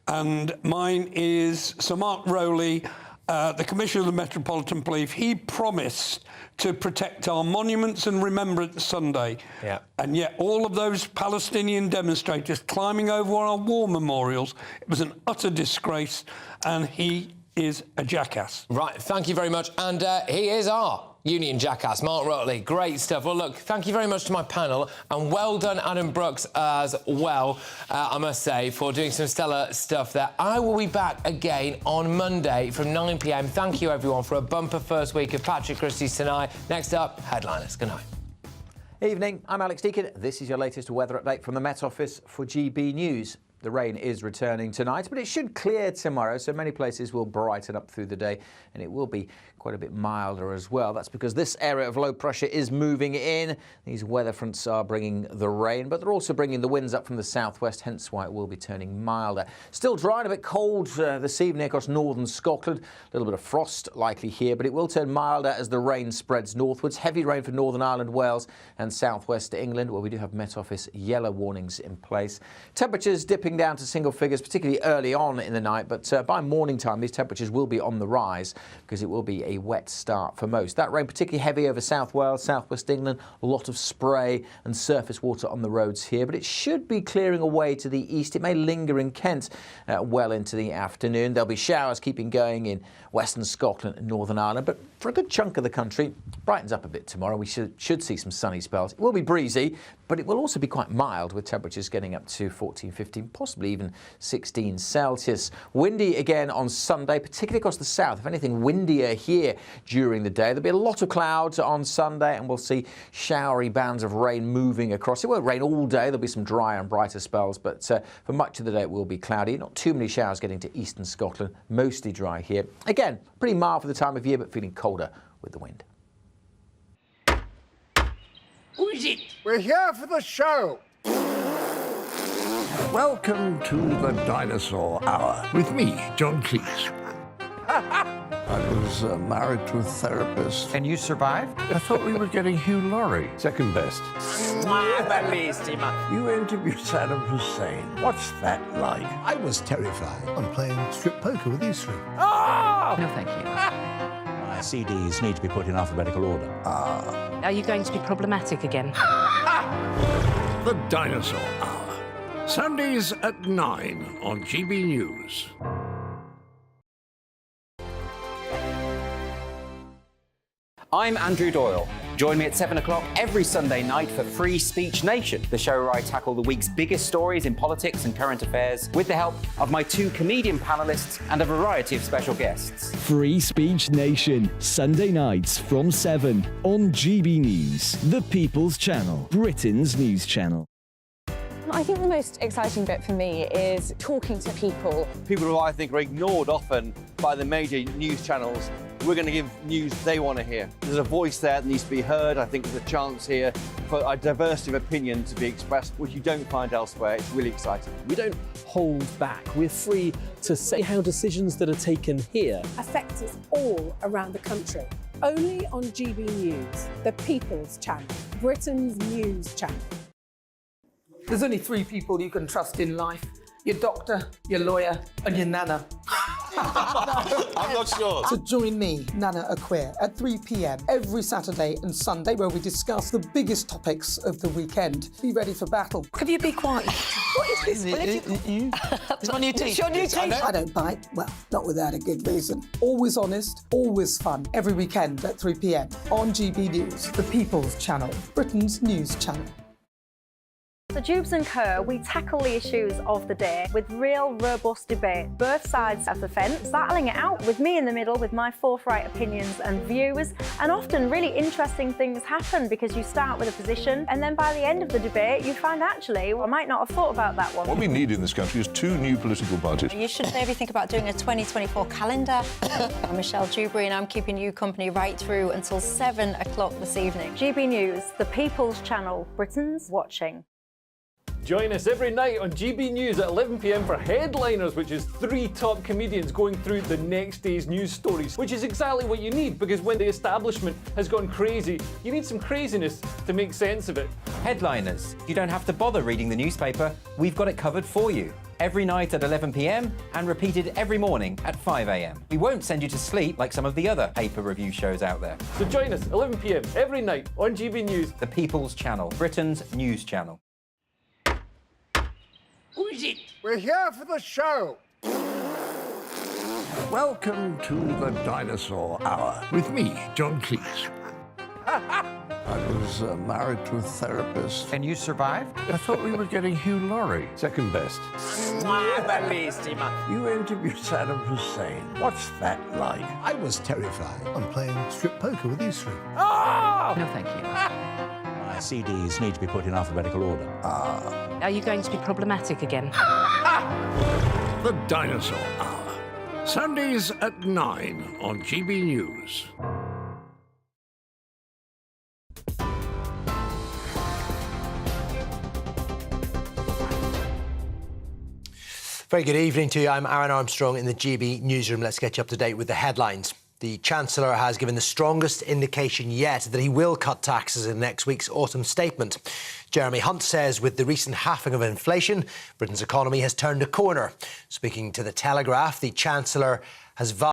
And mine is Sir Mark Rowley, the Commissioner of the Metropolitan Police. He promised to protect our monuments and Remembrance Sunday. Yeah. And yet all of those Palestinian demonstrators climbing over our war memorials, it was an utter disgrace, and he is a jackass. Right, thank you very much. And he is our Union Jackass, Mark Rowley. Great stuff. Well, look, thank you very much to my panel, and well done, Adam Brooks, as well, I must say, for doing some stellar stuff there. I will be back again on Monday from 9 p.m. Thank you, everyone, for a bumper first week of Patrick Christys tonight. Next up, headliners. Good night. Evening, I'm Alex Deakin. This is your latest weather update from the Met Office for GB News. The rain is returning tonight, but it should clear tomorrow, so many places will brighten up through the day, and it will be quite a bit milder as well. That's because this area of low pressure is moving in. These weather fronts are bringing the rain, but they're also bringing the winds up from the southwest, hence why it will be turning milder. Still dry and a bit cold this evening across northern Scotland. A little bit of frost likely here, but it will turn milder as the rain spreads northwards. Heavy rain for Northern Ireland, Wales and southwest England, where we do have Met Office yellow warnings in place. Temperatures dipping down to single figures, particularly early on in the night, but by morning time these temperatures will be on the rise because it will be a wet start for most. That rain particularly heavy over South Wales, South West England, a lot of spray and surface water on the roads here, but it should be clearing away to the east. It may linger in Kent well into the afternoon. There'll be showers keeping going in Western Scotland and Northern Ireland, but for a good chunk of the country, brightens up a bit tomorrow. We should see some sunny spells. It will be breezy, but it will also be quite mild, with temperatures getting up to 14, 15, possibly even 16 Celsius. Windy again on Sunday, particularly across the south. If anything, windier here during the day. There'll be a lot of clouds on Sunday, and we'll see showery bands of rain moving across. It won't rain all day. There'll be some drier and brighter spells, but for much of the day it will be cloudy. Not too many showers getting to eastern Scotland. Mostly dry here. Again, pretty mild for the time of year, but feeling colder with the wind. Who is it? We're here for the show. Welcome to the Dinosaur Hour with me, John Cleese. I was married to a therapist. And you survived? I thought we were getting Hugh Laurie. Second best. You interviewed Saddam Hussein. What's that like? I was terrified. I'm playing strip poker with these three. No, thank you. My CDs need to be put in alphabetical order. Are you going to be problematic again? The Dinosaur Hour. Sundays at 9 on GB News. I'm Andrew Doyle. Join me at 7 o'clock every Sunday night for Free Speech Nation, the show where I tackle the week's biggest stories in politics and current affairs with the help of my two comedian panellists and a variety of special guests. Free Speech Nation, Sunday nights from 7 on GB News, the People's Channel, Britain's news channel. I think the most exciting bit for me is talking to people. People who I think are ignored often by the major news channels. We're going to give news they want to hear. There's a voice there that needs to be heard. I think there's a chance here for a diversity of opinion to be expressed, which you don't find elsewhere. It's really exciting. We don't hold back. We're free to say how decisions that are taken here affect us all around the country. Only on GB News, the People's Channel, Britain's news channel. There's only three people you can trust in life: your doctor, your lawyer, and your nana. I'm not sure. So join me, Nana Aquia, at 3 p.m. every Saturday and Sunday, where we discuss the biggest topics of the weekend. Be ready for battle. Could you be quiet? What is this? It's my new teeth. It's your new teeth. I don't bite. Well, not without a good reason. Always honest, always fun. Every weekend at 3 p.m. on GB News, the People's Channel, Britain's news channel. So Jubes and Kerr, we tackle the issues of the day with real, robust debate, both sides of the fence, battling it out with me in the middle with my forthright opinions and views. And often really interesting things happen because you start with a position and then by the end of the debate you find actually, well, I might not have thought about that one. What we need in this country is two new political parties. You should maybe think about doing a 2024 calendar. I'm Michelle Dewberry and I'm keeping you company right through until 7 o'clock this evening. GB News, the People's Channel, Britain's watching. Join us every night on GB News at 11 p.m. for Headliners, which is three top comedians going through the next day's news stories, which is exactly what you need, because when the establishment has gone crazy, you need some craziness to make sense of it. Headliners. You don't have to bother reading the newspaper. We've got it covered for you. Every night at 11 p.m. and repeated every morning at 5 a.m. We won't send you to sleep like some of the other paper review shows out there. So join us 11 p.m. every night on GB News. The People's Channel, Britain's news channel. Who is it? We're here for the show. Welcome to the Dinosaur Hour with me, John Cleese. I was married to a therapist. And you survived? I thought we were getting Hugh Laurie. Second best. You interviewed Saddam Hussein. What's that like? I was terrified. I'm playing strip poker with these three. No, thank you. My CDs need to be put in alphabetical order. Are you going to be problematic again? The Dinosaur Hour. Sundays at 9 on GB News. Very good evening to you. I'm Aaron Armstrong in the GB newsroom. Let's get you up to date with the headlines. The Chancellor has given the strongest indication yet that he will cut taxes in next week's autumn statement. Jeremy Hunt says with the recent halving of inflation, Britain's economy has turned a corner. Speaking to The Telegraph, the Chancellor has vowed